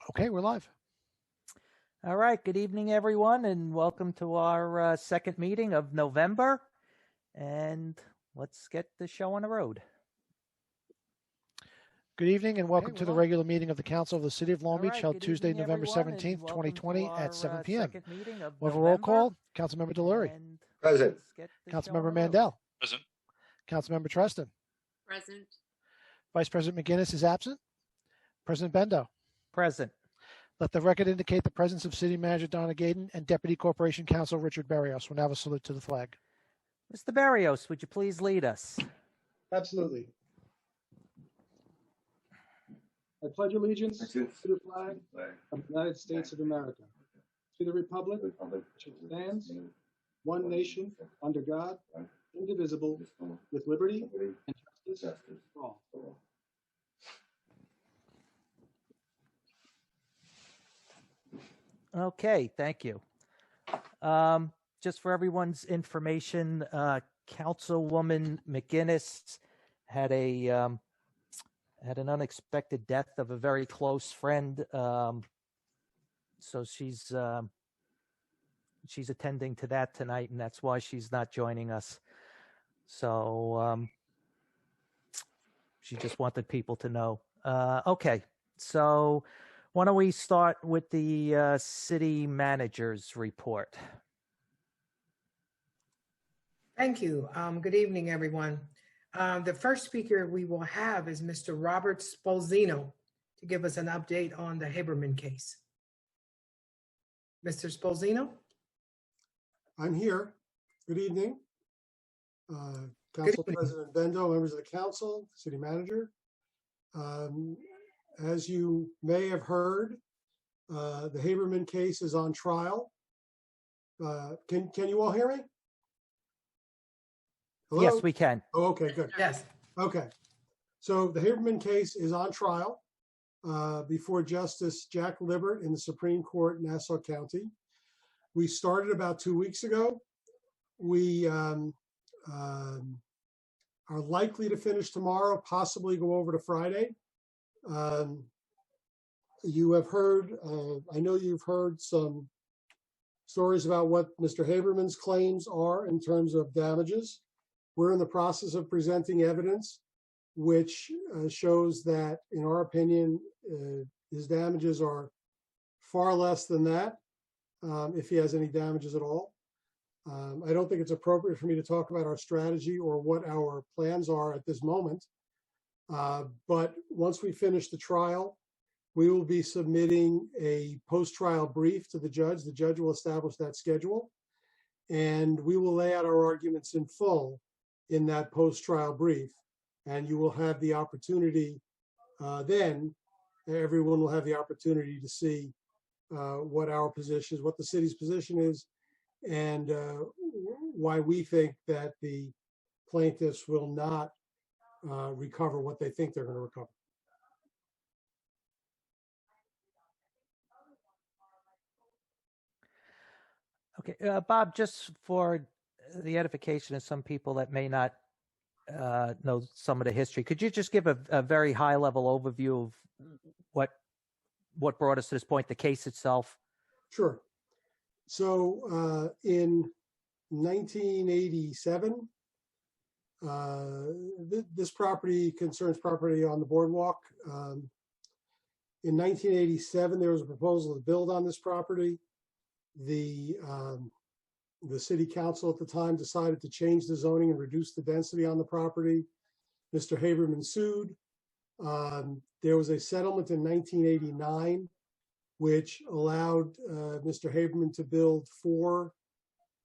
Okay, we're live. All right, good evening, everyone, and welcome to our second meeting of November. And let's get the show on the road. Good evening and welcome to the regular meeting of the Council of the City of Long Beach, held Tuesday, evening, November everyone, 17th, and welcome 2020 to at our 7 p.m. second meeting of We'll have a roll November. call. Councilmember Delury. And Present. let's get the show on Councilmember the road. Mandel. Present. Councilmember Treston. Present. Vice President McGinnis is absent. President Bendo. Present. Let the record indicate the presence of City Manager Donna Gaydon and Deputy Corporation Counsel Richard Barrios. We'll now have a salute to the flag. Mr. Barrios, would you please lead us? Absolutely. I pledge allegiance to the flag of the United States of America, to the republic which stands, one nation, under God, indivisible, with liberty and justice for all. Okay, thank you. Just for everyone's information, Councilwoman McGinnis had an unexpected death of a very close friend, so she's attending to that tonight, and that's why she's not joining us. So she just wanted people to know. Okay, so why don't we start with the city manager's report? Thank you. Good evening, everyone. The first speaker we will have is Mr. Robert Spolzino to give us an update on the Haberman case. Mr. Spolzino? I'm here. Good evening. Council President Bendo, members of the council, city manager. As you may have heard, the Haberman case is on trial. Can you all hear me? Hello? Yes, we can. Oh, okay, good. Yes. Okay. So the Haberman case is on trial before Justice Jack Libbert in the Supreme Court, Nassau County. We started about 2 weeks ago. We are likely to finish tomorrow, possibly go over to Friday. You have heard, I know you've heard some stories about what Mr. Haberman's claims are in terms of damages. We're in the process of presenting evidence which shows that, in our opinion, his damages are far less than that, if he has any damages at all. I don't think it's appropriate for me to talk about our strategy or what our plans are at this moment. But once we finish the trial, we will be submitting a post-trial brief to the judge. The judge will establish that schedule, and we will lay out our arguments in full in that post-trial brief. And you will have the opportunity then, everyone will have the opportunity to see what our position is, what the city's position is, and why we think that the plaintiffs will not recover what they think they're going to recover. Okay, Bob, just for the edification of some people that may not know some of the history, could you just give a very high-level overview of what brought us to this point, the case itself? Sure. So in 1987, this property concerns property on the boardwalk. In 1987, there was a proposal to build on this property. The city council at the time decided to change the zoning and reduce the density on the property. Mr. Haberman sued. There was a settlement in 1989, which allowed Mr. Haberman to build 4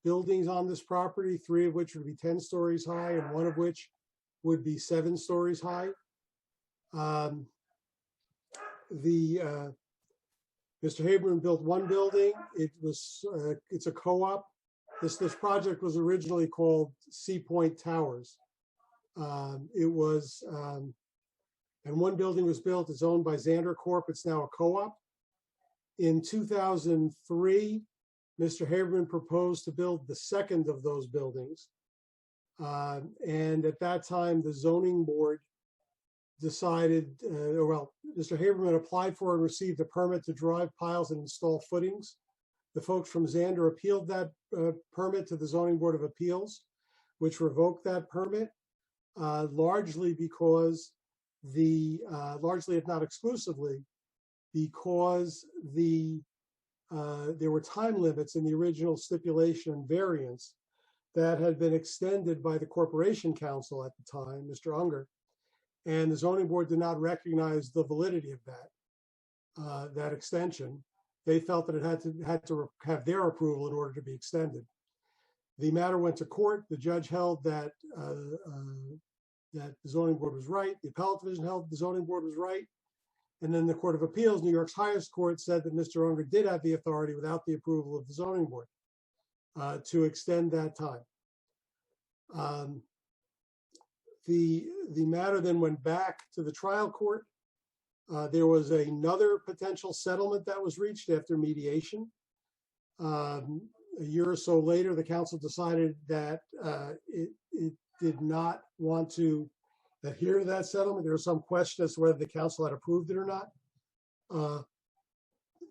buildings on this property, 3 of which would be 10 stories high and 1 of which would be 7 stories high. Mr. Haberman built 1 building. It's a co-op. This project was originally called Sea Point Towers. And 1 building was built. It's owned by Xander Corp. It's now a co-op. In 2003, Mr. Haberman proposed to build the 2nd of those buildings. And at that time, the zoning board decided, Mr. Haberman applied for and received a permit to drive piles and install footings. The folks from Xander appealed that permit to the Zoning Board of Appeals, which revoked that permit, largely because largely if not exclusively, because there were time limits in the original stipulation and variance that had been extended by the Corporation Counsel at the time, Mr. Unger, and the Zoning Board did not recognize the validity of that extension. They felt that it had to have their approval in order to be extended. The matter went to court. The judge held that the Zoning Board was right. The Appellate Division held the Zoning Board was right. And then the Court of Appeals, New York's highest court, said that Mr. Unger did have the authority without the approval of the Zoning Board to extend that time. The matter then went back to the trial court. There was another potential settlement that was reached after mediation. A year or so later, the council decided that it did not want to adhere to that settlement. There was some question as to whether the council had approved it or not.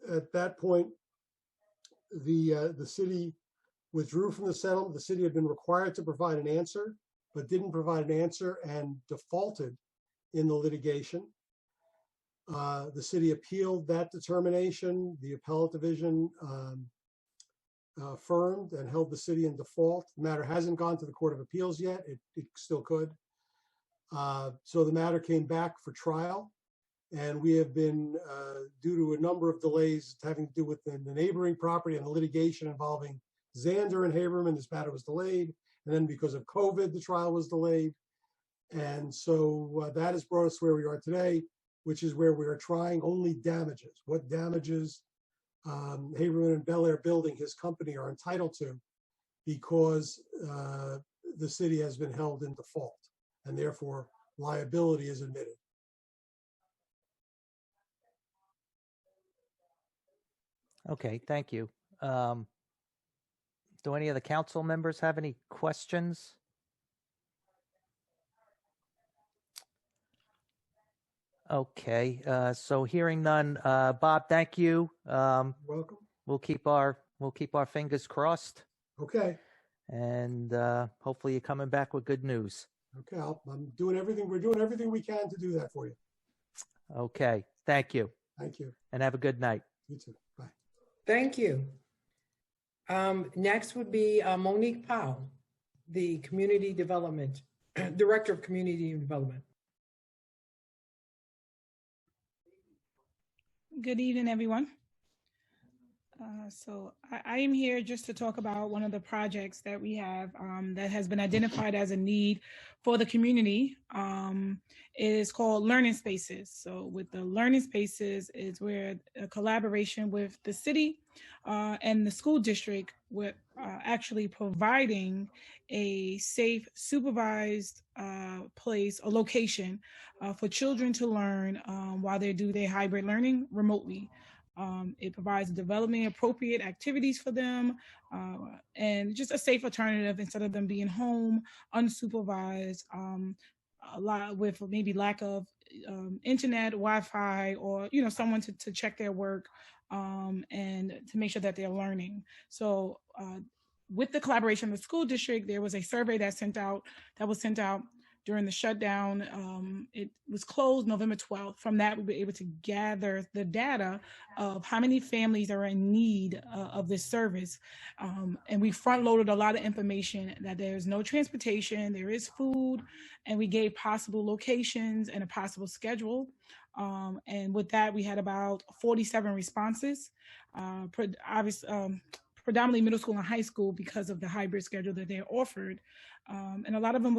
At that point, the city withdrew from the settlement. The city had been required to provide an answer, but didn't provide an answer and defaulted in the litigation. The city appealed that determination. The Appellate Division affirmed and held the city in default. The matter hasn't gone to the Court of Appeals yet. It still could. So the matter came back for trial, and we have been, due to a number of delays having to do with the neighboring property and the litigation involving Xander and Haberman, this matter was delayed. And then because of COVID, the trial was delayed. And so that has brought us where we are today, which is where we are trying only damages. What damages Haberman and Bel Air Building, his company, are entitled to, because the city has been held in default, and therefore liability is admitted. Okay, thank you. Do any of the council members have any questions? Okay, so hearing none, Bob, thank you. Welcome. We'll keep our fingers crossed, Okay. and hopefully you're coming back with good news. Okay. I'm doing everything. We're doing everything we can to do that for you. Okay, thank you, Thank you. and have a good night. You too. Bye. Thank you. Next would be Monique Powell, the Community Development, Director of Community Development. Good evening, everyone. So I am here just to talk about one of the projects that we have that has been identified as a need for the community. It is called Learning Spaces. So with the Learning Spaces is where a collaboration with the city and the school district with actually providing a safe, supervised place or location for children to learn while they do their hybrid learning remotely. It provides development appropriate activities for them and just a safe alternative instead of them being home unsupervised, a lot with maybe lack of internet, Wi-Fi, or someone to check their work and to make sure that they're learning. So with the collaboration of the school district, there was a survey that was sent out during the shutdown. It was closed November 12th. From that, we were able to gather the data of how many families are in need of this service. And we front loaded a lot of information that there's no transportation, there is food, and we gave possible locations and a possible schedule. And with that, we had about 47 responses, predominantly middle school and high school because of the hybrid schedule that they're offered. And a lot of them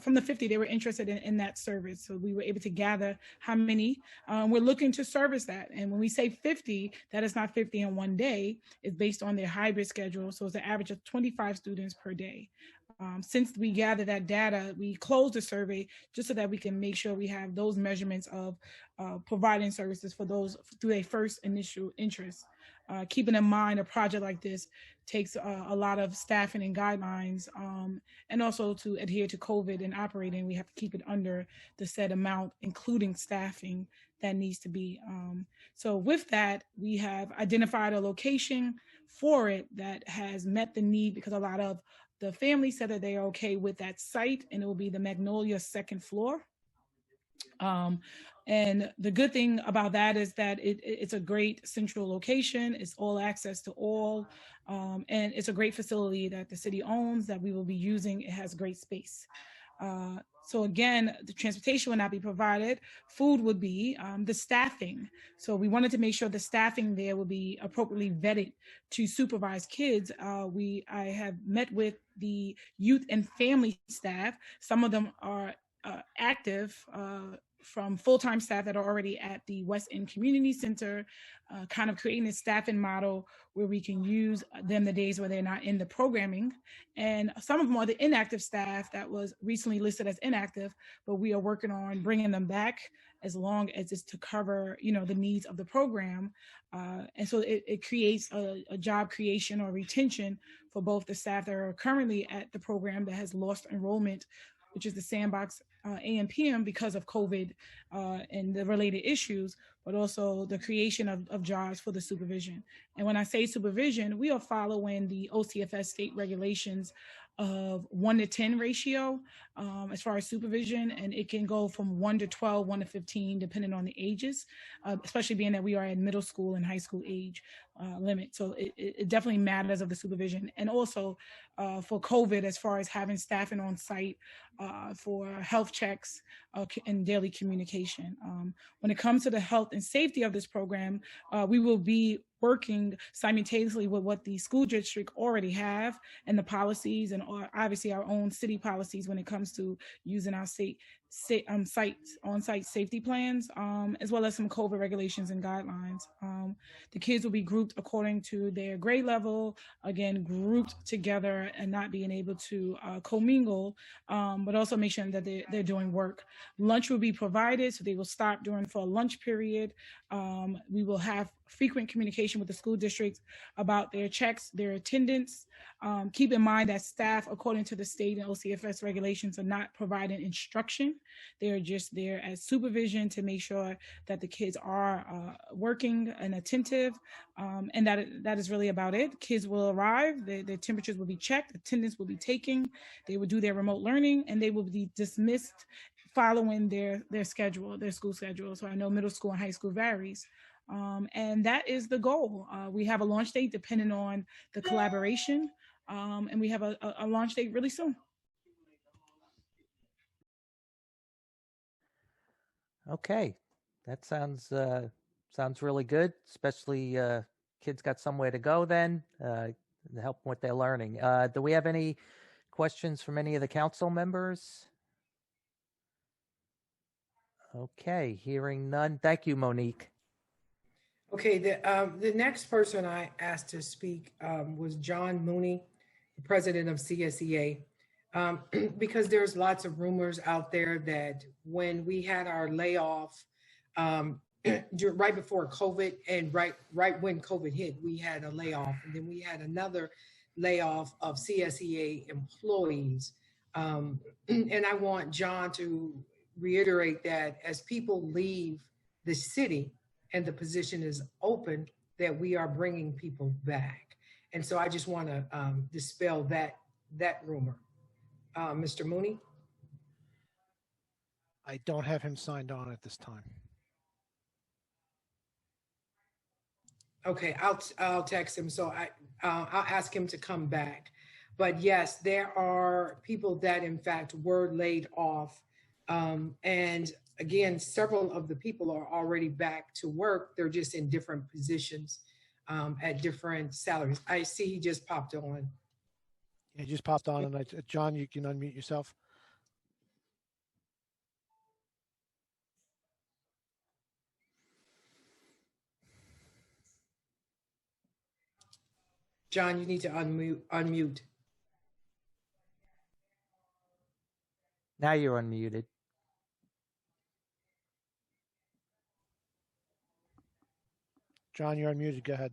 from the 50, they were interested in that service. So we were able to gather how many. We're looking to service that. And when we say 50, that is not 50 in one day. It's based on their hybrid schedule. So it's an average of 25 students per day. Since we gathered that data, we closed the survey just so that we can make sure we have those measurements of providing services for those through their first initial interest. keeping in mind a project like this takes a lot of staffing and guidelines, and also to adhere to COVID and operating, we have to keep it under the said amount, including staffing that needs to be. So with that, we have identified a location for it that has met the need, because a lot of the family said that they are okay with that site, and it will be the Magnolia second floor. And the good thing about that is that it's a great central location. It's all access to all, and it's a great facility that the city owns that we will be using. It has great space. So again, the transportation would not be provided. Food would be, the staffing. So we wanted to make sure the staffing there would be appropriately vetted to supervise kids. I have met with the youth and family staff. Some of them are active, from full-time staff that are already at the West End Community Center, kind of creating a staffing model where we can use them the days where they're not in the programming. And some of them are the inactive staff that was recently listed as inactive, but we are working on bringing them back as long as it's to cover, the needs of the program. And so it creates a job creation or retention for both the staff that are currently at the program that has lost enrollment, which is the Sandbox AM PM because of COVID and the related issues, but also the creation of jobs for the supervision. And when I say supervision, we are following the OCFS state regulations of 1-to-10 ratio as far as supervision, and it can go from 1-to-12, 1-to-15, depending on the ages, especially being that we are at middle school and high school age limit. So it definitely matters of the supervision. And also for COVID, as far as having staffing on site for health checks and daily communication. When it comes to the health and safety of this program, we will be working simultaneously with what the school district already have and the policies, and obviously our own city policies when it comes to using our on-site safety plans, as well as some COVID regulations and guidelines. The kids will be grouped according to their grade level, again, grouped together and not being able to commingle, but also make sure that they're doing work. Lunch will be provided, so they will stop for a lunch period. We will have frequent communication with the school districts about their checks, their attendance. Keep in mind that staff, according to the state and OCFS regulations, are not providing instruction. They're just there as supervision to make sure that the kids are working and attentive, and that is really about it. Kids will arrive, their temperatures will be checked, attendance will be taken, they will do their remote learning, and they will be dismissed following their schedule, their school schedule. So I know middle school and high school varies. And that is the goal. We have a launch date depending on the collaboration, and we have a launch date really soon. Okay, that sounds really good. Especially kids got somewhere to go then to help with their learning. Do we have any questions from any of the council members? Okay, hearing none. Thank you, Monique. Okay, the next person I asked to speak was John Mooney, the president of CSEA, because there's lots of rumors out there that when we had our layoff right before COVID and right when COVID hit, we had a layoff, and then we had another layoff of CSEA employees. And I want John to reiterate that as people leave the city and the position is open, that we are bringing people back. And so I just want to dispel that rumor. Mr. Mooney? I don't have him signed on at this time. Okay, I'll text him. So I'll ask him to come back. But yes, there are people that in fact were laid off. And again, several of the people are already back to work. They're just in different positions at different salaries. I see he just popped on. He just popped on, and John, you can unmute yourself. John, you need to unmute. Now you're unmuted. John, you're unmuted. Go ahead.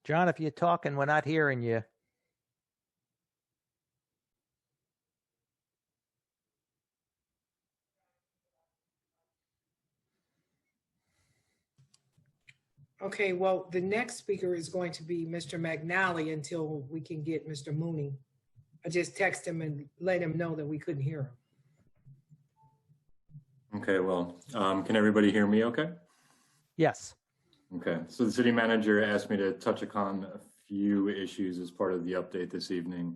John, if you're talking, we're not hearing you. Okay, well, the next speaker is going to be Mr. McNally until we can get Mr. Mooney. I just text him and let him know that we couldn't hear him. Okay, well, can everybody hear me okay? Yes. Okay, so the city manager asked me to touch upon a few issues as part of the update this evening.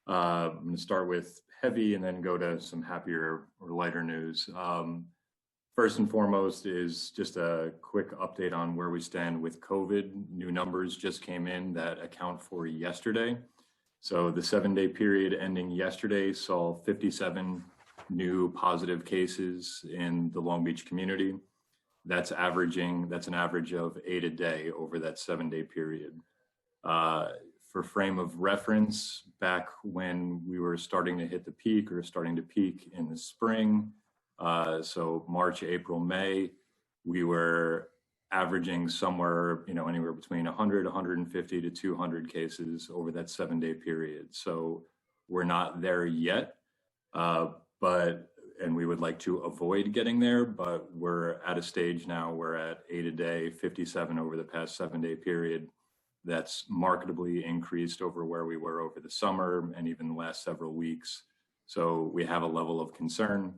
I'm going to start with heavy and then go to some happier or lighter news. First and foremost is just a quick update on where we stand with COVID. New numbers just came in that account for yesterday. So the 7-day period ending yesterday saw 57 new positive cases in the Long Beach community. That's an average of 8 a day over that 7-day period. For frame of reference, back when we were starting to hit the peak or starting to peak in the spring, so March, April, May, we were averaging somewhere, anywhere between 100, 150 to 200 cases over that 7-day period. So we're not there yet, and we would like to avoid getting there, but we're at a stage now, we're at 8 a day, 57 over the past 7-day period. That's markedly increased over where we were over the summer and even the last several weeks. So we have a level of concern.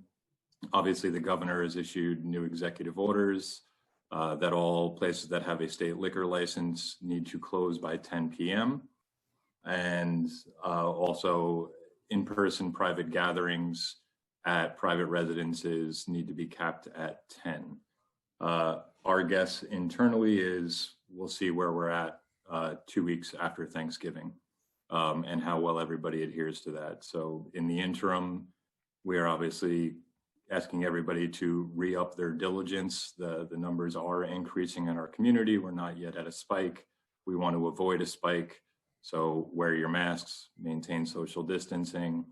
Obviously, the governor has issued new executive orders that all places that have a state liquor license need to close by 10 p.m. And also in-person private gatherings at private residences need to be capped at 10. Our guess internally is we'll see where we're at 2 weeks after Thanksgiving and how well everybody adheres to that. So in the interim, we are obviously asking everybody to re-up their diligence. The numbers are increasing in our community. We're not yet at a spike. We want to avoid a spike. So wear your masks, maintain social distancing,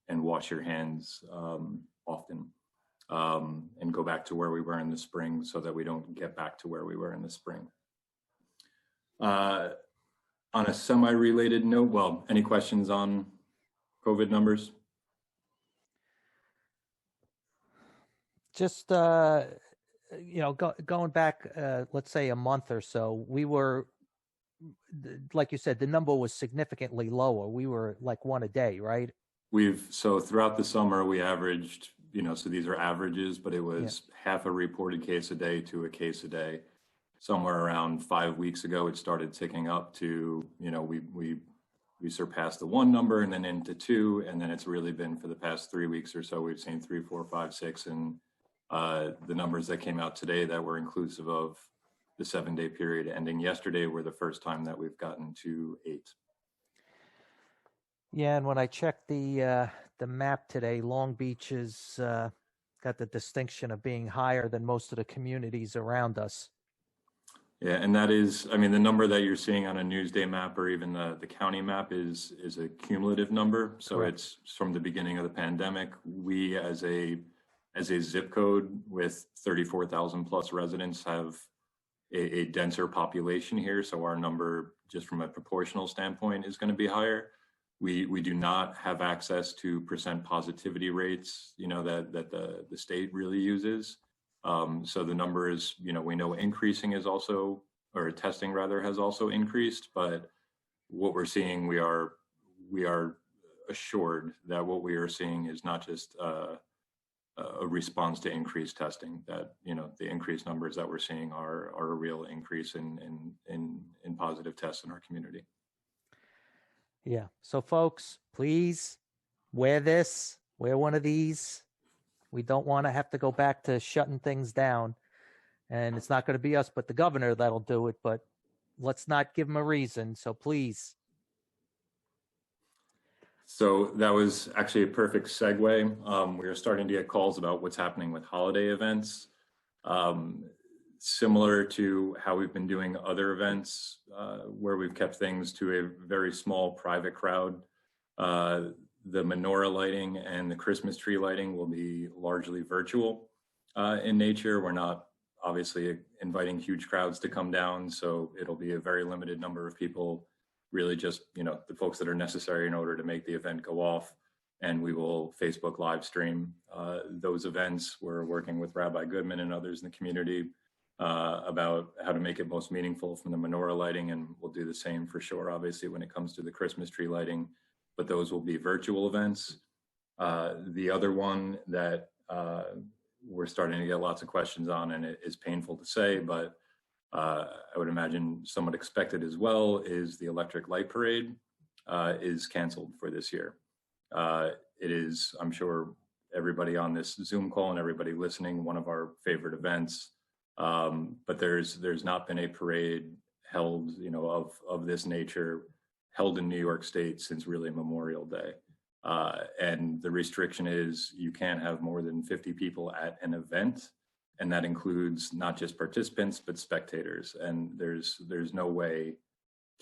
and wash your hands often. And go back to where we were in the spring so that we don't get back to where we were in the spring. On a semi-related note, well, any questions on COVID numbers? Just, going back, let's say a month or so, we were, like you said, the number was significantly lower. We were like 1 a day, right? So throughout the summer, we averaged, so these are averages, but it was half a reported case a day to a case a day. Somewhere around 5 weeks ago, it started ticking up to, we surpassed the 1 number and then into 2, and then it's really been for the past 3 weeks or so, we've seen 3, 4, 5, 6, and the numbers that came out today that were inclusive of the 7-day period ending yesterday were the first time that we've gotten to 8. Yeah, and when I checked the map today, Long Beach has got the distinction of being higher than most of the communities around us. Yeah, and that is, the number that you're seeing on a Newsday map or even the county map is a cumulative number. So Correct. It's from the beginning of the pandemic. We as a zip code with 34,000 plus residents have a denser population here. So our number, just from a proportional standpoint, is going to be higher. We do not have access to percent positivity rates, that the state really uses. So the number is, we know increasing is also, or testing rather, has also increased, but what we're seeing, we are assured that what we are seeing is not just a response to increased testing, that, the increased numbers that we're seeing are a real increase in positive tests in our community. Yeah. So folks, please wear one of these. We don't want to have to go back to shutting things down, and it's not going to be us, but the governor that'll do it, but let's not give him a reason. So please. So that was actually a perfect segue. We are starting to get calls about what's happening with holiday events. Similar to how we've been doing other events where we've kept things to a very small private crowd. The menorah lighting and the Christmas tree lighting will be largely virtual in nature. We're not obviously inviting huge crowds to come down. So it'll be a very limited number of people, really just, the folks that are necessary in order to make the event go off. And we will Facebook live stream those events. We're working with Rabbi Goodman and others in the community about how to make it most meaningful from the menorah lighting. And we'll do the same for sure, obviously, when it comes to the Christmas tree lighting, but those will be virtual events. The other one that we're starting to get lots of questions on, and it is painful to say, but I would imagine somewhat expected as well, is the electric light parade is canceled for this year. It is, I'm sure everybody on this Zoom call and everybody listening, one of our favorite events. But there's not been a parade held, of this nature held in New York State since really Memorial Day. And the restriction is you can't have more than 50 people at an event. And that includes not just participants, but spectators. And there's no way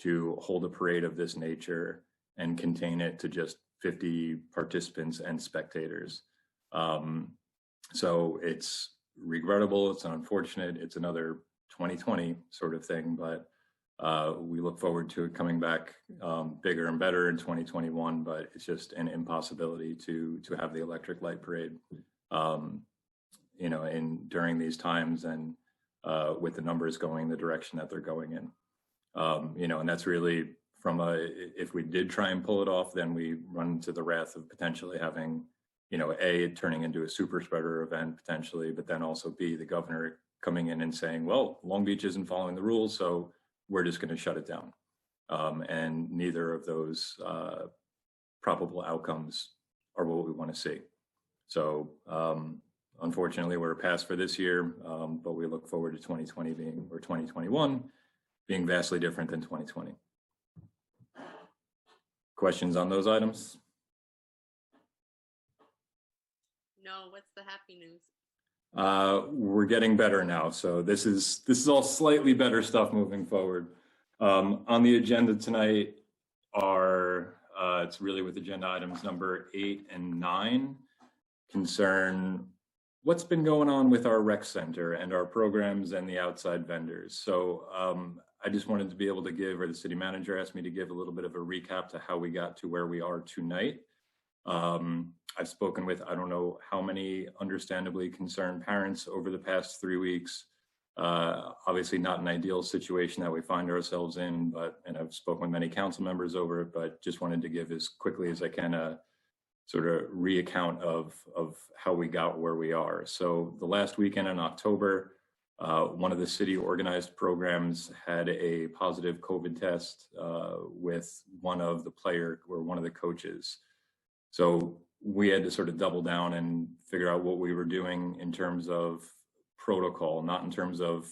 to hold a parade of this nature and contain it to just 50 participants and spectators. So it's regrettable, it's unfortunate, it's another 2020 sort of thing, but we look forward to it coming back bigger and better in 2021, but it's just an impossibility to have the electric light parade, during these times, and with the numbers going the direction that they're going in. And that's really if we did try and pull it off, then we run into the wrath of potentially having, A, turning into a super spreader event potentially, but then also B, the governor coming in and saying, well, Long Beach isn't following the rules, so we're just going to shut it down. And neither of those probable outcomes are what we want to see. So unfortunately, we're past for this year, but we look forward to 2021 being vastly different than 2020. Questions on those items? No, what's the happy news? We're getting better now. So this is all slightly better stuff moving forward. On the agenda tonight are, it's really with agenda items number 8 and 9, concern what's been going on with our rec center and our programs and the outside vendors. So I just wanted to be able to give, or the city manager asked me to give a little bit of a recap to how we got to where we are tonight. I've spoken with, I don't know how many understandably concerned parents over the past 3 weeks. Obviously not an ideal situation that we find ourselves in, and I've spoken with many council members over it, but just wanted to give as quickly as I can a sort of reaccount of how we got where we are. So the last weekend in October, one of the city organized programs had a positive COVID test with one of the coaches. So we had to sort of double down and figure out what we were doing in terms of protocol, not in terms of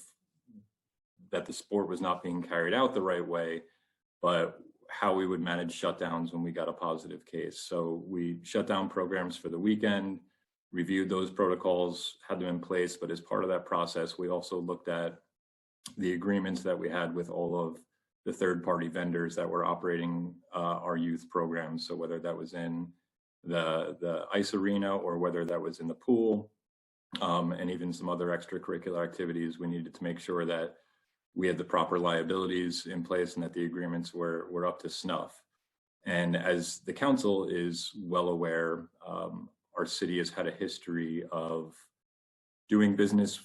that the sport was not being carried out the right way, but how we would manage shutdowns when we got a positive case. So we shut down programs for the weekend, reviewed those protocols, had them in place, but as part of that process, we also looked at the agreements that we had with all of the third-party vendors that were operating our youth programs. So whether that was in the ice arena or whether that was in the pool, and even some other extracurricular activities, we needed to make sure that we had the proper liabilities in place and that the agreements were up to snuff. And as the council is well aware, our city has had a history of doing business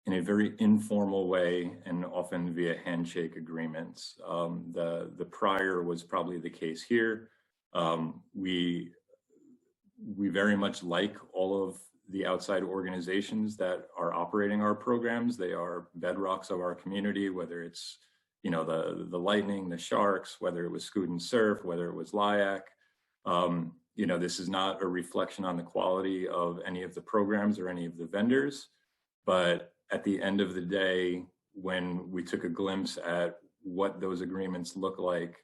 in a very informal way and often via handshake agreements. The prior was probably the case here. We very much like all of the outside organizations that are operating our programs. They are bedrocks of our community, whether it's, the Lightning, the Sharks, whether it was Scoot and Surf, whether it was LIAC. This is not a reflection on the quality of any of the programs or any of the vendors, but at the end of the day, when we took a glimpse at what those agreements look like,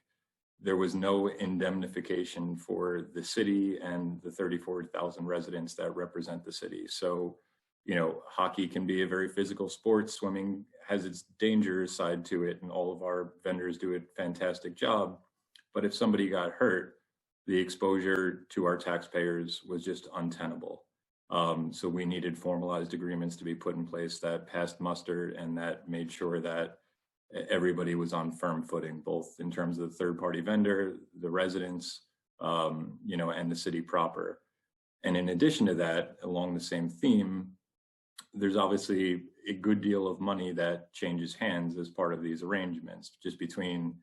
there was no indemnification for the city and the 34,000 residents that represent the city. So, hockey can be a very physical sport. Swimming has its danger side to it, and all of our vendors do a fantastic job. But if somebody got hurt, the exposure to our taxpayers was just untenable. So we needed formalized agreements to be put in place that passed muster and that made sure that everybody was on firm footing, both in terms of the third-party vendor, the residents, and the city proper. And in addition to that, along the same theme, there's obviously a good deal of money that changes hands as part of these arrangements, just between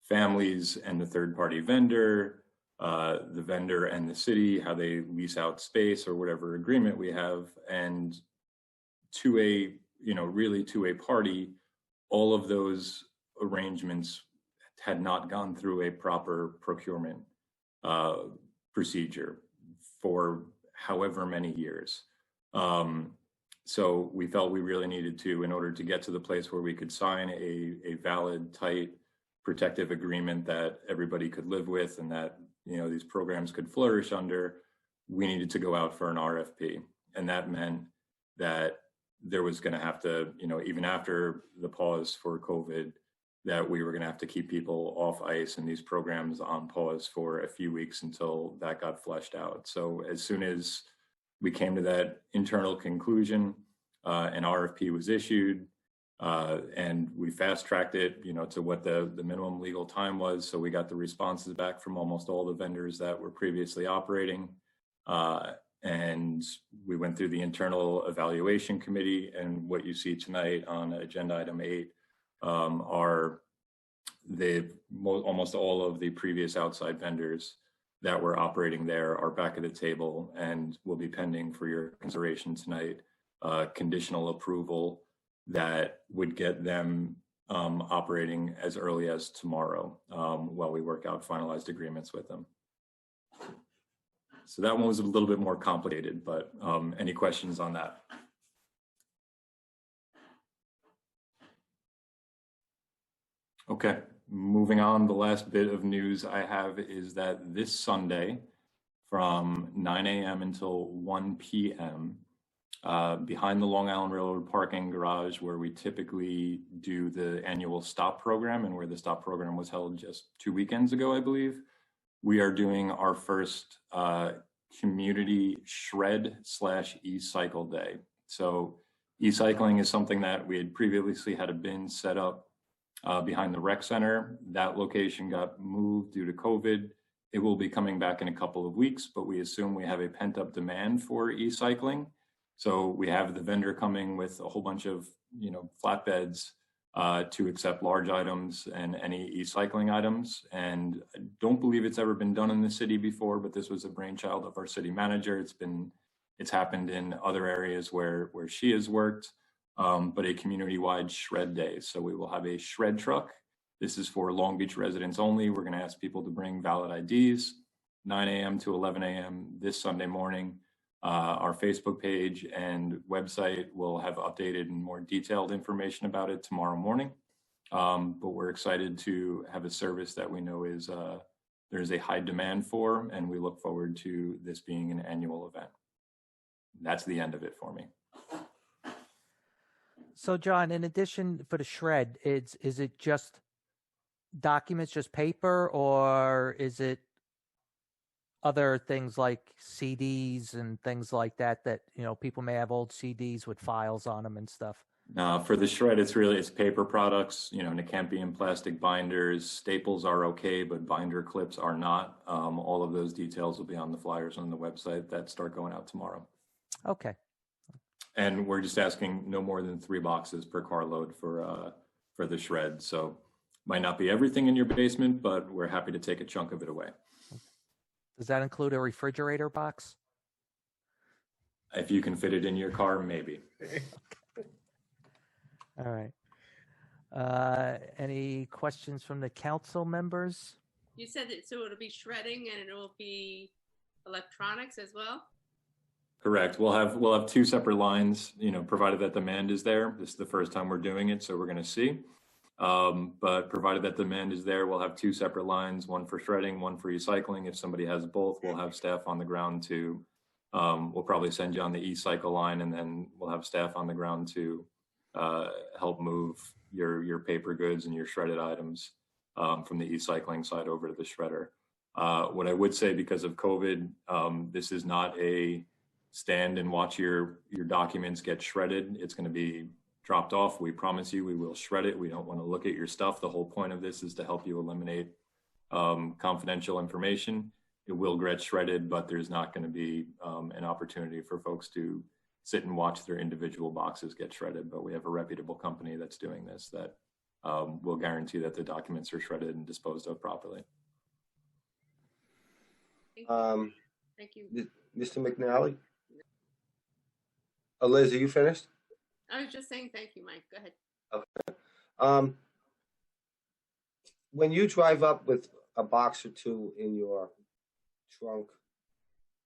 families and the third-party vendor, the vendor and the city, how they lease out space or whatever agreement we have, and to a party, all of those arrangements had not gone through a proper procurement procedure for however many years. So we felt we really needed to, in order to get to the place where we could sign a valid, tight, protective agreement that everybody could live with and that these programs could flourish under, we needed to go out for an RFP. And that meant that there was going to have to, even after the pause for COVID, that we were going to have to keep people off ice and these programs on pause for a few weeks until that got fleshed out. So as soon as we came to that internal conclusion, an RFP was issued, and we fast-tracked it, to what the minimum legal time was. So we got the responses back from almost all the vendors that were previously operating. And we went through the internal evaluation committee, and what you see tonight on agenda item 8 are almost all of the previous outside vendors that were operating there are back at the table and will be pending for your consideration tonight, conditional approval that would get them operating as early as tomorrow while we work out finalized agreements with them. So that one was a little bit more complicated, but any questions on that? Okay, moving on, the last bit of news I have is that this Sunday from 9 a.m. until 1 p.m. Behind the Long Island Railroad parking garage, where we typically do the annual STOP program and where the STOP program was held just 2 weekends ago, I believe, we are doing our first community shred/e-cycle day. So e-cycling is something that we had previously had a bin set up behind the rec center. That location got moved due to COVID. It will be coming back in a couple of weeks, but we assume we have a pent-up demand for e-cycling. So we have the vendor coming with a whole bunch of flatbeds to accept large items and any e-cycling items. And I don't believe it's ever been done in the city before, but this was a brainchild of our city manager. It's happened in other areas where she has worked. But a community-wide shred day. So we will have a shred truck. This is for Long Beach residents only. We're going to ask people to bring valid IDs, 9 a.m. to 11 a.m. this Sunday morning. Our Facebook page and website will have updated and more detailed information about it tomorrow morning. But we're excited to have a service that we know there's a high demand for, and we look forward to this being an annual event. That's the end of it for me. So, John, in addition for the shred, is it just documents, just paper, or is it other things like CDs and things like that people may have old CDs with files on them and stuff? For the shred, it's paper products, and it can't be in plastic binders. Staples are okay, but binder clips are not. All of those details will be on the flyers on the website that start going out tomorrow. Okay. And we're just asking no more than 3 boxes per carload for the shred. So might not be everything in your basement, but we're happy to take a chunk of it away. Does that include a refrigerator box? If you can fit it in your car, maybe. All right. Any questions from the council members? You said that, so it'll be shredding and it will be electronics as well? Correct. We'll have 2 separate lines, provided that demand is there. This is the first time we're doing it, so we're going to see. But provided that demand is there, we'll have 2 separate lines, one for shredding, one for e-cycling. If somebody has both, we'll have staff on the ground to, we'll probably send you on the e-cycle line, and then we'll have staff on the ground to help move your paper goods and your shredded items from the e-cycling side over to the shredder. What I would say, because of COVID, this is not a stand and watch your documents get shredded. It's going to be dropped off. We promise you we will shred it. We don't want to look at your stuff. The whole point of this is to help you eliminate confidential information. It will get shredded, but there's not going to be an opportunity for folks to sit and watch their individual boxes get shredded. But we have a reputable company that's doing this that will guarantee that the documents are shredded and disposed of properly. Thank you. Mr. McNally? Liz, are you finished? I was just saying thank you, Mike. Go ahead. Okay. When you drive up with a box or two in your trunk,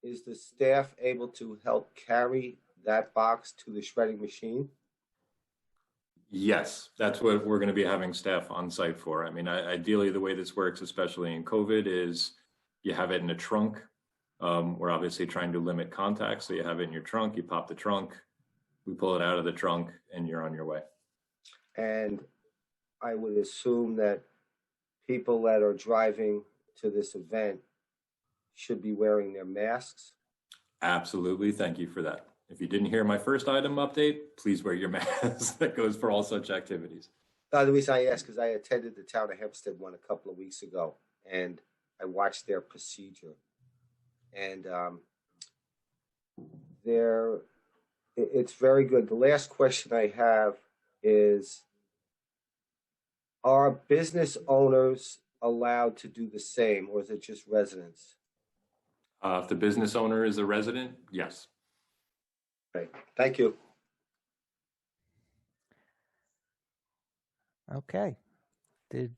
is the staff able to help carry that box to the shredding machine? Yes, that's what we're going to be having staff on site for. I mean, ideally, the way this works, especially in COVID, is you have it in a trunk. We're obviously trying to limit contact, so you have it in your trunk, you pop the trunk, we pull it out of the trunk, and you're on your way. And I would assume that people that are driving to this event should be wearing their masks. Absolutely, thank you for that. If you didn't hear my first item update, please wear your mask. That goes for all such activities. The reason I ask is I attended the town of Hempstead one a couple of weeks ago, and I watched their procedure. And it's very good. The last question I have is, are business owners allowed to do the same, or is it just residents? If the business owner is a resident, yes. Okay, thank you. Okay. Did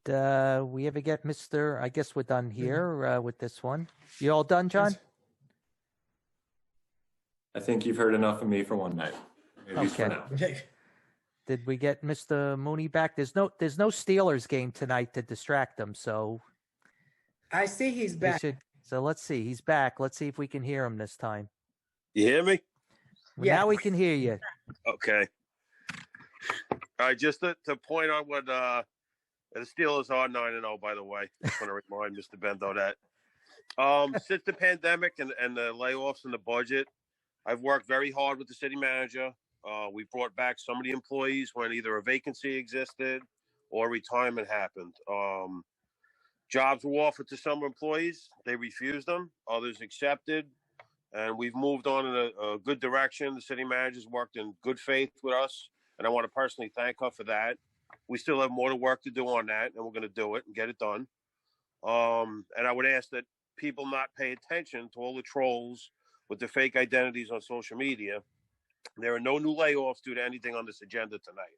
we ever get Mr. I guess we're done here with this one. You all done, John? I think you've heard enough of me for one night, at least for now. Did we get Mr. Mooney back? There's no Steelers game tonight to distract him, so I see he's back. So let's see. He's back. Let's see if we can hear him this time. You hear me? Well, now we can hear you. Okay. All right, just to point on what the Steelers are 9-0, by the way. Just want to remind Mr. Bendo that. Since the pandemic and the layoffs and the budget, I've worked very hard with the city manager. We brought back some of the employees when either a vacancy existed or retirement happened. Jobs were offered to some employees. They refused them. Others accepted. And we've moved on in a good direction. The city manager's worked in good faith with us, and I want to personally thank her for that. We still have more work to do on that, and we're going to do it and get it done. And I would ask that people not pay attention to all the trolls with the fake identities on social media. There are no new layoffs due to anything on this agenda tonight.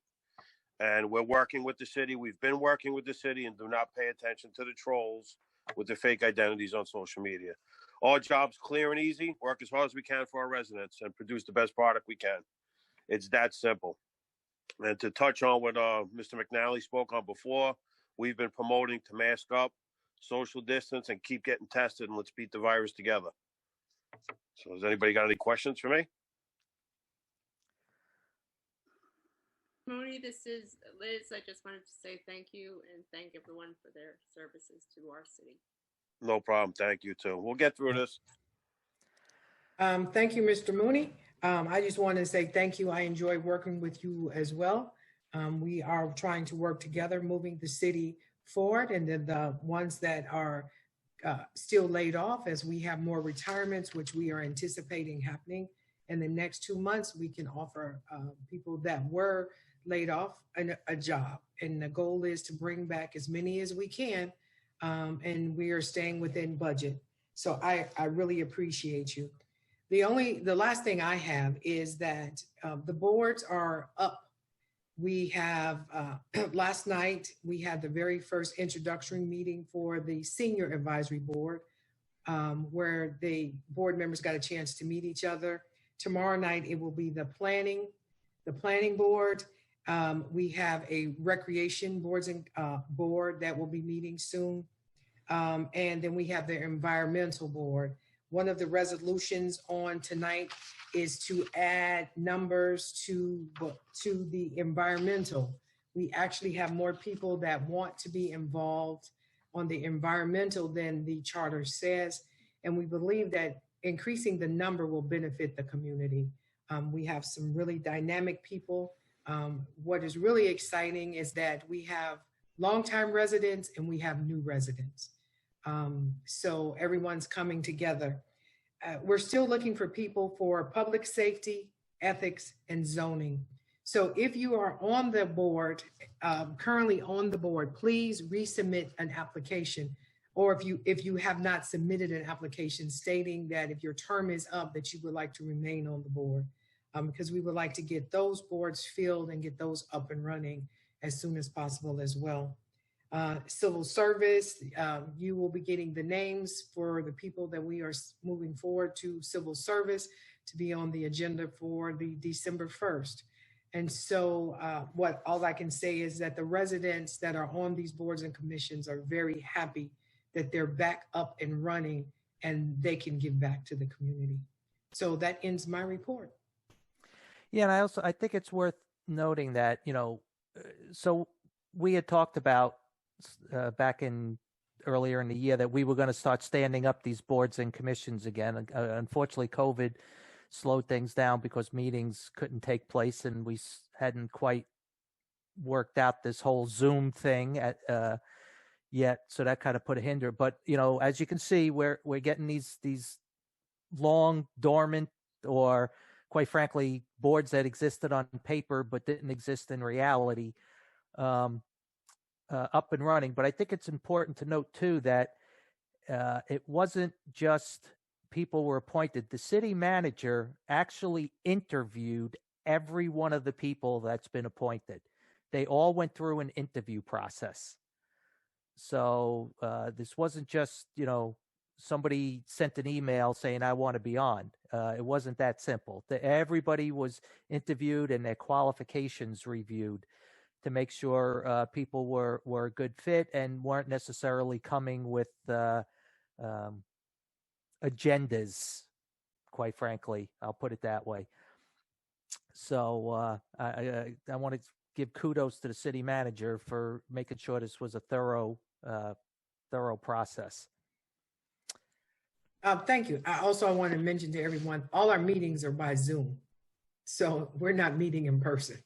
And we're working with the city. We've been working with the city, and do not pay attention to the trolls with the fake identities on social media. Our job's clear and easy. Work as hard as we can for our residents and produce the best product we can. It's that simple. And to touch on what Mr. McNally spoke on before, we've been promoting to mask up, social distance, and keep getting tested, and let's beat the virus together. So has anybody got any questions for me? Mooney, this is Liz. I just wanted to say thank you and thank everyone for their services to our city. No problem. Thank you, too. We'll get through this. Thank you, Mr. Mooney. I just want to say thank you. I enjoy working with you as well. We are trying to work together, moving the city forward, and then the ones that are still laid off, as we have more retirements, which we are anticipating happening in the next 2 months, we can offer people that were laid off a job. And the goal is to bring back as many as we can, and we are staying within budget. So I really appreciate you. The last thing I have is that the boards are up. We have, last night, we had the very first introductory meeting for the Senior Advisory Board, where the board members got a chance to meet each other. Tomorrow night, it will be the planning board. We have a recreation board that will be meeting soon. And then we have the environmental board. One of the resolutions on tonight is to add numbers to the environmental. We actually have more people that want to be involved on the environmental than the charter says. And we believe that increasing the number will benefit the community. We have some really dynamic people. What is really exciting is that we have longtime residents and we have new residents. So everyone's coming together. We're still looking for people for public safety, ethics, and zoning. So if you are on the board, currently on the board, please resubmit an application. Or if you have not submitted an application stating that if your term is up, that you would like to remain on the board, because we would like to get those boards filled and get those up and running as soon as possible as well. Civil service, you will be getting the names for the people that we are moving forward to civil service to be on the agenda for the December 1st. And so all I can say is that the residents that are on these boards and commissions are very happy that they're back up and running and they can give back to the community. So that ends my report. Yeah, and I think it's worth noting that, so we had talked about back in earlier in the year that we were going to start standing up these boards and commissions again. Unfortunately, COVID slowed things down because meetings couldn't take place, and we hadn't quite worked out this whole Zoom thing yet, so that kind of put a hinder. But as you can see, we're getting these long dormant, or quite frankly, boards that existed on paper but didn't exist in reality, up and running. But I think it's important to note too that it wasn't just people were appointed. The city manager actually interviewed every one of the people that's been appointed. They all went through an interview process. So this wasn't just, somebody sent an email saying, I want to be on. It wasn't that simple. Everybody was interviewed and their qualifications reviewed to make sure people were a good fit and weren't necessarily coming with agendas, quite frankly. I'll put it that way. So I want to give kudos to the city manager for making sure this was a thorough process. Thank you. I want to mention to everyone, all our meetings are by Zoom. So we're not meeting in person.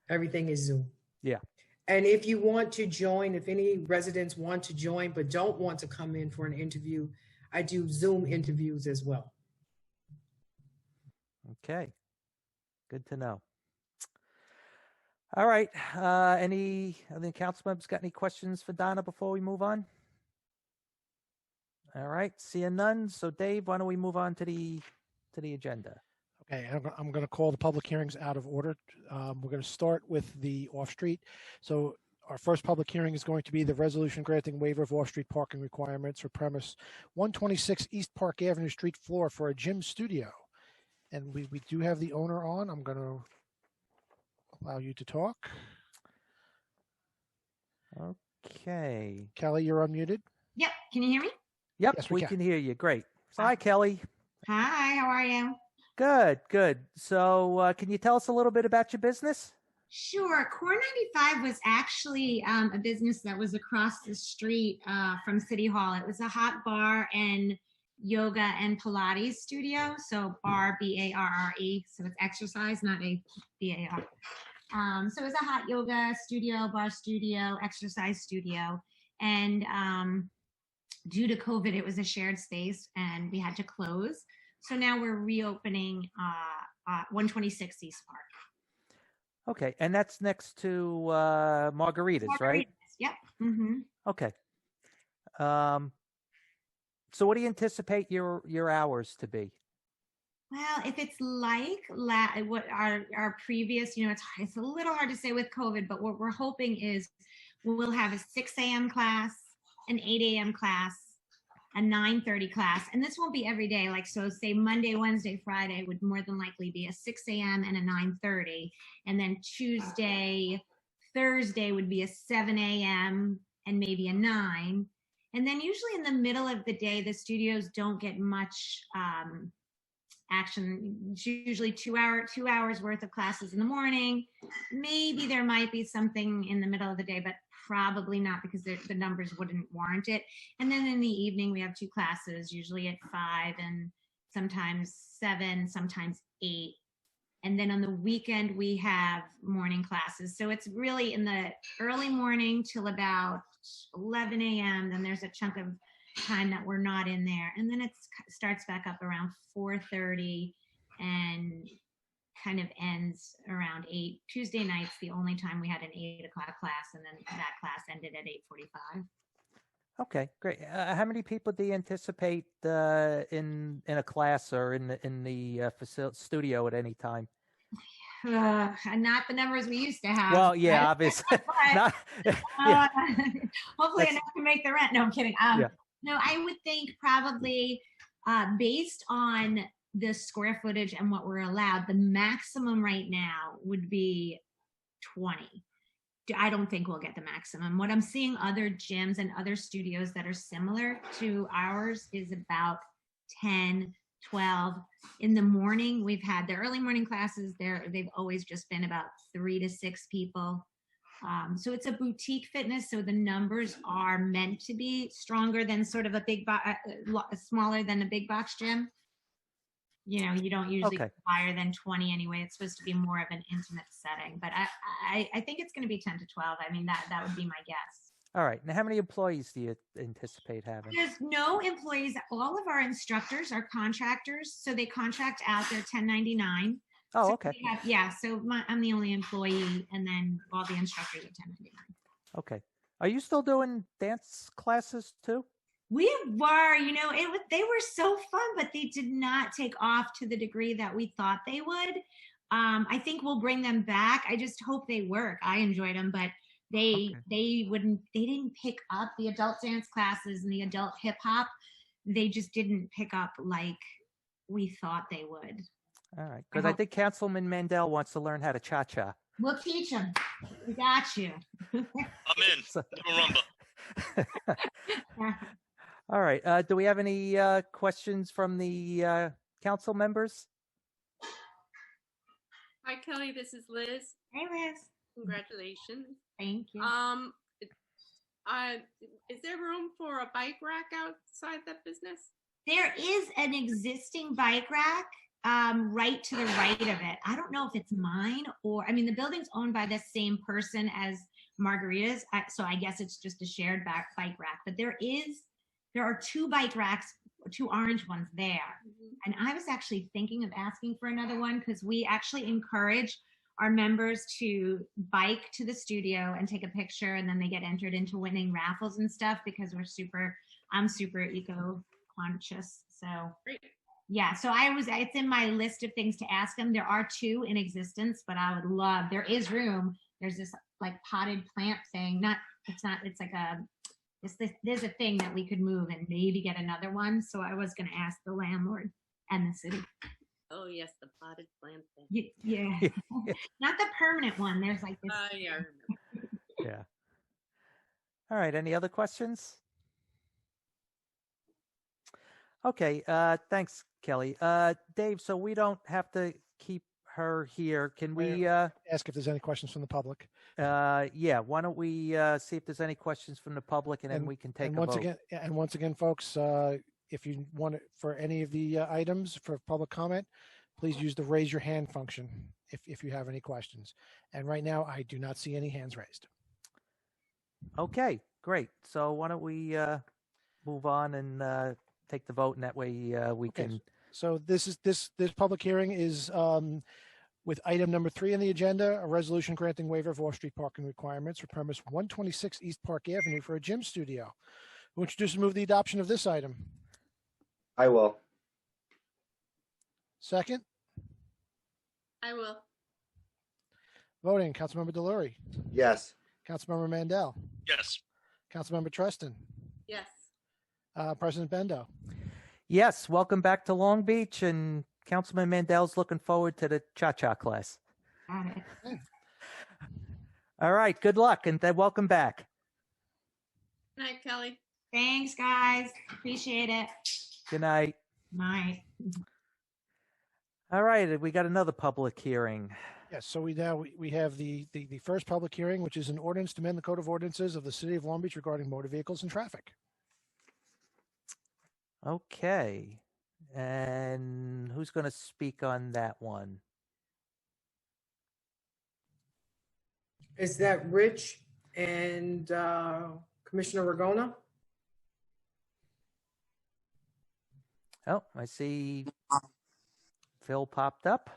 Everything is Zoom. Yeah. And if you want to join, if any residents want to join but don't want to come in for an interview, I do Zoom interviews as well. Okay. Good to know. All right. Any other council members got any questions for Donna before we move on? All right. Seeing none. So Dave, why don't we move on to the agenda? Okay, I'm going to call the public hearings out of order. We're going to start with the off-street. So our first public hearing is going to be the resolution granting waiver of off-street parking requirements for premise 126 East Park Avenue street floor for a gym studio. And we do have the owner on. I'm going to allow you to talk. Okay. Kelly, you're unmuted. Yep. Can you hear me? Yep, Yes, we can hear you. Great. Hi, Kelly. Hi, how are you? Good. So can you tell us a little bit about your business? Sure. Core 95 was actually a business that was across the street from City Hall. It was a hot bar and yoga and Pilates studio. So bar, B-A-R-R-E. So it's exercise, not a B-A-R. So it was a hot yoga studio, bar studio, exercise studio. And due to COVID, it was a shared space and we had to close. So now we're reopening 126 East Park. Okay, and that's next to Margaritas, right? Yep. Mm-hmm. Okay. So what do you anticipate your hours to be? Well, if it's like what our previous, it's a little hard to say with COVID, but what we're hoping is we'll have a 6 a.m. class, an 8 a.m. class, a 9:30 class, and this won't be every day. Like, so say Monday, Wednesday, Friday would more than likely be a 6 a.m. and a 9:30. And then Tuesday, Thursday would be a 7 a.m. and maybe a 9. And then usually in the middle of the day, the studios don't get much action. It's usually 2 hours worth of classes in the morning. Maybe there might be something in the middle of the day, but probably not, because the numbers wouldn't warrant it. And then in the evening, we have 2 classes, usually at 5 and sometimes 7, sometimes 8. And then on the weekend, we have morning classes. So it's really in the early morning till about 11 a.m. Then there's a chunk of time that we're not in there. And then it starts back up around 4:30 and kind of ends around 8. Tuesday night's the only time we had an 8 o'clock class, and then that class ended at 8:45. Okay, great. How many people do you anticipate in a class or in the studio at any time? Not the numbers we used to have. Well, yeah, obviously. Not, yeah. Hopefully enough to make the rent. No, I'm kidding. No, I would think probably based on the square footage and what we're allowed, the maximum right now would be 20. I don't think we'll get the maximum. What I'm seeing other gyms and other studios that are similar to ours is about 10, 12. In the morning, we've had the early morning classes there. They've always just been about 3 to 6 people. So it's a boutique fitness. So the numbers are meant to be stronger than sort of a smaller than a big box gym. You know, you don't usually go higher than 20 anyway. It's supposed to be more of an intimate setting, but I think it's going to be 10 to 12. I mean, that would be my guess. All right. Now, how many employees do you anticipate having? There's no employees. All of our instructors are contractors, so they contract out their 1099. Oh, so okay. So I'm the only employee, and then all the instructors are 1099. Okay. Are you still doing dance classes too? We were, they were so fun, but they did not take off to the degree that we thought they would. I think we'll bring them back. I just hope they work. I enjoyed them, but they didn't pick up the adult dance classes and the adult hip hop. They just didn't pick up like we thought they would. All right. Because I think Councilman Mandel wants to learn how to cha-cha. We'll teach them. We got you. I'm in. Rumba. All right. Do we have any questions from the council members? Hi, Kelly. This is Liz. Hey, Liz. Congratulations. Thank you. Is there room for a bike rack outside that business? There is an existing bike rack right to the right of it. I don't know if it's mine the building's owned by the same person as Margarita's, so I guess it's just a shared bike rack. But there are 2 bike racks, 2 orange ones there. Mm-hmm. And I was actually thinking of asking for another one, because we actually encourage our members to bike to the studio and take a picture, and then they get entered into winning raffles and stuff, because I'm super eco-conscious. So great. Yeah, so it's in my list of things to ask them. There are 2 in existence, but I would love, there is room. There's this like potted plant thing. There's a thing that we could move and maybe get another one. So I was going to ask the landlord and the city. Oh yes, the potted plant thing. Yeah. Not the permanent one. There's like this. Yeah, I remember. Yeah. All right. Any other questions? Okay. Thanks, Kelly. Dave, so we don't have to keep her here. Can we ask if there's any questions from the public? Yeah. Why don't we see if there's any questions from the public, and then we can take a vote. Once again, folks, if you want it for any of the items for public comment, please use the raise your hand function if you have any questions. And right now, I do not see any hands raised. Okay, great. So why don't we move on and take the vote, and that way we can. So this public hearing is with item number 3 on the agenda, a resolution granting waiver of off-street parking requirements for premise 126 East Park Avenue for a gym studio. Who introduces and move the adoption of this item? I will. Second? I will. Voting, Councilmember Delury. Yes. Councilmember Mandel. Yes. Councilmember Treston. Yes. President Bendo. Yes. Welcome back to Long Beach, and Councilman Mandel's looking forward to the cha-cha class. Got it. All right. Good luck, and then welcome back. Good night, Kelly. Thanks, guys. Appreciate it. Good night. Night. All right, we got another public hearing. Yes, so we have the first public hearing, which is an ordinance to amend the Code of Ordinances of the City of Long Beach regarding motor vehicles and traffic. Okay. And who's going to speak on that one? Is that Rich and Commissioner Ragona? Oh, I see Phil popped up.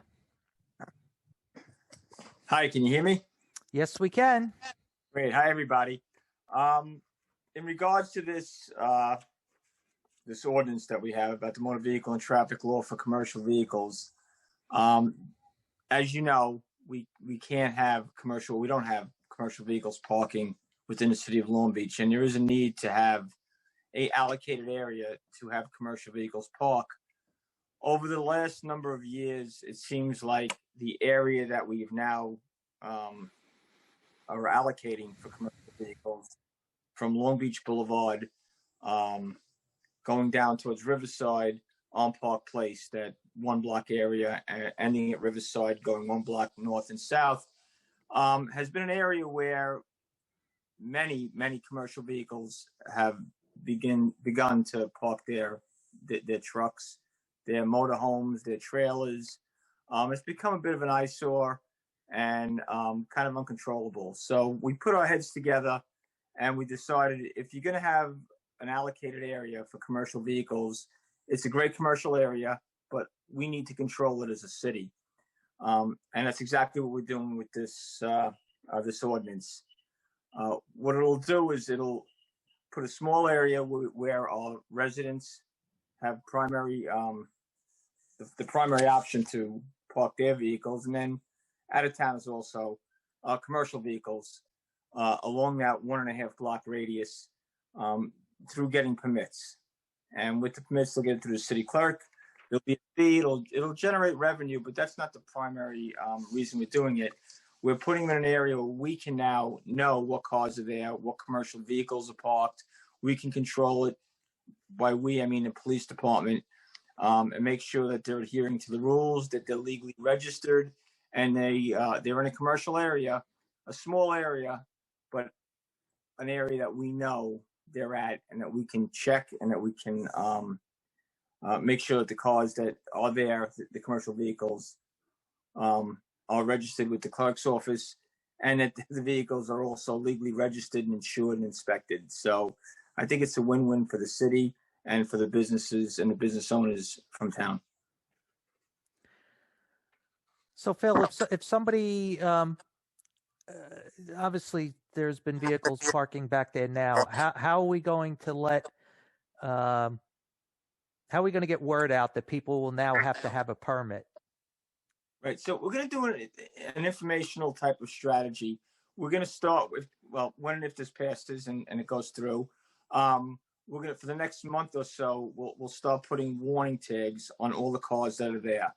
Hi, can you hear me? Yes, we can. Great. Hi, everybody. In regards to this this ordinance that we have about the motor vehicle and traffic law for commercial vehicles, as you know, we can't have we don't have commercial vehicles parking within the city of Long Beach, and there is a need to have a allocated area to have commercial vehicles park. Over the last number of years, it seems like the area that we've now are allocating for commercial vehicles from Long Beach Boulevard going down towards Riverside on Park Place, that one block area, ending at Riverside, going one block north and south, has been an area where many commercial vehicles have begun to park their trucks, their motorhomes, their trailers. It's become a bit of an eyesore and kind of uncontrollable. So we put our heads together and we decided, if you're going to have an allocated area for commercial vehicles, it's a great commercial area, but we need to control it as a city. And that's exactly what we're doing with this ordinance. What it'll do is it'll put a small area where our residents have the primary option to park their vehicles, and then out of town is also commercial vehicles along that 1.5 block radius through getting permits. And with the permits, they'll get it through the city clerk. There'll be a fee. It'll generate revenue, but that's not the primary reason we're doing it. We're putting them in an area where we can now know what cars are there, what commercial vehicles are parked. We can control it. By we, I mean the police department, and make sure that they're adhering to the rules, that they're legally registered, and they're in a commercial area, a small area, but an area that we know they're at, and that we can check, and that we can make sure that the cars that are there, the commercial vehicles, are registered with the clerk's office, and that the vehicles are also legally registered and insured and inspected. So I think it's a win-win for the city and for the businesses and the business owners from town. So Phil, if somebody, obviously there's been vehicles parking back there now, how are we going to how are we going to get word out that people will now have to have a permit? Right. So we're going to do an informational type of strategy. We're going to start with, well, when and if this passes and it goes through, we're going to, for the next month or so, we'll start putting warning tags on all the cars that are there.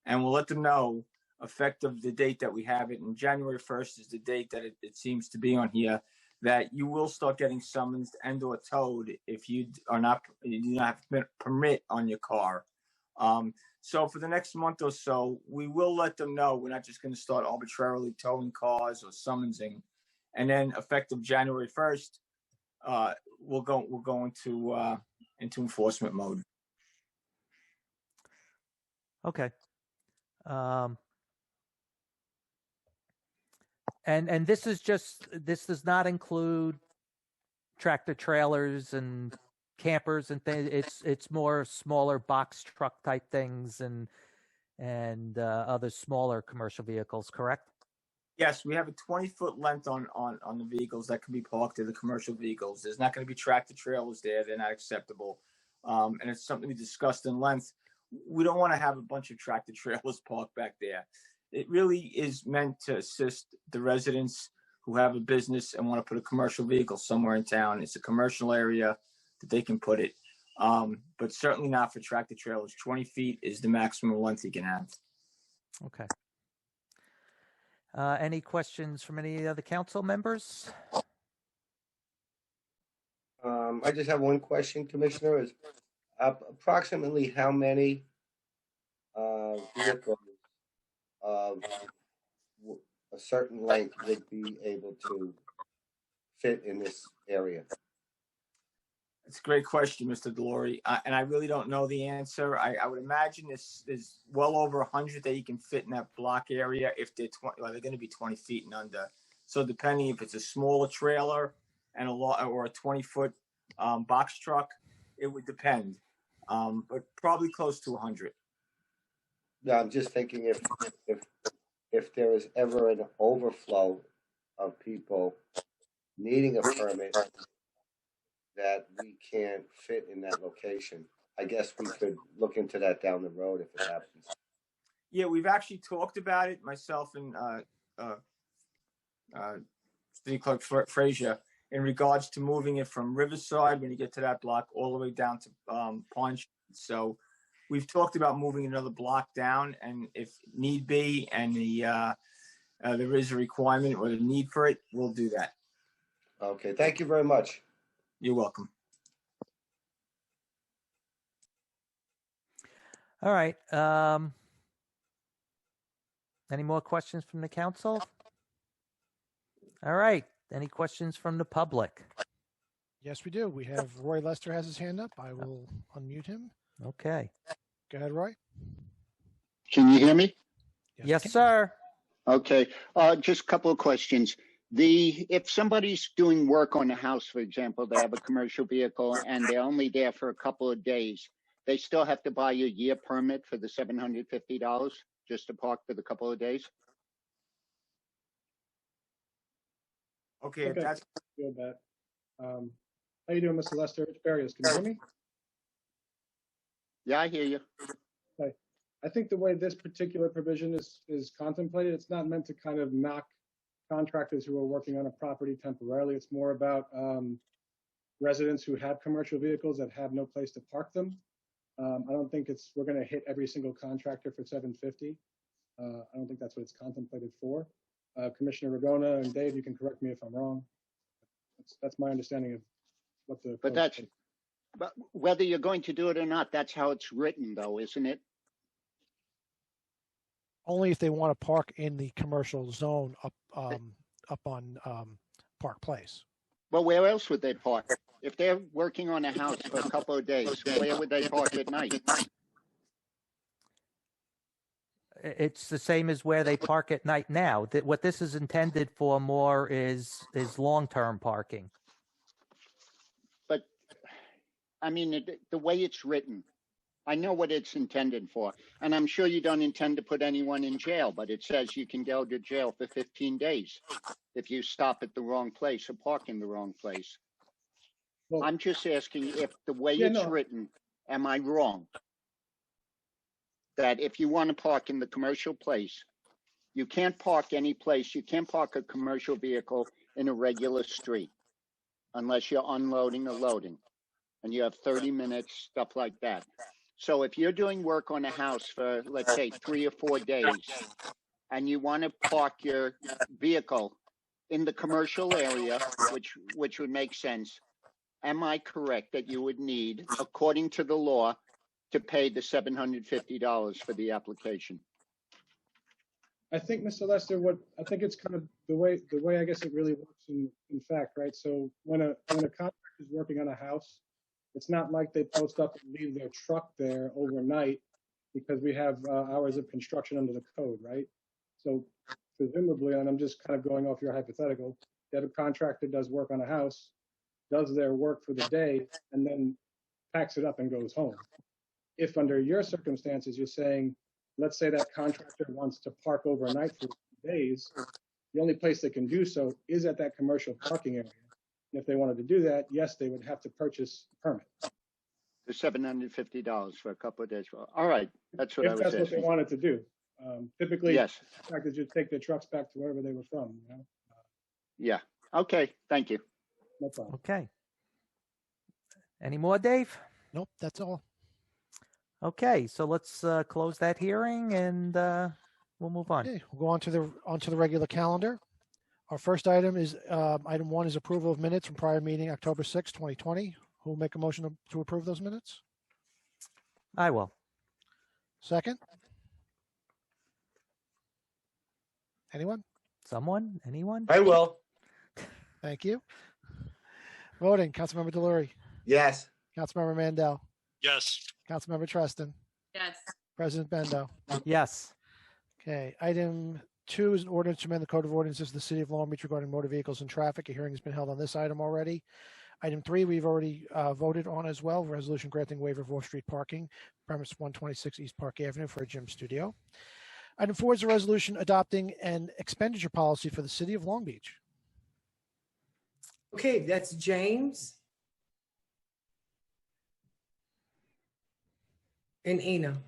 And we'll let them know, effective the date that we have it, and January 1st is the date that it seems to be on here, that you will start getting summons and or towed if you do not have permit on your car. So for the next month or so, we will let them know we're not just going to start arbitrarily towing cars or summonsing. And then effective January 1st, we'll go into enforcement mode. Okay. And this does not include tractor trailers and campers and things. It's more smaller box truck type things and other smaller commercial vehicles, correct? Yes, we have a 20-foot length on the vehicles that can be parked in the commercial vehicles. There's not going to be tractor trailers there. They're not acceptable. And it's something we discussed in length. We don't want to have a bunch of tractor trailers parked back there. It really is meant to assist the residents who have a business and want to put a commercial vehicle somewhere in town. It's a commercial area that they can put it, but certainly not for tractor trailers. 20 feet is the maximum length you can have. Okay. Any questions from any of the council members? I just have one question, Commissioner. Is approximately how many vehicles of a certain length would be able to fit in this area? It's a great question, Mr. Delory, and I really don't know the answer. I would imagine there's well over 100 that you can fit in that block area if they're 20. Well, they're going to be 20 feet and under. So depending if it's a smaller trailer and or a 20-foot box truck, it would depend, but probably close to 100. No, I'm just thinking if there is ever an overflow of people needing a permit that we can't fit in that location, I guess we could look into that down the road if it happens. Yeah, we've actually talked about it, myself and City Clerk Frazier, in regards to moving it from Riverside when you get to that block all the way down to Punch. So we've talked about moving another block down, and if need be, and there is a requirement or a need for it, we'll do that. Okay, thank you very much. You're welcome. All right. Any more questions from the council? All right. Any questions from the public? Yes, we do. We have Roy Lester has his hand up. I will unmute him. Okay. Go ahead, Roy. Can you hear me? Yes, sir. Okay. Just a couple of questions. If somebody's doing work on a house, for example, they have a commercial vehicle and they're only there for a couple of days, they still have to buy a year permit for the $750 just to park for the couple of days? Okay, if that's good. That. How you doing, Mr. Lester? Rich Barrios, can you hear me? Yeah, I hear you. Okay. I think the way this particular provision is contemplated, it's not meant to kind of knock contractors who are working on a property temporarily. It's more about residents who have commercial vehicles that have no place to park them. I don't think we're going to hit every single contractor for $750. I don't think that's what it's contemplated for. Commissioner Ragona and Dave, you can correct me if I'm wrong. That's my understanding of what the. But whether you're going to do it or not, that's how it's written, though, isn't it? Only if they want to park in the commercial zone up on Park Place. Well, where else would they park? If they're working on a house for a couple of days, where would they park at night? It's the same as where they park at night now. What this is intended for more is long-term parking. But, I mean, the way it's written, I know what it's intended for. And I'm sure you don't intend to put anyone in jail, but it says you can go to jail for 15 days if you stop at the wrong place or park in the wrong place. Well, I'm just asking if the way it's written, am I wrong? That if you want to park in the commercial place, you can't park any place. You can't park a commercial vehicle in a regular street unless you're unloading or loading. And you have 30 minutes, stuff like that. So if you're doing work on a house for, let's say, 3 or 4 days, and you want to park your vehicle in the commercial area, which would make sense, am I correct that you would need, according to the law, to pay the $750 for the application? I think, Mr. Lester, I think it's kind of the way I guess it really works in fact, right? So when a contractor is working on a house, it's not like they post up and leave their truck there overnight because we have hours of construction under the code, right? So presumably, and I'm just kind of going off your hypothetical, that a contractor does work on a house, does their work for the day, and then packs it up and goes home. If under your circumstances, you're saying, let's say that contractor wants to park overnight for days, the only place they can do so is at that commercial parking area. And if they wanted to do that, yes, they would have to purchase a permit. The $750 for a couple of days. All right, that's what I was asking. If that's what they wanted to do. Typically, yes, contractors just take their trucks back to wherever they were from. You know? Yeah. Okay. Thank you. No problem. Okay. Any more, Dave? Nope, that's all. Okay, so let's close that hearing and we'll move on. Okay, we'll go onto the regular calendar. Our first item is item 1 is approval of minutes from prior meeting October 6, 2020. Who will make a motion to approve those minutes? I will. Second? Anyone? Someone? Anyone? I will. Thank you. Voting, Councilmember Delory, Yes. Councilmember Mandel, Yes. Councilmember Treston, Yes. President Bendo. Yes. Okay, item 2 is an ordinance to amend the Code of Ordinances of the City of Long Beach regarding motor vehicles and traffic. A hearing has been held on this item already. Item 3, we've already voted on as well. Resolution granting waiver of off-street parking, premise 126 East Park Avenue for a gym studio. Item 4 is a resolution adopting an expenditure policy for the City of Long Beach. Okay, that's James and Ina.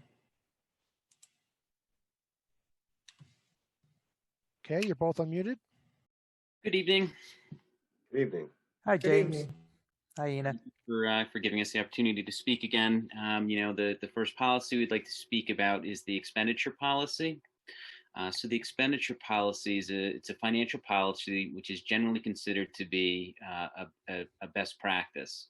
Okay, you're both unmuted. Good evening. Good evening. Hi, Good James. evening. Hi, Ina. For giving us the opportunity to speak again. The first policy we'd like to speak about is the expenditure policy. So the expenditure policy it's a financial policy which is generally considered to be a best practice.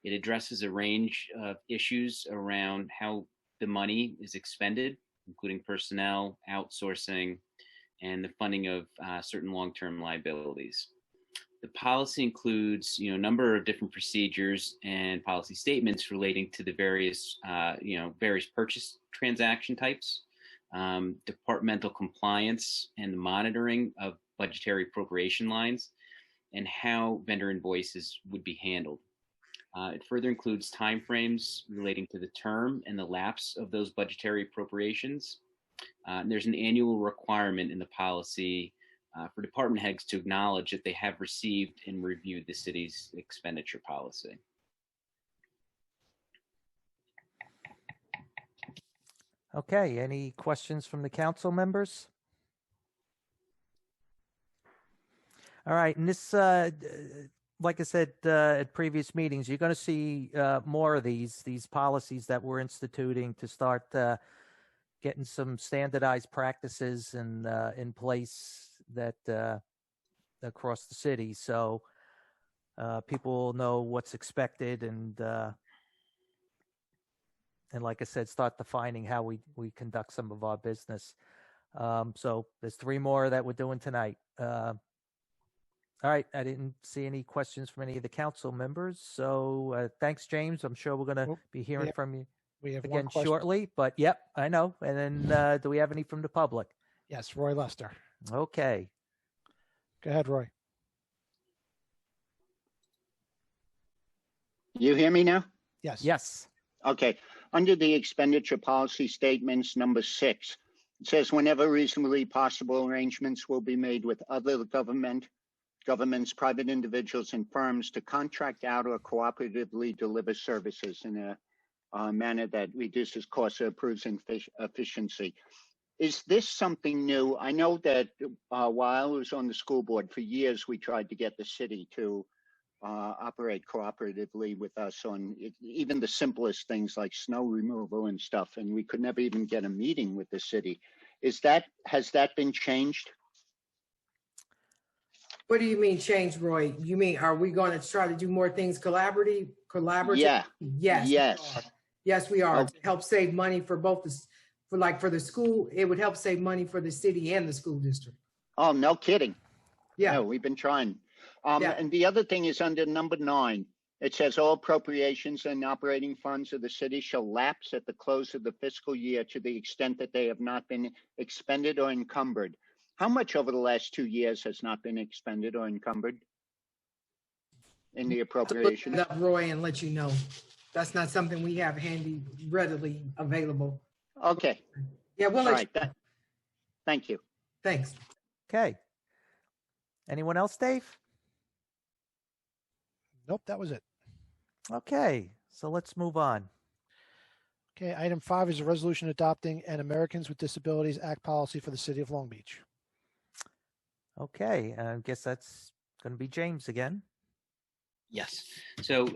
It addresses a range of issues around how the money is expended, including personnel, outsourcing, and the funding of certain long-term liabilities. The policy includes, a number of different procedures and policy statements relating to the various purchase transaction types, departmental compliance and the monitoring of budgetary appropriation lines, and how vendor invoices would be handled. It further includes timeframes relating to the term and the lapse of those budgetary appropriations. And there's an annual requirement in the policy for department heads to acknowledge that they have received and reviewed the city's expenditure policy. Okay, any questions from the council members? All right, and this, like I said at previous meetings, you're going to see more of these policies that we're instituting to start getting some standardized practices in place that across the city, so people know what's expected, and like I said, start defining how we conduct some of our business. So there's 3 more that we're doing tonight. All right, I didn't see any questions from any of the council members, so thanks, James. I'm sure we're going to be hearing from you again shortly, but yep, I know. And then do we have any from the public? Yes, Roy Lester. Okay. Go ahead, Roy. You hear me now? Yes. Yes. Okay. Under the expenditure policy statements, number 6, it says whenever reasonably possible, arrangements will be made with other governments, private individuals, and firms to contract out or cooperatively deliver services in a manner that reduces costs or improves efficiency. Is this something new? I know that while I was on the school board for years, we tried to get the city to operate cooperatively with us on even the simplest things like snow removal and stuff, and we could never even get a meeting with the city. Has that been changed? What do you mean change, Roy? You mean, are we going to try to do more things collaborative? Yeah. Yes. Yes. Yes, we are. Okay. To help save money for both for the school, it would help save money for the city and the school district. Oh, no kidding. Yeah. No, we've been trying. Yeah. And the other thing is under number 9, it says all appropriations and operating funds of the city shall lapse at the close of the fiscal year to the extent that they have not been expended or encumbered. How much over the last 2 years has not been expended or encumbered in the appropriations? Look it up, Roy, and let you know. That's not something we have handy, readily available. Okay. Yeah, we'll All let right. you know. Thank you. Thanks. Okay. Anyone else, Dave? Nope, that was it. Okay, so let's move on. Okay, item 5 is a resolution adopting an Americans with Disabilities Act policy for the City of Long Beach. Okay, I guess that's going to be James again. Yes. So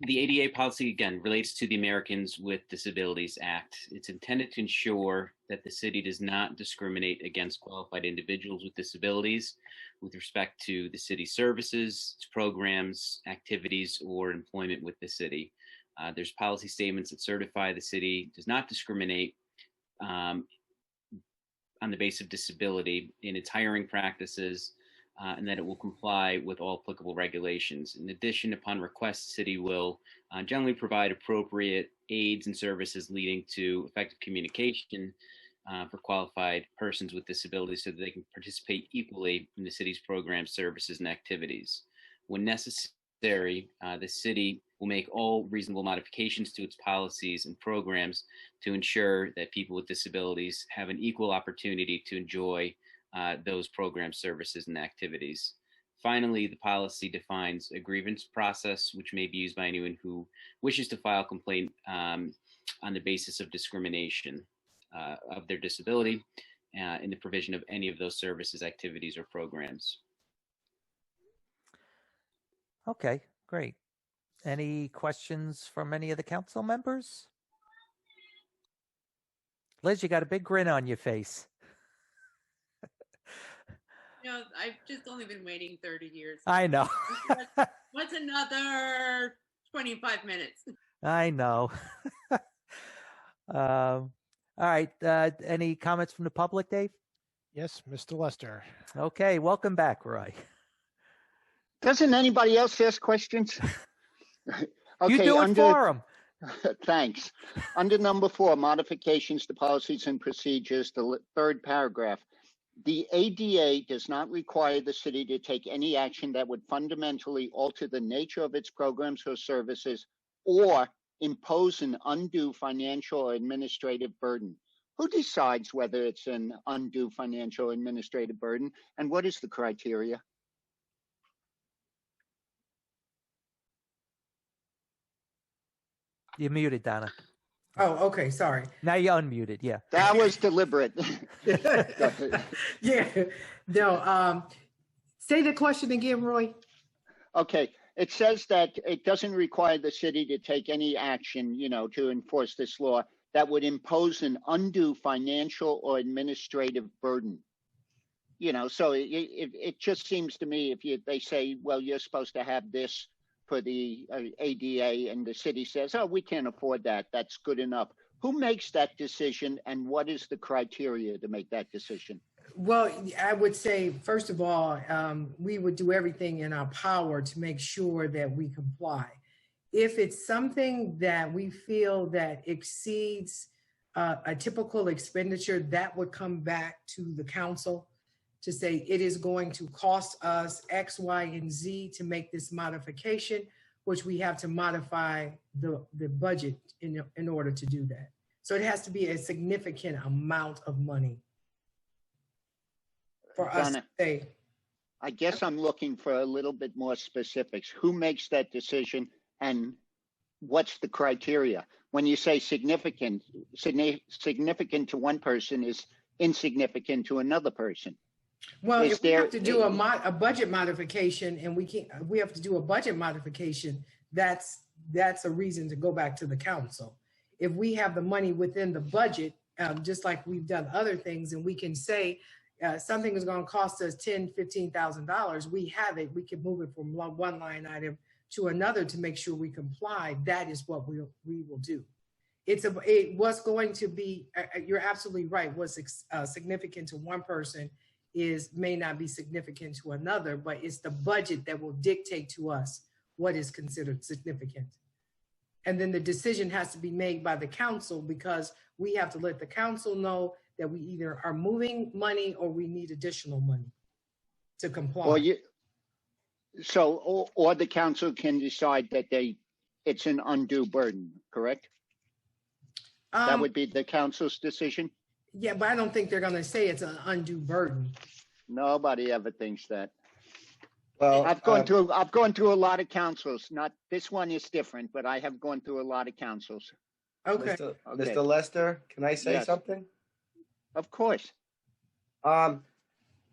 the ADA policy, again, relates to the Americans with Disabilities Act. It's intended to ensure that the city does not discriminate against qualified individuals with disabilities with respect to the city services, its programs, activities, or employment with the city. There's policy statements that certify the city does not discriminate on the basis of disability in its hiring practices, and that it will comply with all applicable regulations. In addition, upon request, the city will generally provide appropriate aids and services leading to effective communication for qualified persons with disabilities so that they can participate equally in the city's programs, services, and activities. When necessary, the city will make all reasonable modifications to its policies and programs to ensure that people with disabilities have an equal opportunity to enjoy those programs, services, and activities. Finally, the policy defines a grievance process, which may be used by anyone who wishes to file a complaint on the basis of discrimination of their disability in the provision of any of those services, activities, or programs. Okay, great. Any questions from any of the council members? Liz, you got a big grin on your face. No, I've just only been waiting 30 years. I know. What's another 25 minutes? I know. All right. Any comments from the public, Dave? Yes, Mr. Lester. Okay, welcome back, Roy. Doesn't anybody else ask questions? You do it for them. Thanks. Under number 4, modifications to policies and procedures, the third paragraph. The ADA does not require the city to take any action that would fundamentally alter the nature of its programs or services or impose an undue financial or administrative burden. Who decides whether it's an undue financial or administrative burden, and what is the criteria? You're muted, Donna. Oh, okay, sorry. Now you're unmuted, yeah. That was deliberate. Yeah, no, say the question again, Roy. Okay, it says that it doesn't require the city to take any action, to enforce this law that would impose an undue financial or administrative burden. So it just seems to me they say, well, you're supposed to have this for the ADA, and the city says, oh, we can't afford that. That's good enough. Who makes that decision, and what is the criteria to make that decision? Well, I would say, first of all, we would do everything in our power to make sure that we comply. If it's something that we feel that exceeds a typical expenditure, that would come back to the council to say it is going to cost us X, Y, and Z to make this modification, which we have to modify the budget in order to do that. So it has to be a significant amount of money for us to say. I guess I'm looking for a little bit more specifics. Who makes that decision, and what's the criteria? When you say significant to one person is insignificant to another person. Well, if we have to do a budget modification, and we have to do a budget modification, that's a reason to go back to the council. If we have the money within the budget, just like we've done other things, and we can say something is going to cost us $10,000, $15,000, we have it. We can move it from one line item to another to make sure we comply. That is what we will do. What's going to be, you're absolutely right, what's significant to one person may not be significant to another, but it's the budget that will dictate to us what is considered significant. And then the decision has to be made by the council, because we have to let the council know that we either are moving money or we need additional money to comply. Or the council can decide that it's an undue burden, correct? That would be the council's decision? Yeah, but I don't think they're going to say it's an undue burden. Nobody ever thinks that. Well, I've gone through a lot of councils. Not this one is different, but I have gone through a lot of councils. Okay. Mr. Lester, can I say something? Of course.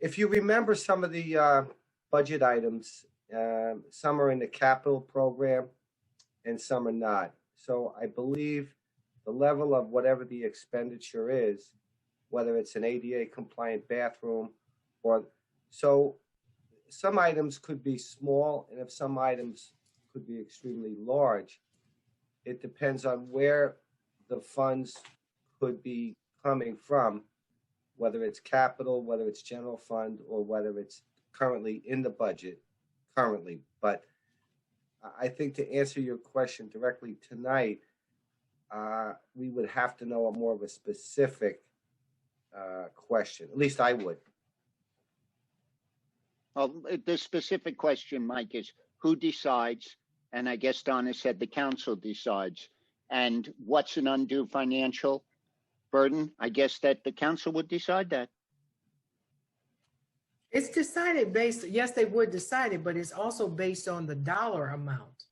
If you remember some of the budget items, some are in the capital program and some are not. So I believe the level of whatever the expenditure is, whether it's an ADA compliant bathroom so some items could be small, and if some items could be extremely large, it depends on where the funds could be coming from, whether it's capital, whether it's general fund, or whether it's currently in the budget currently. But I think to answer your question directly tonight, we would have to know more of a specific question. At least I would. Well, the specific question, Mike, is who decides? And I guess Donna said the council decides. And what's an undue financial burden? I guess that the council would decide that. It's decided based, yes, they would decide it, but it's also based on the dollar amount.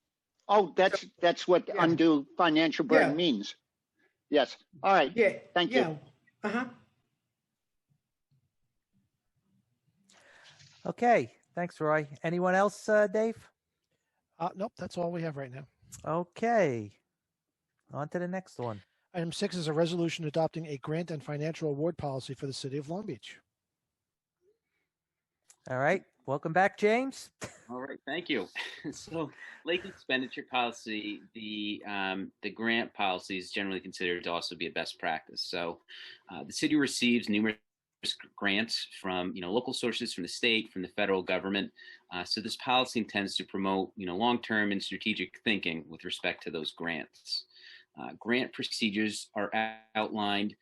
Oh, that's what undue financial burden means. Yes. All right. Yeah. Thank you. Uh-huh. Okay. Thanks, Roy. Anyone else, Dave? Nope, that's all we have right now. Okay. On to the next one. Item 6 is a resolution adopting a grant and financial award policy for the city of Long Beach. All right. Welcome back, James. All right, thank you. So, like expenditure policy, the grant policy is generally considered to also be a best practice. So, the city receives numerous grants from local sources, from the state, from the federal government. So, this policy intends to promote long-term and strategic thinking with respect to those grants. Grant procedures are outlined,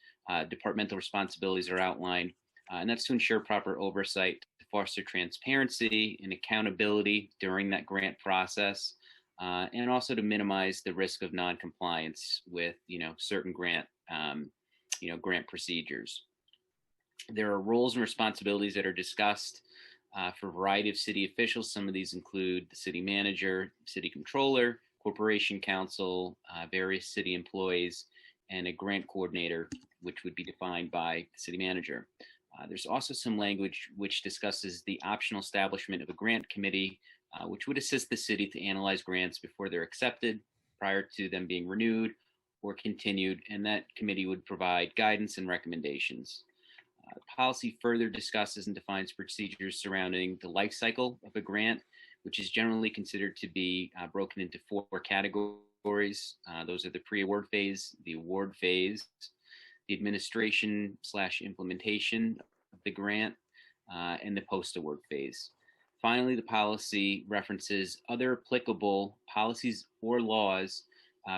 departmental responsibilities are outlined, and that's to ensure proper oversight, foster transparency and accountability during that grant process, and also to minimize the risk of non-compliance with certain grant procedures. There are roles and responsibilities that are discussed for a variety of city officials. Some of these include the city manager, city controller, corporation counsel, various city employees, and a grant coordinator, which would be defined by the city manager. There's also some language which discusses the optional establishment of a grant committee, which would assist the city to analyze grants before they're accepted, prior to them being renewed or continued, and that committee would provide guidance and recommendations. The policy further discusses and defines procedures surrounding the life cycle of a grant, which is generally considered to be broken into 4 categories. Those are the pre-award phase, the award phase, the administration/implementation of the grant, and the post-award phase. Finally, the policy references other applicable policies or laws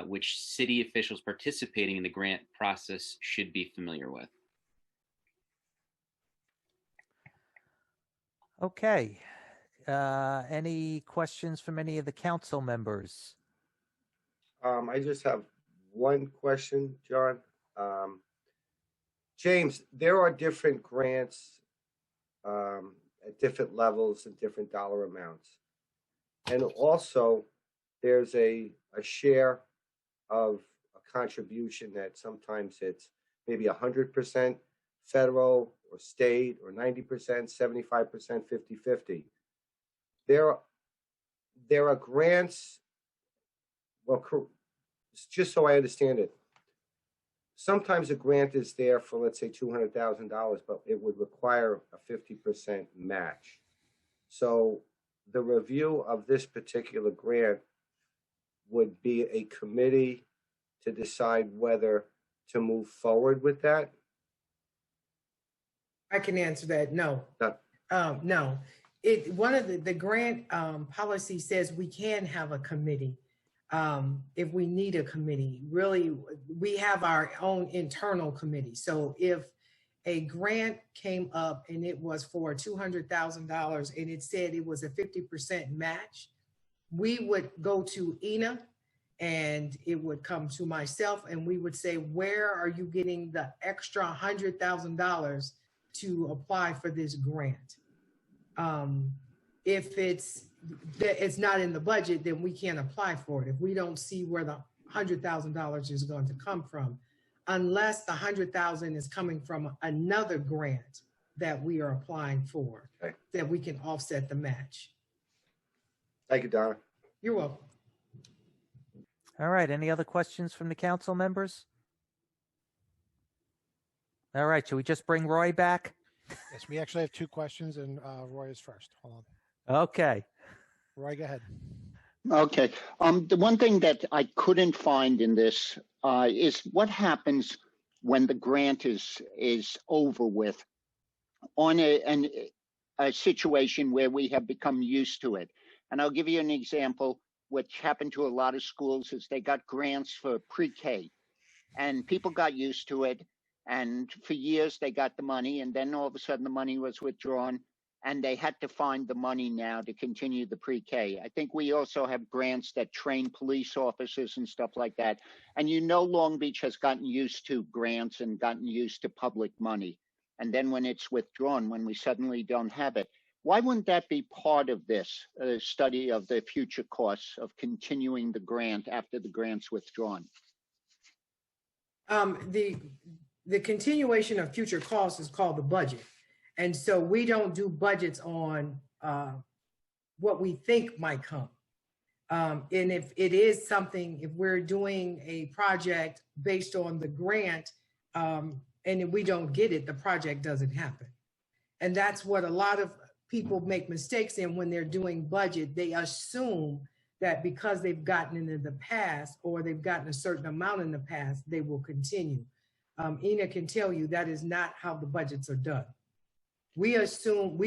which city officials participating in the grant process should be familiar with. Okay. Any questions from any of the council members? I just have one question, John. James, there are different grants at different levels and different dollar amounts. And also, there's a share of a contribution that sometimes it's maybe 100% federal or state, or 90%, 75%, 50-50. There are grants, well, just so I understand it, sometimes a grant is there for, let's say, $200,000, but it would require a 50% match. So the review of this particular grant would be a committee to decide whether to move forward with that? I can answer that. No. No. One of the grant policy says we can have a committee if we need a committee. Really, we have our own internal committee. So if a grant came up and it was for $200,000 and it said it was a 50% match, we would go to ENA and it would come to myself and we would say, where are you getting the extra $100,000 to apply for this grant? If it's not in the budget, then we can't apply for it. If we don't see where the $100,000 is going to come from, unless the $100,000 is coming from another grant that we are applying for, okay, that we can offset the match. Thank you, Donna. You're welcome. All right. Any other questions from the council members? All right. Should we just bring Roy back? Yes, we actually have 2 questions, and Roy is first. Hold on. Okay. Roy, go ahead. Okay. The one thing that I couldn't find in this is what happens when the grant is over with on a situation where we have become used to it. And I'll give you an example, which happened to a lot of schools, is they got grants for pre-K, and people got used to it. And for years they got the money, and then all of a sudden the money was withdrawn, and they had to find the money now to continue the pre-K. I think we also have grants that train police officers and stuff like that. And you know, Long Beach has gotten used to grants and gotten used to public money. And then when it's withdrawn, when we suddenly don't have it, why wouldn't that be part of this study of the future costs of continuing the grant after the grant's withdrawn? The continuation of future costs is called the budget. And so we don't do budgets on what we think might come. And if it is something, if we're doing a project based on the grant, and if we don't get it, the project doesn't happen. And that's what a lot of people make mistakes in when they're doing budget. They assume that because they've gotten it in the past, or they've gotten a certain amount in the past, they will continue. Ina can tell you that is not how the budgets are done. We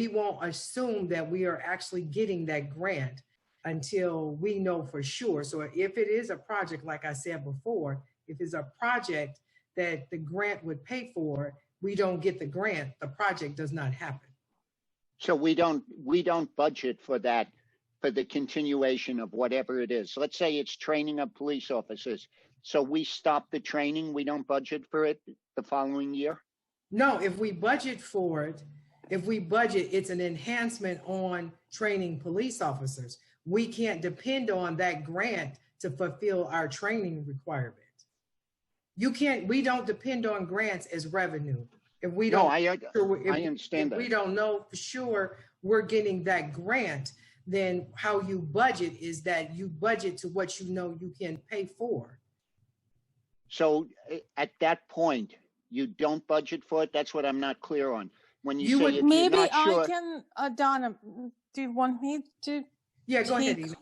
won't assume that we are actually getting that grant until we know for sure. So if it is a project, like I said before, if it's a project that the grant would pay for, we don't get the grant, the project does not happen. So we don't budget for that, for the continuation of whatever it is. Let's say it's training of police officers. So we stop the training, we don't budget for it the following year? No, if we budget for it, it's an enhancement on training police officers. We can't depend on that grant to fulfill our training requirement. We don't depend on grants as revenue. If we don't, I understand that. If we don't know for sure we're getting that grant, then how you budget is that you budget to what you know you can pay for. So at that point, you don't budget for it? That's what I'm not clear on. When you say if maybe you're not sure, I can, Donna, do you want me to? Yeah, go ahead, Ina.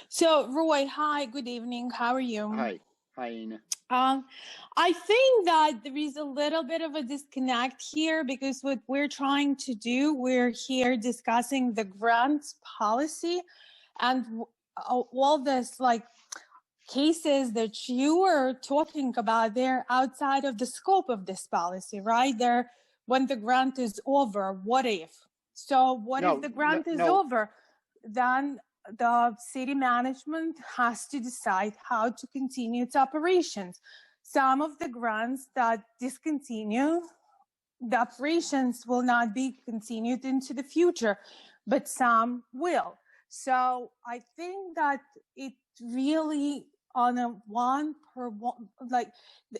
So, Roy, hi, good evening. How are you? Hi, Ina. I think that there is a little bit of a disconnect here, because what we're trying to do, we're here discussing the grants policy, and all this like cases that you were talking about, they're outside of the scope of this policy, right? They're when the grant is over, what if? So what if the grant is over? Then the city management has to decide how to continue its operations. Some of the grants that discontinue, the operations will not be continued into the future, but some will. So I think that it really on a one per one, like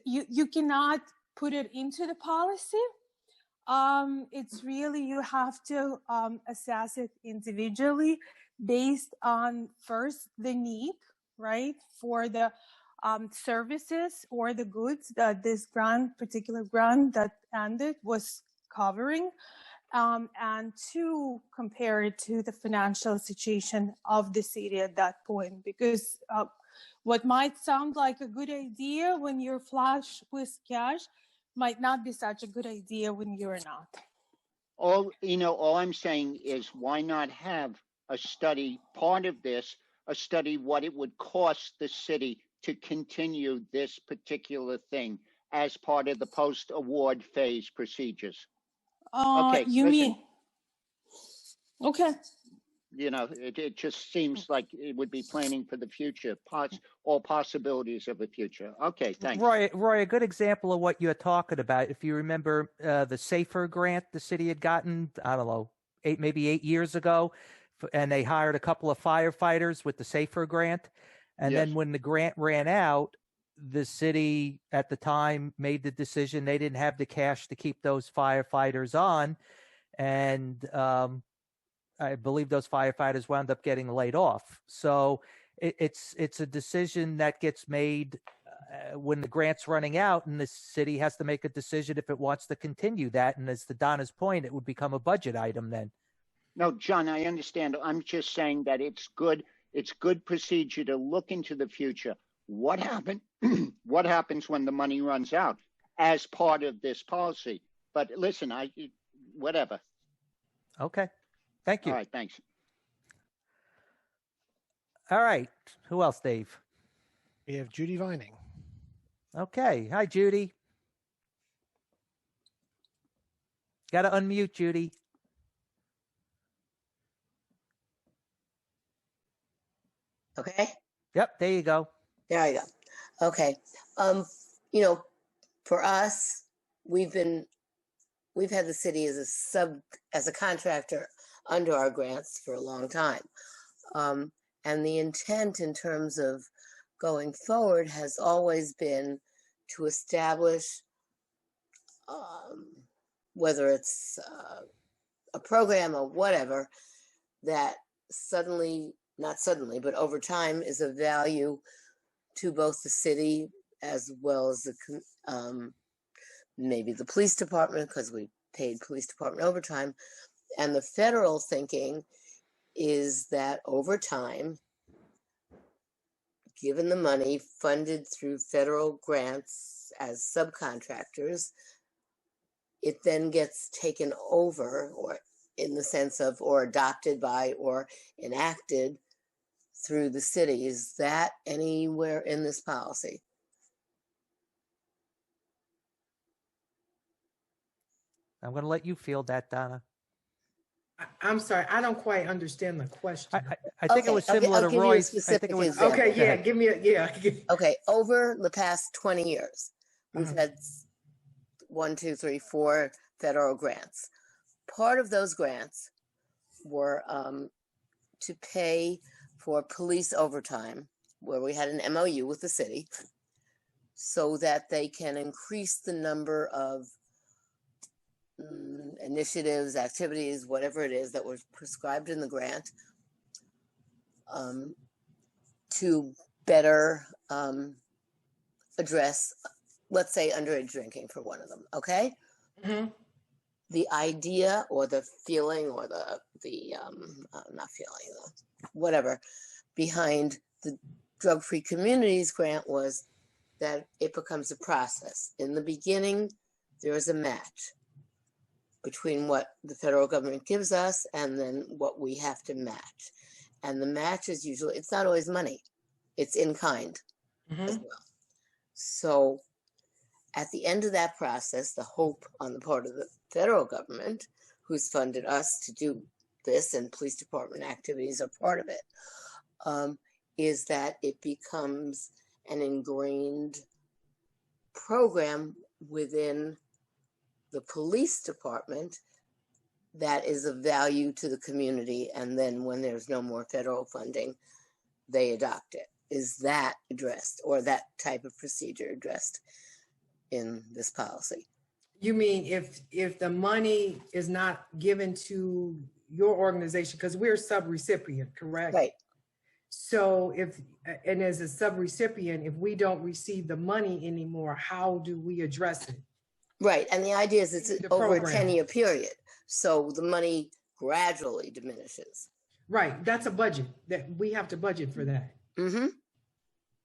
you cannot put it into the policy. It's really, you have to assess it individually based on first the need, right, for the services or the goods that this particular grant that ended was covering, and to compare it to the financial situation of the city at that point, because what might sound like a good idea when you're flush with cash might not be such a good idea when you're not. all I'm saying is, why not have a study, part of this, a study what it would cost the city to continue this particular thing as part of the post-award phase procedures? Okay, you mean? Okay. It just seems like it would be planning for the future, all possibilities of the future. Okay, thanks. Roy, a good example of what you're talking about, if you remember the SAFER grant the city had gotten, I don't know, maybe 8 years ago, and they hired a couple of firefighters with the SAFER grant. And then when the grant ran out, the city at the time made the decision they didn't have the cash to keep those firefighters on. And I believe those firefighters wound up getting laid off. So it's a decision that gets made when the grant's running out, and the city has to make a decision if it wants to continue that. And as to Donna's point, it would become a budget item then. No, John, I understand. I'm just saying that it's good procedure to look into the future. What happens when the money runs out? as part of this policy. But listen, whatever. Okay. Thank you. All right, thanks. All right. Who else, Dave? We have Judy Vining. Okay. Hi, Judy. Got to unmute, Judy. Okay. Yep. There you go. There I go. Okay. You know, for us, we've had the city as a contractor under our grants for a long time. And the intent in terms of going forward has always been to establish, whether it's a program or whatever, that not suddenly, but over time is of value to both the city as well as maybe the police department, because we paid police department overtime. And the federal thinking is that over time, given the money funded through federal grants as subcontractors, it then gets taken over, or in the sense of, or adopted by, or enacted through the city. Is that anywhere in this policy? I'm going to let you field that, Donna. I'm sorry, I don't quite understand the question. I think it was similar to Roy's. I think it was. Okay, yeah, give me Okay, over the past 20 years, we've had 4 federal grants. Part of those grants were to pay for police overtime, where we had an MOU with the city, so that they can increase the number of initiatives, activities, whatever it is that was prescribed in the grant, to better address, let's say, underage drinking for one of them. Okay. Mm-hmm. The idea or the feeling or whatever behind the drug-free communities grant was that it becomes a process. In the beginning, there is a match between what the federal government gives us and then what we have to match. And the match is usually, it's not always money, it's in kind as well. So at the end of that process, the hope on the part of the federal government, who's funded us to do this, and police department activities are part of it, is that it becomes an ingrained program within the police department that is of value to the community. And then when there's no more federal funding, they adopt it. Is that addressed, or that type of procedure addressed in this policy? You mean if the money is not given to your organization, because we're a sub-recipient, correct? Right. So and as a sub-recipient, if we don't receive the money anymore, how do we address it? Right, and the idea is it's over a program. 10-year period, so the money gradually diminishes. Right, that's a budget, that we have to budget for that. Mm-hmm.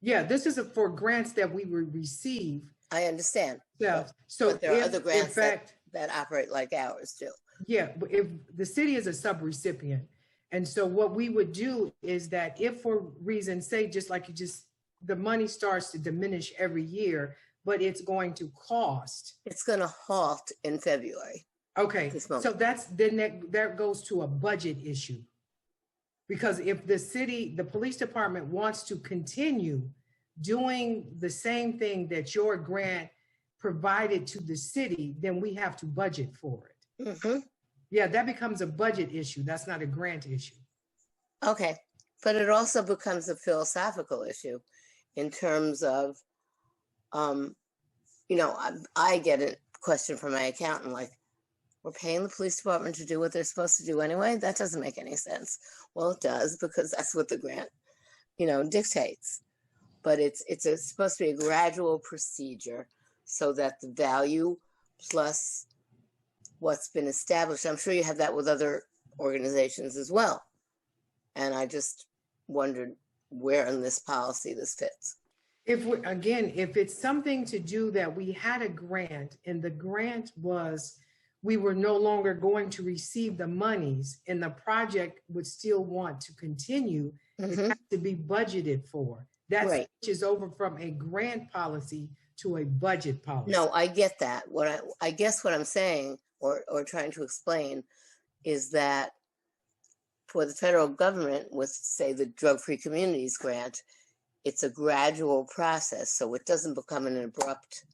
Yeah, this is for grants that we will receive. I understand. Yeah, so but there are other grants in fact, that operate like ours too. Yeah, but if the city is a sub-recipient, and so what we would do is that if for reasons, say the money starts to diminish every year, but it's going to cost. It's going to halt in February. Okay, so that goes to a budget issue. Because if the police department wants to continue doing the same thing that your grant provided to the city, then we have to budget for it. Mm-hmm. Yeah, that becomes a budget issue. That's not a grant issue. Okay, but it also becomes a philosophical issue in terms of, I get a question from my accountant like, we're paying the police department to do what they're supposed to do anyway? That doesn't make any sense. Well, it does, because that's what the grant, dictates. But it's supposed to be a gradual procedure so that the value plus what's been established, I'm sure you have that with other organizations as well. And I just wondered where in this policy this fits. if it's something to do that we had a grant and the grant was we were no longer going to receive the monies and the project would still want to continue, it has to be budgeted for. That switches over from a grant policy to a budget policy. No, I get that. I guess what I'm saying or trying to explain is that for the federal government with, say, the Drug-Free Communities Grant, it's a gradual process. So it doesn't become an abrupt,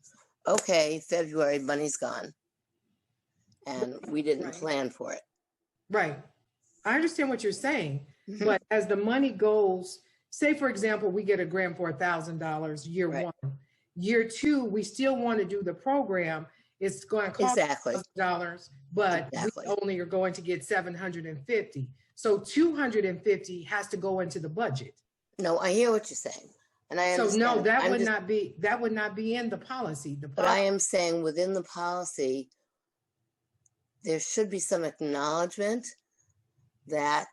okay, February, money's gone. And we didn't plan for it. Right. I understand what you're saying, but as the money goes, say, for example, we get a grant for $1,000 year one. Year two, we still want to do the program. It's going to cost $1,000, but we only are going to get $750. So $250 has to go into the budget. No, I hear what you're saying, and I understand. So no, that would not be in the policy. But I am saying within the policy, there should be some acknowledgement that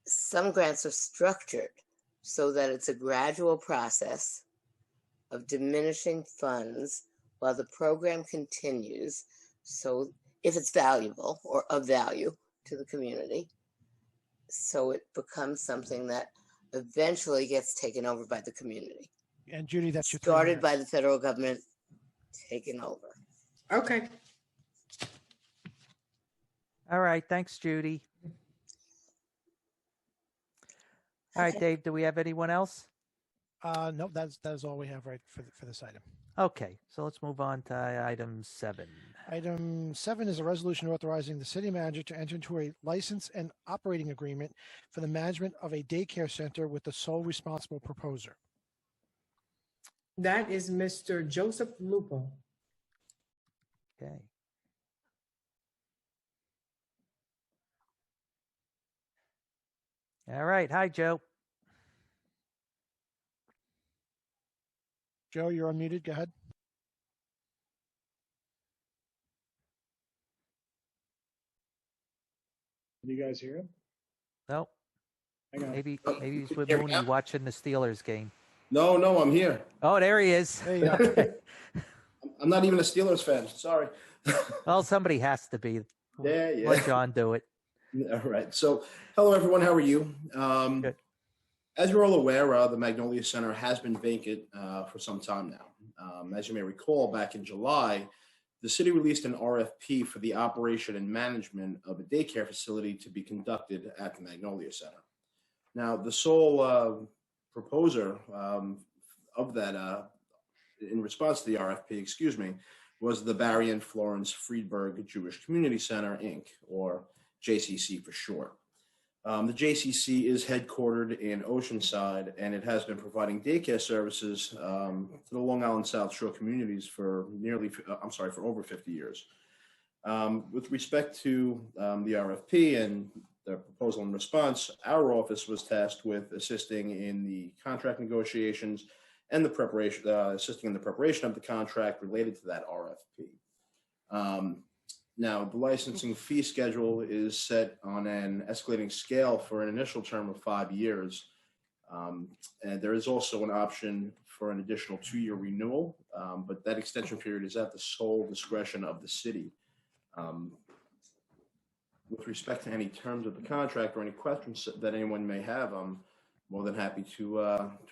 some grants are structured so that it's a gradual process of diminishing funds while the program continues. So if it's valuable or of value to the community, so it becomes something that eventually gets taken over by the community. And Judy, that's your started by the federal government, taken over. Okay. All right. Thanks, Judy. All right, Dave, do we have anyone else? No, that is all we have for this item. Okay, so let's move on to item 7. Item 7 is a resolution authorizing the city manager to enter into a license and operating agreement for the management of a daycare center with the sole responsible proposer. That is Mr. Joseph Lupo. Okay. All right. Hi, Joe. Joe, you're unmuted. Go ahead. Can you guys hear him? No. Hang on. Maybe he's with Mooney watching the Steelers game. No, I'm here. Oh, there he is. There you go. I'm not even a Steelers fan. Sorry. Well, somebody has to be. Yeah. Let John do it. All right. So, hello, everyone. How are you? Good. As you're all aware, the Magnolia Center has been vacant for some time now. As you may recall, back in July, the city released an RFP for the operation and management of a daycare facility to be conducted at the Magnolia Center. Now, the sole proposer of that, in response to the RFP, was the Barry and Florence Friedberg Jewish Community Center, Inc., or JCC for short. The JCC is headquartered in Oceanside, and it has been providing daycare services to the Long Island South Shore communities for for over 50 years. With respect to the RFP and the proposal in response, our office was tasked with assisting in the contract negotiations and the preparation, assisting in the preparation of the contract related to that RFP. Now, the licensing fee schedule is set on an escalating scale for an initial term of 5 years. And there is also an option for an additional 2-year renewal, but that extension period is at the sole discretion of the city. With respect to any terms of the contract or any questions that anyone may have, I'm more than happy to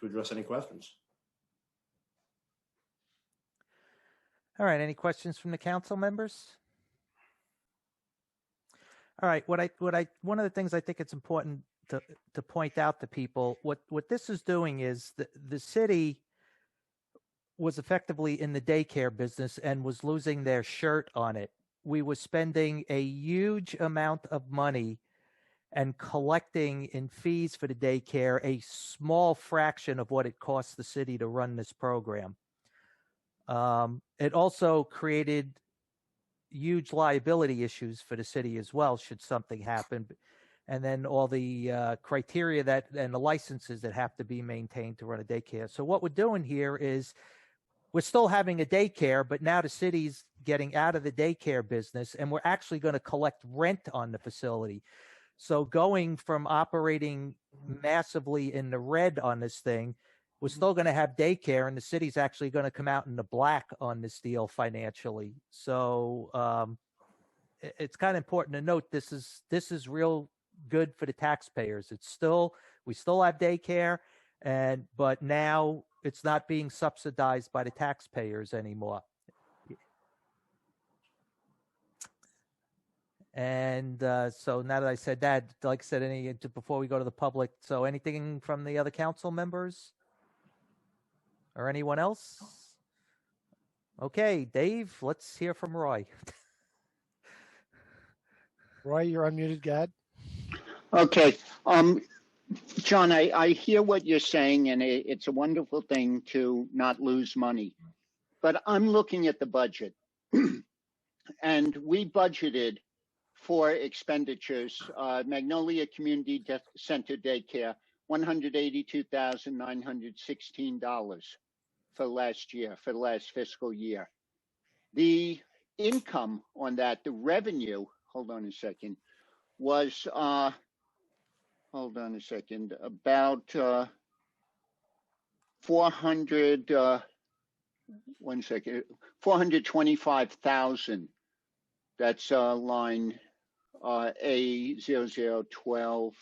address any questions. All right. Any questions from the council members? All right. One of the things I think it's important to point out to people, what this is doing is the city was effectively in the daycare business and was losing their shirt on it. We were spending a huge amount of money and collecting in fees for the daycare a small fraction of what it costs the city to run this program. It also created huge liability issues for the city as well, should something happen. And then all the criteria and the licenses that have to be maintained to run a daycare. So what we're doing here is we're still having a daycare, but now the city's getting out of the daycare business, and we're actually going to collect rent on the facility. So going from operating massively in the red on this thing we're still going to have daycare, and the city's actually going to come out in the black on this deal financially. So it's kind of important to note this is real good for the taxpayers. We still have daycare, but now it's not being subsidized by the taxpayers anymore. And so now that I said that, like I said, before we go to the public, so anything from the other council members or anyone else? Okay, Dave, let's hear from Roy. Roy, you're unmuted. Go ahead. Okay. John, I hear what you're saying, and it's a wonderful thing to not lose money. But I'm looking at the budget, and we budgeted for expenditures, Magnolia Community Center Daycare, $182,916 for last year, for the last fiscal year. The income on that, the revenue, hold on a second, was, about 425,000. That's line A0012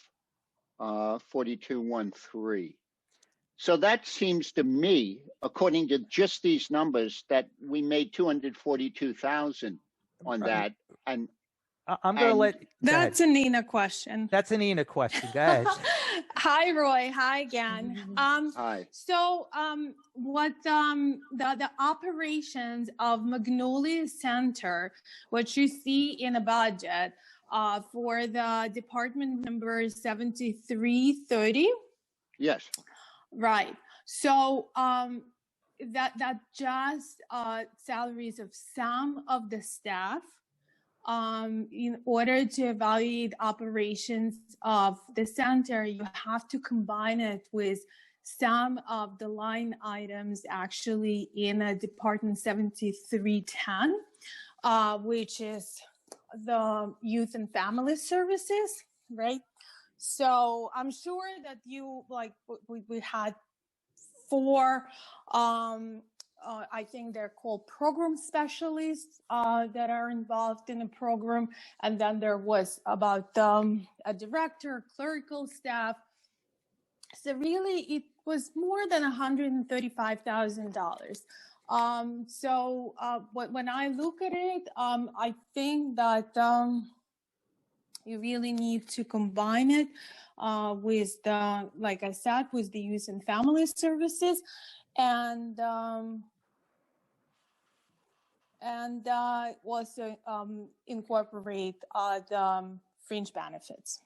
4213. So that seems to me, according to just these numbers, that we made 242,000 on that. And I'm going to let. That's an Ina question. That's an Ina question. Go ahead. Hi, Roy. Hi again. Hi. So, what the operations of Magnolia Center, what you see in a budget for the department number 7330? Yes. Right. So, that just salaries of some of the staff. In order to evaluate operations of the center, you have to combine it with some of the line items actually in a Department 7310, which is the Youth and Family Services, right? So I'm sure that you, like, we had 4 I think they're called program specialists that are involved in the program. And then there was about a director, clerical staff. So really, it was more than $135,000. So when I look at it, I think that you really need to combine it with the, like I said, with the Youth and Family Services. And also incorporate the fringe benefits.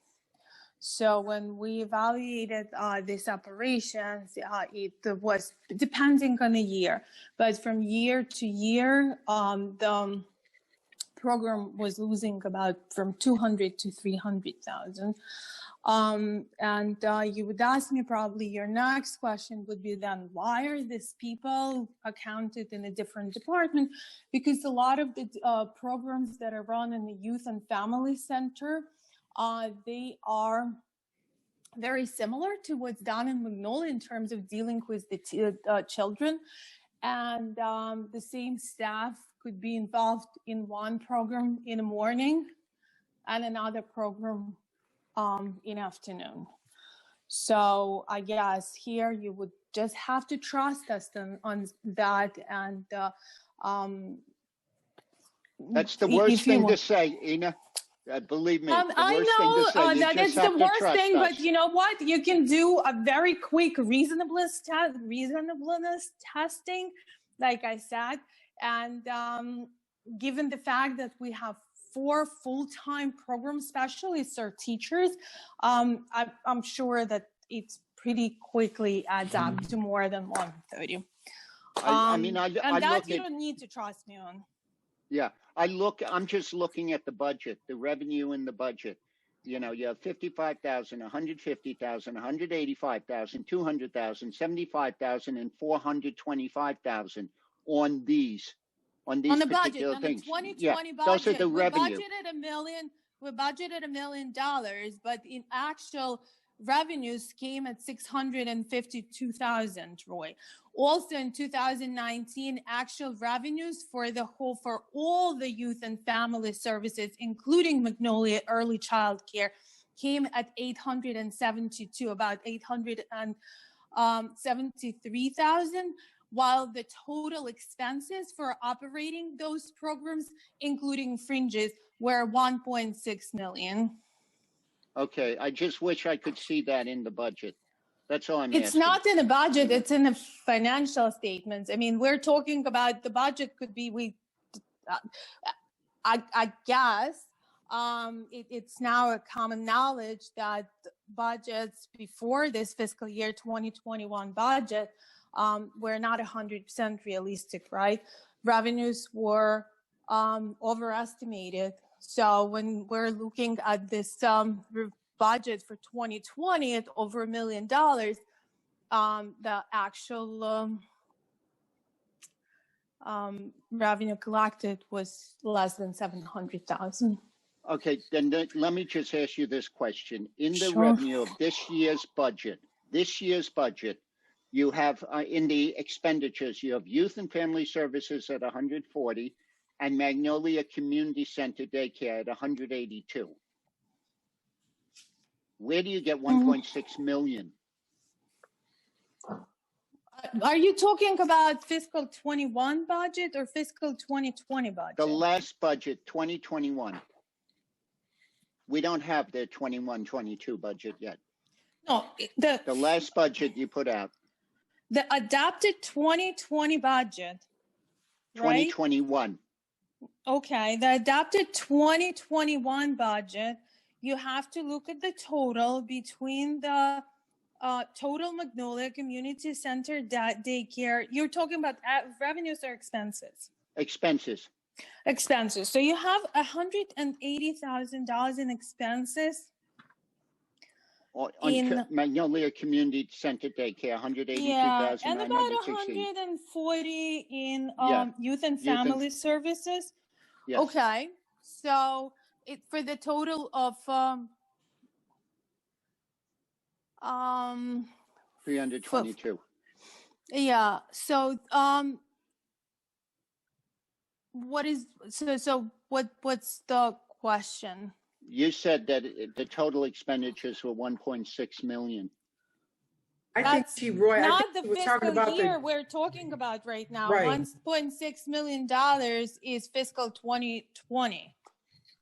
So when we evaluated these operations, it was depending on the year, but from year to year, the program was losing about from 200 to 300,000. And you would ask me probably your next question would be then, why are these people accounted in a different department? Because a lot of the programs that are run in the Youth and Family Center, they are very similar to what's done in Magnolia in terms of dealing with the children. And the same staff could be involved in one program in the morning and another program in afternoon. So I guess here you would just have to trust us on that. And that's the worst thing to say, Ina. Believe me, I know that it's the worst thing, but you know what? You can do a very quick reasonableness testing, like I said. And given the fact that we have 4 full-time program specialists or teachers, I'm sure that it's pretty quickly adds up to more than 130. And that you don't need to trust me on. Yeah, I'm just looking at the budget, the revenue in the budget. You know, you have 55,000, 150,000, 185,000, 200,000, 75,000, and 425,000 on these the particular budget, on things. the 2020 yeah, budget, those are the revenue. We budgeted $1 million, but in actual, revenues came at 652,000, Roy. Also in 2019, actual revenues for all the youth and family services, including Magnolia Early Child Care, came at 872, about 873,000, while the total expenses for operating those programs, including fringes, were 1.6 million. Okay, I just wish I could see that in the budget. That's all I'm It's asking. not in the budget, it's in the financial statements. I mean, we're talking about the budget could be, I guess, it's now a common knowledge that budgets before this fiscal year 2021 budget were not 100% realistic, right? Revenues were overestimated. So when we're looking at this budget for 2020 at over $1 million, the actual revenue collected was less than 700,000. Okay, then let me just ask you this question. In the Sure. revenue of this year's budget, you have in the expenditures, you have youth and family services at 140 and Magnolia Community Center Daycare at 182. Where do you get 1.6 million? Are you talking about fiscal 21 budget or fiscal 2020 budget? The last budget, 2021. We don't have the 21-22 budget yet. No, The last budget you put out, the adopted 2020 budget, right? 2021. Okay, the adopted 2021 budget, you have to look at the total between the total Magnolia Community Center daycare. You're talking about revenues or expenses? Expenses. Expenses. So you have $180,000 in expenses. On Magnolia Community Center Daycare, 182,916. And about 140 in youth and family services. Yes. Okay, so for the total of 322. Yeah. So what's the question? You said that the total expenditures were 1.6 million. That's Roy, not I the think we're talking fiscal about year we're talking about right now. Right. $1.6 million is fiscal 2020,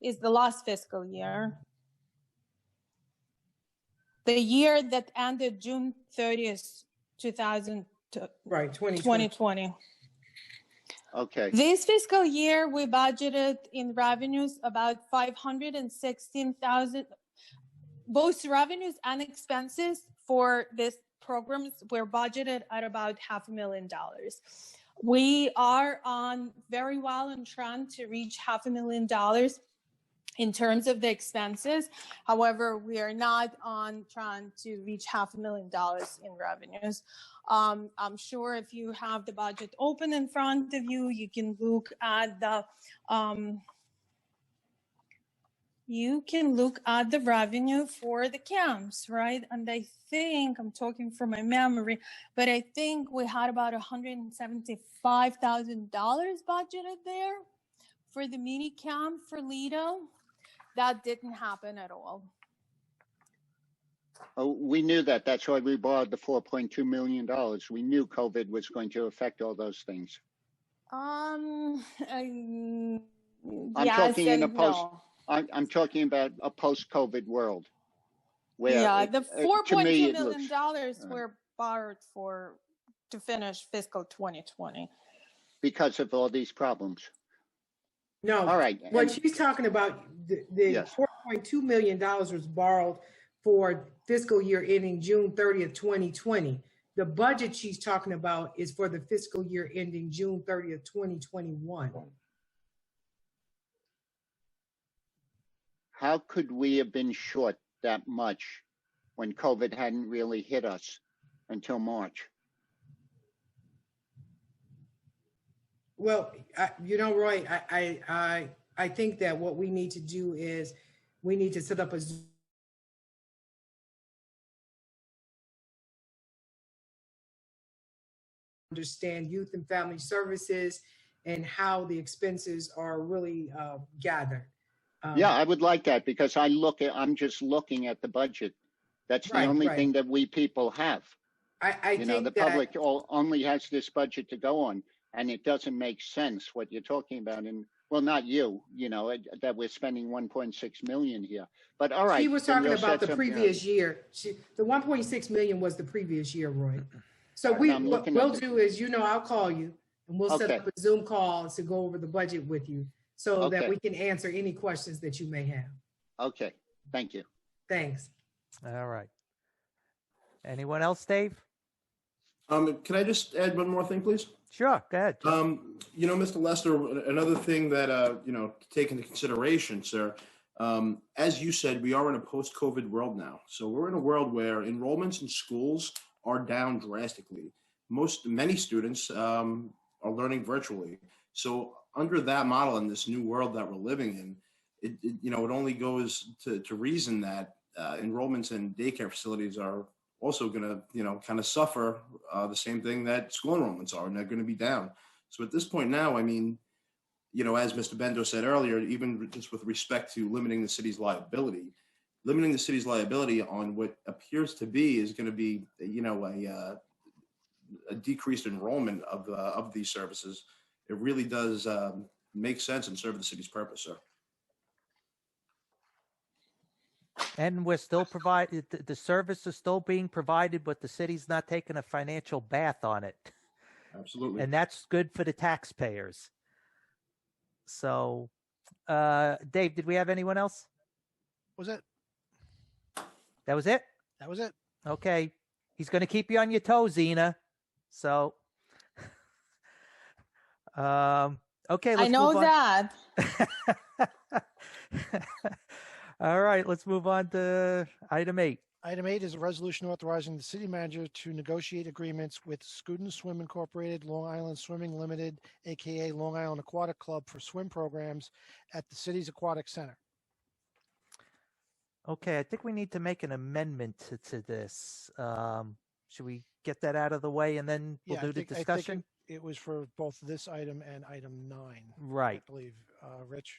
is the last fiscal year. The year that ended June 30th, 2020. Okay. This fiscal year, we budgeted in revenues about 516,000. Both revenues and expenses for this programs were budgeted at about $500,000. We are very well on trend to reach $500,000 in terms of the expenses. However, we are not on trend to reach $500,000 in revenues. I'm sure if you have the budget open in front of you, you can look at the revenue for the camps, right? And I think, I'm talking from my memory, but I think we had about $175,000 budgeted there for the mini camp for Lido. That didn't happen at all. Oh, we knew that. That's why we borrowed the $4.2 million. We knew COVID was going to affect all those things. I'm talking in a post. No. I'm talking about a post-COVID world. Where the $4.2 million were borrowed to finish fiscal 2020 because of all these problems. No. All right. What she's talking about, the $4.2 million was borrowed for fiscal year ending June 30th, 2020. The budget she's talking about is for the fiscal year ending June 30th, 2021. How could we have been short that much when COVID hadn't really hit us until March? Well, Roy, I think that what we need to do is we need to set up a understand youth and family services and how the expenses are really gathered. Yeah, I would like that because I'm just looking at the budget. That's the only thing that we people have. I think the public only has this budget to go on, and it doesn't make sense what you're talking about. And well, not you, that we're spending 1.6 million here. But all right. She was talking about the previous year. The 1.6 million was the previous year, Roy. So what we'll do is, I'll call you and we'll set up a Zoom call to go over the budget with you so that we can answer any questions that you may have. Okay. Thank you. Thanks. All right. Anyone else, Dave? Can I just add one more thing, please? Sure, go ahead. Mr. Lester, another thing that, to take into consideration, sir, as you said, we are in a post-COVID world now. So we're in a world where enrollments in schools are down drastically. Many students are learning virtually. So under that model in this new world that we're living in, it only goes to reason that enrollments in daycare facilities are also going to, kind of suffer the same thing that school enrollments are, and they're going to be down. So at this point now, I mean, as Mr. Bendo said earlier, even just with respect to limiting the city's liability on what appears to be is going to be, a decreased enrollment of these services. It really does make sense and serve the city's purpose, sir. And we're still provided, the service is still being provided, but the city's not taking a financial bath on it. Absolutely. And that's good for the taxpayers. So, Dave, did we have anyone else? Was it? That was it? That was it. Okay. He's going to keep you on your toes, Zena. So, okay. Let's I know move on. that. All right, let's move on to item 8. Item 8 is a resolution authorizing the city manager to negotiate agreements with Student Swim Incorporated, Long Island Swimming Limited, aka Long Island Aquatic Club, for swim programs at the city's aquatic center. Okay, I think we need to make an amendment to this. Should we get that out of the way and then we'll do the discussion? I think it was for both this item and item 9. Right. I believe. Rich?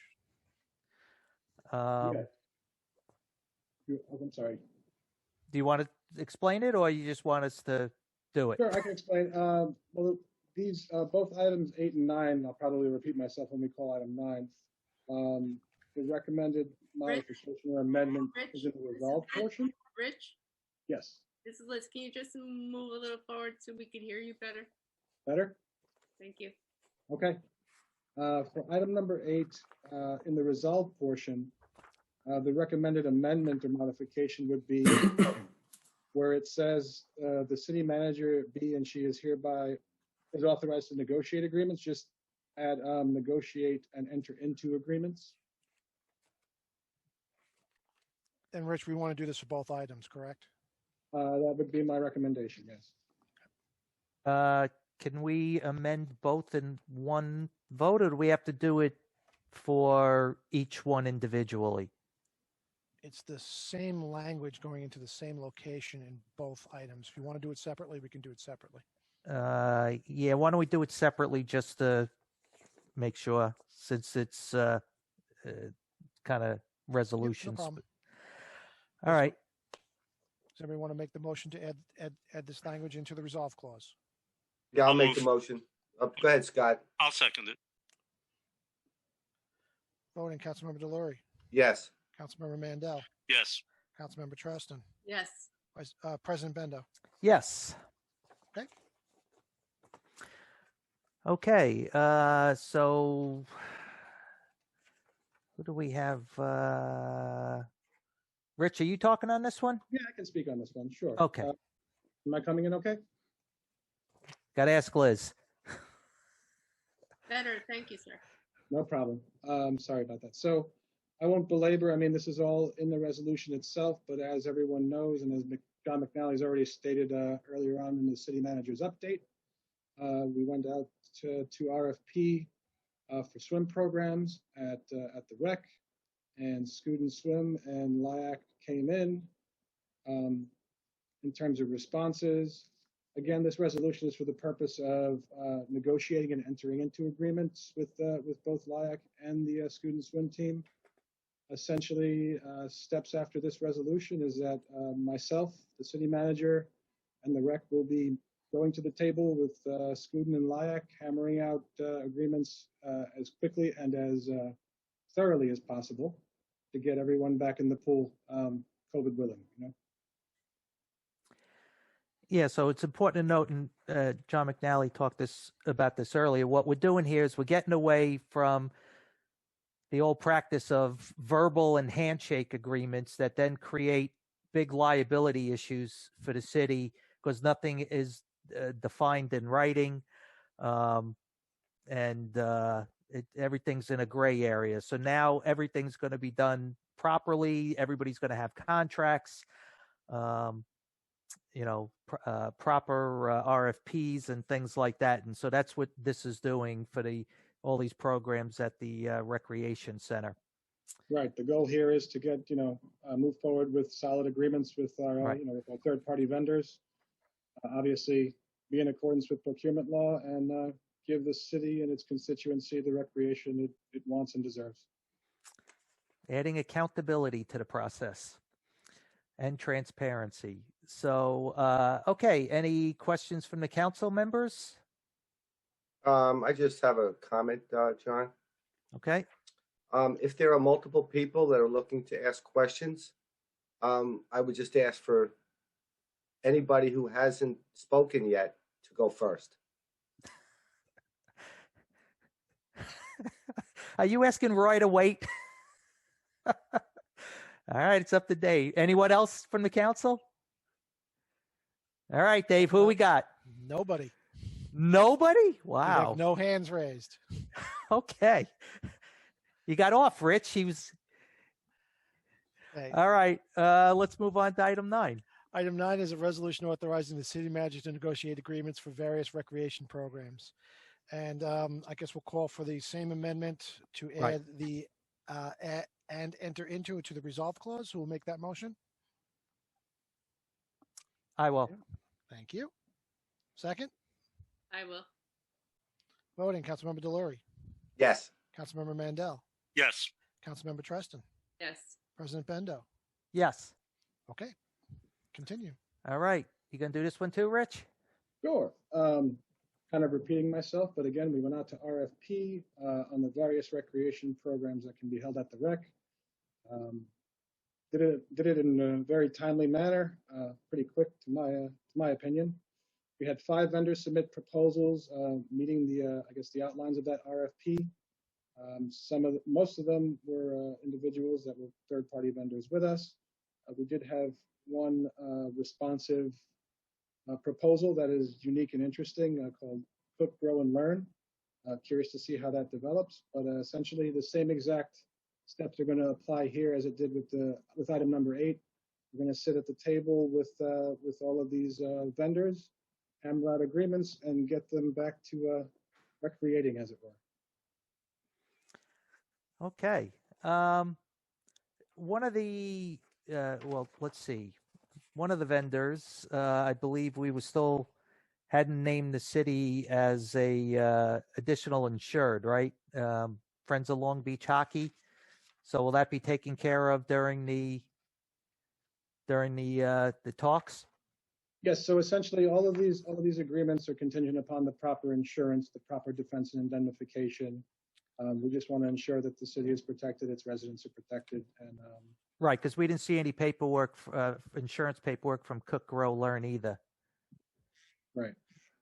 I'm sorry. Do you want to explain it, or you just want us to do it? Sure, I can explain. Well, these both items 8 and 9. I'll probably repeat myself when we call item 9. The recommended modification or amendment is in the resolve portion. Rich? Yes. This is Liz. Can you just move a little forward so we can hear you better? Better? Thank you. Okay. For item number 8, in the resolve portion, the recommended amendment or modification would be where it says the city manager be and she is hereby is authorized to negotiate agreements. Just add negotiate and enter into agreements. And Rich, we want to do this for both items, correct? That would be my recommendation, yes. Can we amend both in one vote, or do we have to do it for each one individually? It's the same language going into the same location in both items. If you want to do it separately, we can do it separately. Yeah, why don't we do it separately just to make sure, since it's kind of resolutions. No problem. All right. Does anybody want to make the motion to add this language into the resolve clause? Yeah, I'll make the motion. Go ahead, Scott. I'll second it. Voting, Councilmember Delory, Yes. Councilmember Mandel, Yes. Councilmember Treston, Yes. President Bendo. Yes. Okay. Okay. So who do we have? Rich, are you talking on this one? Yeah, I can speak on this one. Sure. Okay. Am I coming in okay? Got to ask Liz. Better. Thank you, sir. No problem. Sorry about that. So I won't belabor. I mean, this is all in the resolution itself, but as everyone knows, and as John McNally's already stated earlier on in the city manager's update, we went out to RFP for swim programs at the rec, and Student Swim and LIAC came in. In terms of responses, Again, this resolution is for the purpose of negotiating and entering into agreements with both LIAC and the student swim team. Essentially, steps after this resolution is that myself, the city manager, and the rec will be going to the table with Scuden and LIAC, hammering out agreements as quickly and as thoroughly as possible to get everyone back in the pool, COVID willing. You know? Yeah, so it's important to note, and John McNally talked about this earlier. What we're doing here is we're getting away from the old practice of verbal and handshake agreements that then create big liability issues for the city because nothing is defined in writing, and everything's in a gray area. So now everything's going to be done properly. Everybody's going to have contracts. Proper RFPs and things like that. And so that's what this is doing for all these programs at the recreation center. Right. The goal here is to get, move forward with solid agreements with our, with our third-party vendors. Obviously, be in accordance with procurement law and give the city and its constituency the recreation it wants and deserves. Adding accountability to the process and transparency. So, okay, any questions from the council members? I just have a comment, John. Okay. If there are multiple people that are looking to ask questions, I would just ask for anybody who hasn't spoken yet to go first. Are you asking Roy to wait? All right, it's up to Dave. Anyone else from the council? All right, Dave, who we got? Nobody. Nobody? Wow. No hands raised. Okay. You got off, Rich. He was. Hey. All right. Let's move on to item 9. Item 9 is a resolution authorizing the city manager to negotiate agreements for various recreation programs. And I guess we'll call for the same amendment to add the and enter into it to the resolve clause. Who will make that motion? I will. Thank you. Second? I will. Voting, Councilmember Delory. Yes. Councilmember Mandel. Yes. Councilmember Treston. Yes. President Bendo. Yes. Okay. Continue. All right. You going to do this one too, Rich? Sure. Kind of repeating myself, but again, we went out to RFP on the various recreation programs that can be held at the rec. Did it in a very timely manner, pretty quick to my opinion. We had 5 vendors submit proposals, meeting the outlines of that RFP. Most of them were individuals that were third-party vendors with us. We did have one responsive proposal that is unique and interesting called Cook, Grow, and Learn. Curious to see how that develops, but essentially the same exact steps are going to apply here as it did with item number 8. We're going to sit at the table with all of these vendors, hammer out agreements, and get them back to recreating, as it were. Okay. One of the let's see. One of the vendors, I believe we hadn't named the city as a additional insured, right? Friends of Long Beach Hockey. So will that be taken care of during the talks? Yes. So essentially, all of these agreements are contingent upon the proper insurance, the proper defense and indemnification. We just want to ensure that the city is protected, its residents are protected, and right, because we didn't see any paperwork, insurance paperwork from Cook, Grow, Learn either. Right.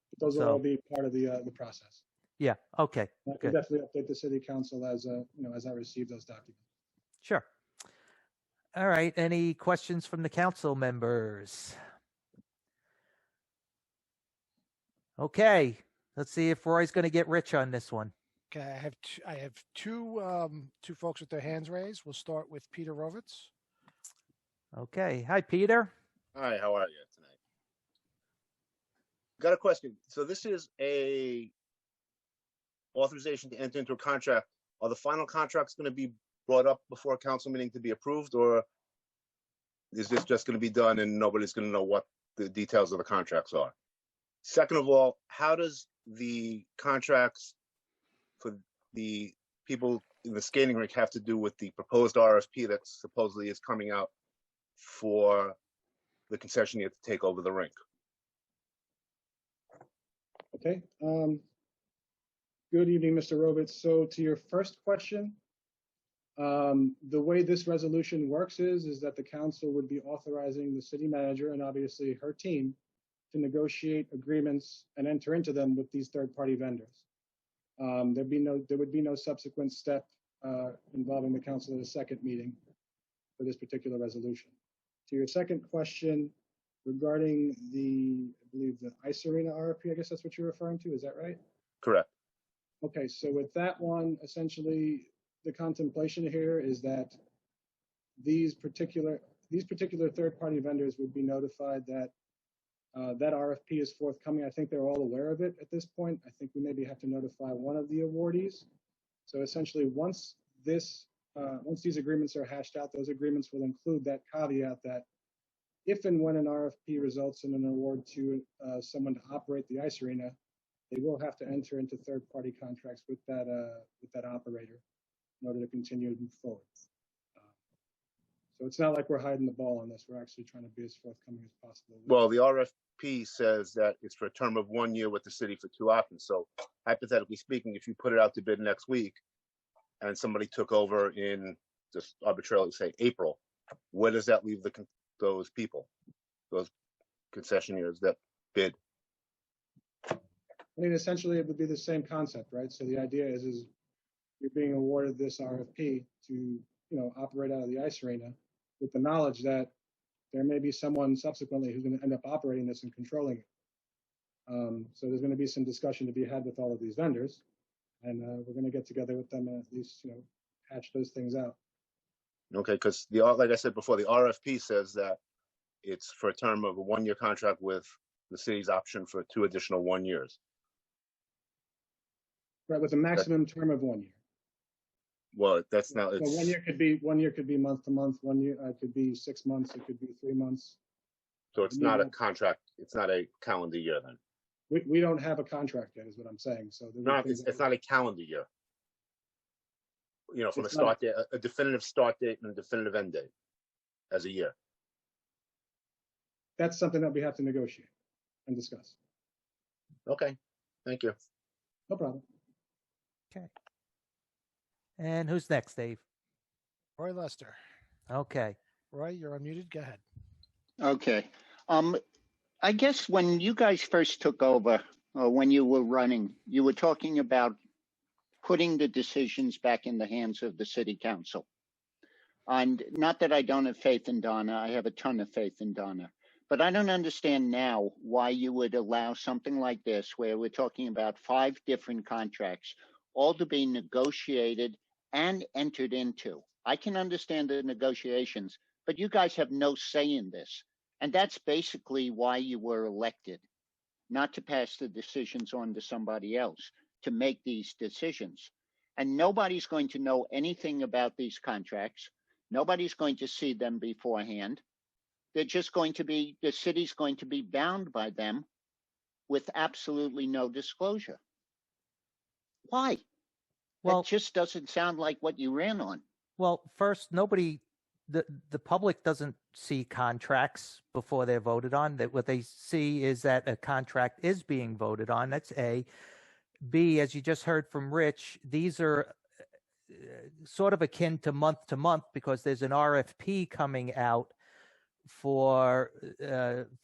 But those will all be part of the process. Yeah. Okay. I can definitely update the city council as I receive those documents. Sure. All right. Any questions from the council members? Okay. Let's see if Roy's going to get rich on this one. Okay, I have two folks with their hands raised. We'll start with Peter Rovitz. Okay. Hi, Peter. Hi, how are you tonight? Got a question. So this is a authorization to enter into a contract. Are the final contracts going to be brought up before a council meeting to be approved, or is this just going to be done and nobody's going to know what the details of the contracts are? Second of all, how does the contracts for the people in the skating rink have to do with the proposed RFP that supposedly is coming out for the concessionaire to take over the rink? Okay. Good evening, Mr. Robitz. So to your first question, the way this resolution works is that the council would be authorizing the city manager and obviously her team to negotiate agreements and enter into them with these third-party vendors. There would be no subsequent step involving the council at a second meeting for this particular resolution. To your second question regarding I believe the ice arena RFP, I guess that's what you're referring to, is that right? Correct. Okay, so with that one, essentially the contemplation here is that these particular third-party vendors would be notified that that RFP is forthcoming. I think they're all aware of it at this point. I think we maybe have to notify one of the awardees. So essentially, once these agreements are hashed out, those agreements will include that caveat that if and when an RFP results in an award to someone to operate the ice arena, they will have to enter into third-party contracts with that operator in order to continue to move forward. So it's not like we're hiding the ball on this. We're actually trying to be as forthcoming as possible. Well, the RFP says that it's for a term of 1 year with the city for 2 options. So hypothetically speaking, if you put it out to bid next week and somebody took over in, just arbitrarily say, April, where does that leave those people, those concessionaires that bid? I mean, essentially, it would be the same concept, right? So the idea is you're being awarded this RFP to, operate out of the ice arena with the knowledge that there may be someone subsequently who's going to end up operating this and controlling it. So there's going to be some discussion to be had with all of these vendors, and we're going to get together with them and at least, hatch those things out. Okay, because like I said before, the RFP says that it's for a term of a 1 year contract with the city's option for 2 additional 1 years. Right, with a maximum term of 1 year. Well, that's not. So 1 year could be month to month. 1 year could be 6 months. It could be 3 months. So it's not a contract. It's not a calendar year then. We don't have a contract yet, is what I'm saying. So it's not a calendar year. From a start date, a definitive start date and a definitive end date as a year. That's something that we have to negotiate and discuss. Okay, thank you. No problem. Okay. And who's next, Dave? Roy Lester. Okay. Roy, you're unmuted. Go ahead. Okay. I guess when you guys first took over, or when you were running, you were talking about putting the decisions back in the hands of the city council. And not that I don't have faith in Donna, I have a ton of faith in Donna. But I don't understand now why you would allow something like this, where we're talking about 5 different contracts, all to be negotiated and entered into. I can understand the negotiations, but you guys have no say in this. And that's basically why you were elected, not to pass the decisions on to somebody else, to make these decisions. And nobody's going to know anything about these contracts. Nobody's going to see them beforehand. They're just going to be, the city's going to be bound by them with absolutely no disclosure. Why? Well, that just doesn't sound like what you ran on. Well, first, the public doesn't see contracts before they're voted on. That what they see is that a contract is being voted on. That's A. B, as you just heard from Rich, these are sort of akin to month because there's an RFP coming out for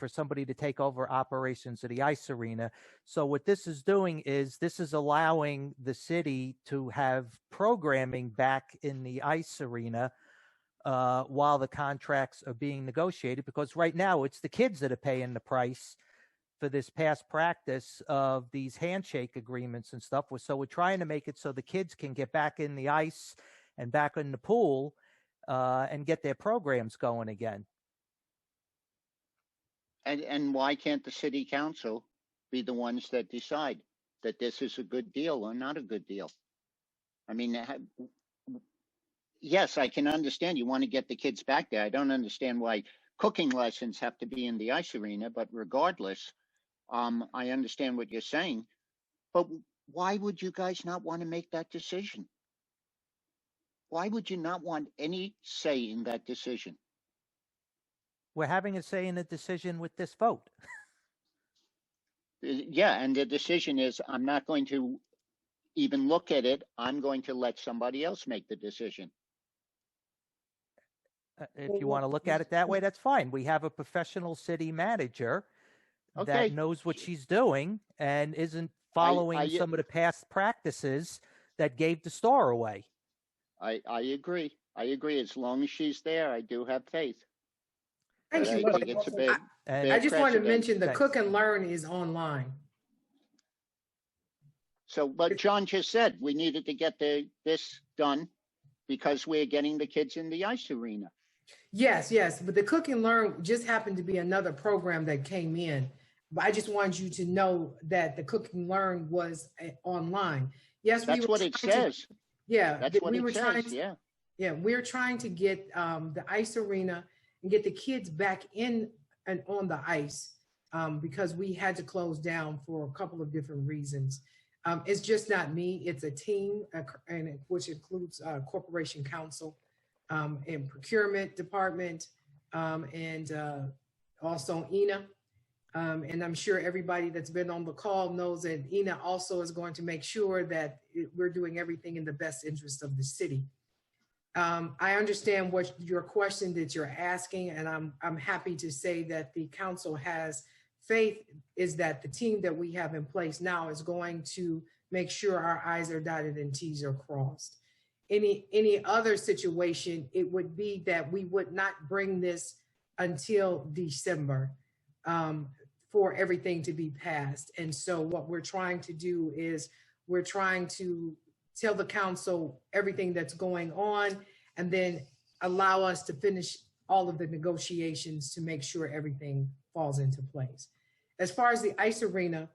somebody to take over operations of the ice arena. So what this is doing is this is allowing the city to have programming back in the ice arena while the contracts are being negotiated, because right now it's the kids that are paying the price for this past practice of these handshake agreements and stuff. So we're trying to make it so the kids can get back in the ice and back in the pool and get their programs going again. And why can't the city council be the ones that decide that this is a good deal or not a good deal? I mean, yes, I can understand you want to get the kids back there. I don't understand why cooking lessons have to be in the ice arena, but regardless, I understand what you're saying, but why would you guys not want to make that decision? Why would you not want any say in that decision? We're having a say in the decision with this vote. Yeah, and the decision is I'm not going to even look at it. I'm going to let somebody else make the decision. If you want to look at it that way, that's fine. We have a professional city manager that knows what she's doing and isn't following some of the past practices that gave the store away. I agree. I agree. As long as she's there, I do have faith. Thank you. I just want to mention the Cook and Learn is online. So what John just said, we needed to get this done because we're getting the kids in the ice arena. Yes, yes. But the Cook and Learn just happened to be another program that came in. But I just wanted you to know that the Cook and Learn was online. Yes, that's what it says. Yeah, that's what it says. Yeah, we're trying to get the ice arena and get the kids back in and on the ice because we had to close down for a couple of different reasons. It's just not me, it's a team, which includes Corporation Counsel and Procurement Department and also ENA. And I'm sure everybody that's been on the call knows that ENA also is going to make sure that we're doing everything in the best interest of the city. I understand what your question that you're asking, and I'm happy to say that the council has faith is that the team that we have in place now is going to make sure our I's are dotted and T's are crossed. Any other situation, it would be that we would not bring this until December for everything to be passed. And so what we're trying to do is we're trying to tell the council everything that's going on and then allow us to finish all of the negotiations to make sure everything falls into place. As far as the ice arena,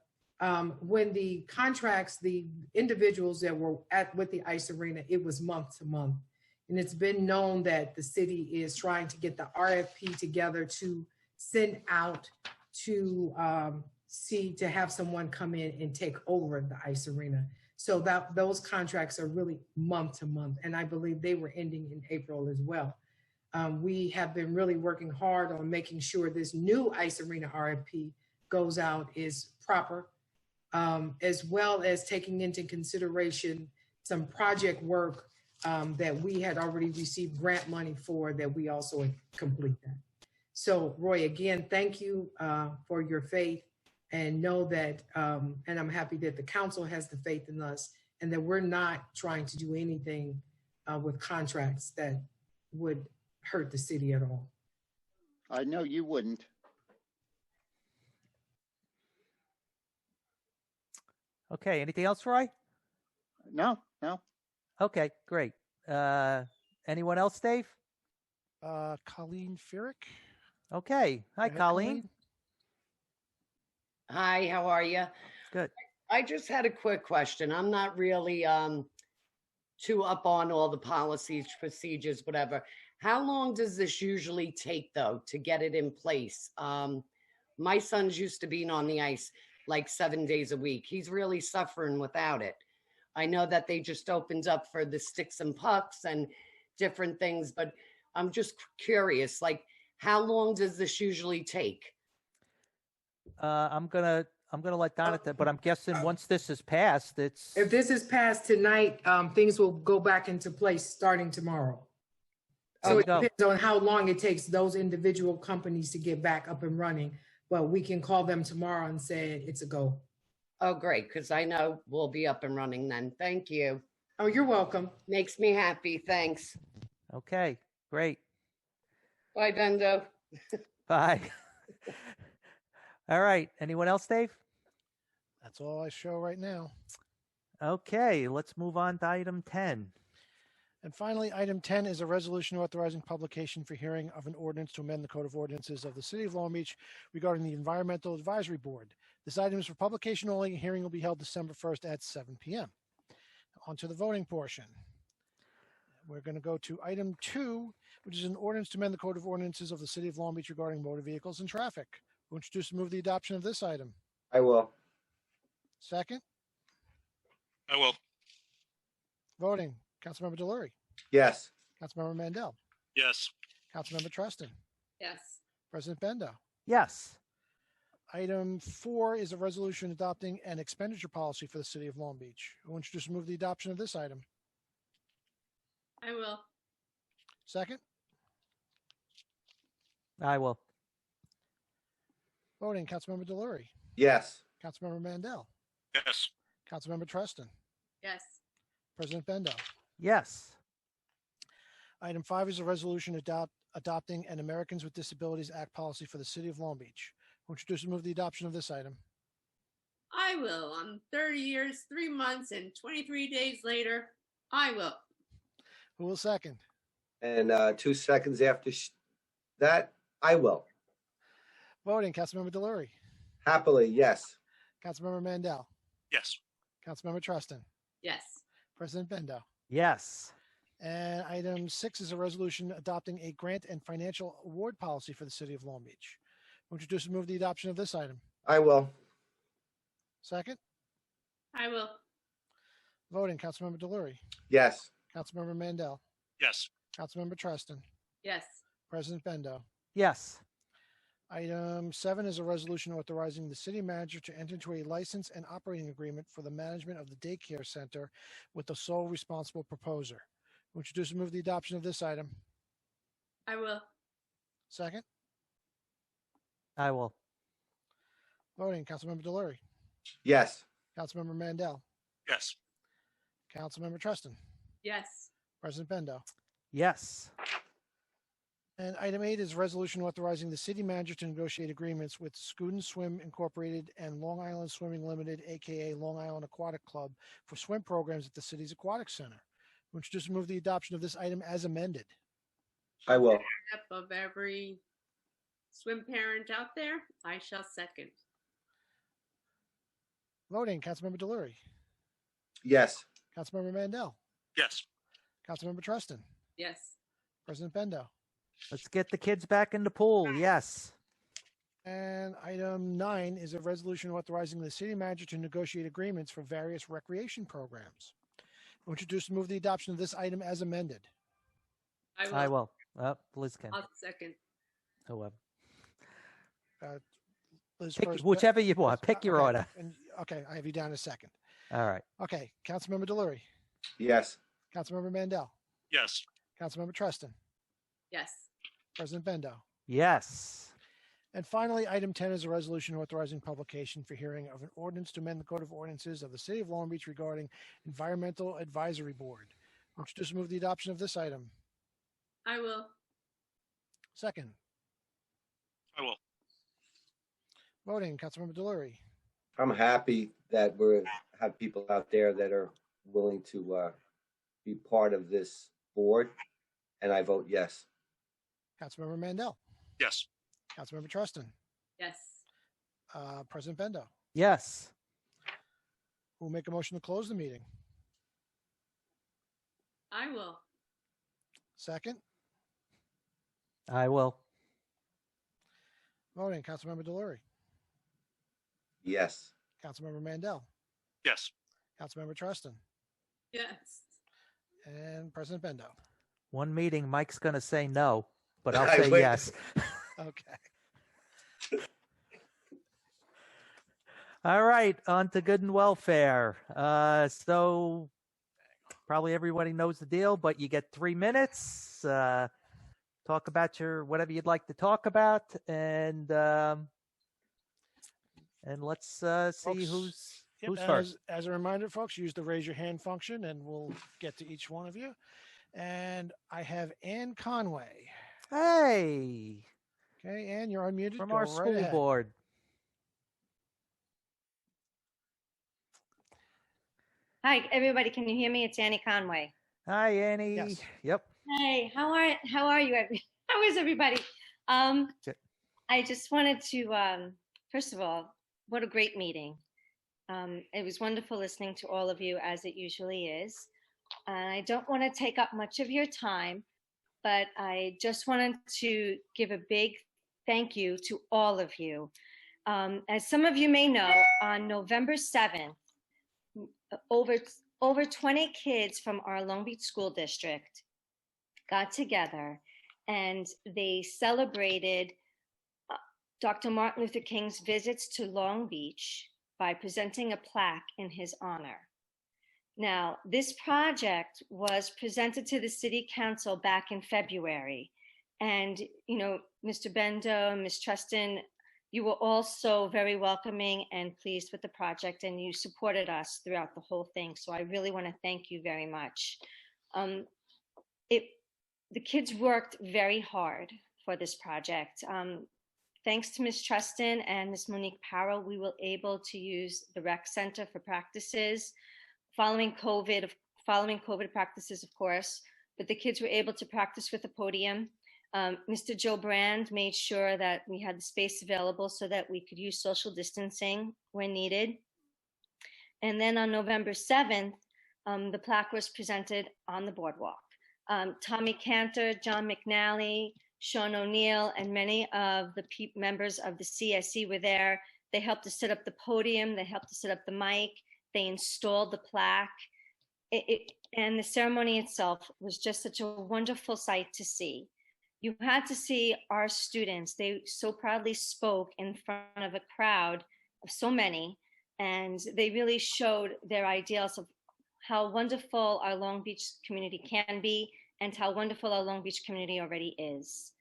when the contracts, the individuals that were with the ice arena, it was month to month. And it's been known that the city is trying to get the RFP together to send out to to have someone come in and take over the ice arena. So that those contracts are really month to month. And I believe they were ending in April as well. We have been really working hard on making sure this new ice arena RFP goes out is proper, as well as taking into consideration some project work that we had already received grant money for that we also complete that. So Roy, again, thank you for your faith and know that, and I'm happy that the council has the faith in us and that we're not trying to do anything with contracts that would hurt the city at all. I know you wouldn't. Okay, anything else, Roy? No. Okay, great. Anyone else, Dave? Colleen Fierick. Okay. Hi, Colleen. Hi, how are you? Good. I just had a quick question. I'm not really too up on all the policies, procedures, whatever. How long does this usually take, though, to get it in place? My son's used to being on the ice like 7 days a week. He's really suffering without it. I know that they just opened up for the sticks and pucks and different things, but I'm just curious, like, how long does this usually take? I'm gonna let Donna, but I'm guessing once this is passed, it's. If this is passed tonight, things will go back into place starting tomorrow. So it depends on how long it takes those individual companies to get back up and running. But we can call them tomorrow and say it's a go. Oh, great, because I know we'll be up and running then. Thank you. Oh, you're welcome. Makes me happy. Thanks. Okay, great. Bye, Bendo. Bye. All right. Anyone else, Dave? That's all I show right now. Okay, let's move on to item 10. And finally, item 10 is a resolution authorizing publication for hearing of an ordinance to amend the Code of Ordinances of the City of Long Beach regarding the Environmental Advisory Board. This item is for publication only. A hearing will be held December 1st at 7 p.m. On to the voting portion. We're going to go to item 2, which is an ordinance to amend the Code of Ordinances of the City of Long Beach regarding motor vehicles and traffic. Who introduce and move the adoption of this item? I will. Second, I will. voting, Councilmember Delory, Yes. Councilmember Mandel, Yes. Councilmember Treston, Yes. President Bendo. Yes. Item 4 is a resolution adopting an expenditure policy for the city of Long Beach. Who will introduce and move the adoption of this item? I will. Second, I will. voting, Councilmember Delory, Yes. Councilmember Mandel, Yes. Councilmember Treston, Yes. President Bendo. Yes. Item 5 is a resolution adopting an Americans with Disabilities Act policy for the city of Long Beach. Who will introduce and move the adoption of this item? I will. I'm 30 years, 3 months, and 23 days later. I will. Who will second? And 2 seconds after that, I will. Voting, Councilmember Delory, Happily, yes. Councilmember Mandel, Yes. Councilmember Treston, Yes. President Bendo. Yes. And item 6 is a resolution adopting a grant and financial award policy for the city of Long Beach. Who will introduce and move the adoption of this item? I will. Second, I will. voting, Councilmember Delory, Yes. Councilmember Mandel, Yes. Councilmember Treston, Yes. President Bendo. Yes. Item 7 is a resolution authorizing the city manager to enter into a license and operating agreement for the management of the daycare center with the sole responsible proposer. Who will introduce and move the adoption of this item? I will. Second, I will. voting, Councilmember Delory, Yes. Councilmember Mandel, Yes. Councilmember Treston, Yes. President Bendo. Yes. And item 8 is a resolution authorizing the city manager to negotiate agreements with Student Swim Incorporated and Long Island Swimming Limited, aka Long Island Aquatic Club, for swim programs at the city's aquatic center. Who will introduce and move the adoption of this item as amended? I will. Step of every swim parent out there, I shall second. Voting, Councilmember Delory, Yes. Councilmember Mandel, Yes. Councilmember Treston, Yes. President Bendo. Let's get the kids back in the pool. Yes. And item 9 is a resolution authorizing the city manager to negotiate agreements for various recreation programs. Who will introduce and move the adoption of this item as amended? I will. I will. Liz can. I'll second. Whoever. Liz Pick, first, whichever you want. Pick your okay, order. Okay, I have you down as second. All right. Okay, Councilmember Delory, Yes. Councilmember Mandel, Yes. Councilmember Treston, Yes. President Bendo. Yes. And finally, item 10 is a resolution authorizing publication for hearing of an ordinance to amend the Code of Ordinances of the City of Long Beach regarding Environmental Advisory Board. Would you just move the adoption of this item? I will. Second, I will. voting, Councilmember Delory, I'm happy that we have people out there that are willing to be part of this board, and I vote yes. Councilmember Mandel, Yes. Councilmember Treston, Yes. President Bendo. Yes. Who will make a motion to close the meeting? I will. Second, I will. voting, Councilmember Delory, Yes. Councilmember Mandel, Yes. Councilmember Treston, Yes. and President Bendo. One meeting, Mike's going to say no, but I'll I say wait. yes. Okay. All right, on to good and welfare. So probably everybody knows the deal, but you get 3 minutes. Talk about your whatever you'd like to talk about, and let's see who's first. As a reminder, folks, use the raise your hand function, and we'll get to each one of you. And I have Ann Conway. Hey. Okay, Ann, you're unmuted. From Go our right school ahead. board. Hi, everybody. Can you hear me? It's Annie Conway. Hi, Annie. Yes. Yep. Hey, how are you? How is everybody? I just wanted to first of all, what a great meeting. It was wonderful listening to all of you, as it usually is. I don't want to take up much of your time, but I just wanted to give a big thank you to all of you. As some of you may know, on November 7th, over 20 kids from our Long Beach School District got together and they celebrated Dr. Martin Luther King's visits to Long Beach by presenting a plaque in his honor. Now, this project was presented to the City Council back in February. And, you know, Mr. Bendo, Ms. Trustin, you were also very welcoming and pleased with the project, and you supported us throughout the whole thing. So I really want to thank you very much. The kids worked very hard for this project. Thanks to Ms. Trustin and Ms. Monique Powell, we were able to use the rec center for practices following COVID practices, of course, but the kids were able to practice with a podium. Mr. Joe Brand made sure that we had the space available so that we could use social distancing when needed. And then on November 7th, the plaque was presented on the boardwalk. Tommy Cantor, John McNally, Sean O'Neill, and many of the members of the CSE were there. They helped to set up the podium. They helped to set up the mic. They installed the plaque. And the ceremony itself was just such a wonderful sight to see. You had to see our students. They so proudly spoke in front of a crowd of so many, and they really showed their ideals of how wonderful our Long Beach community can be and how wonderful our Long Beach community already is.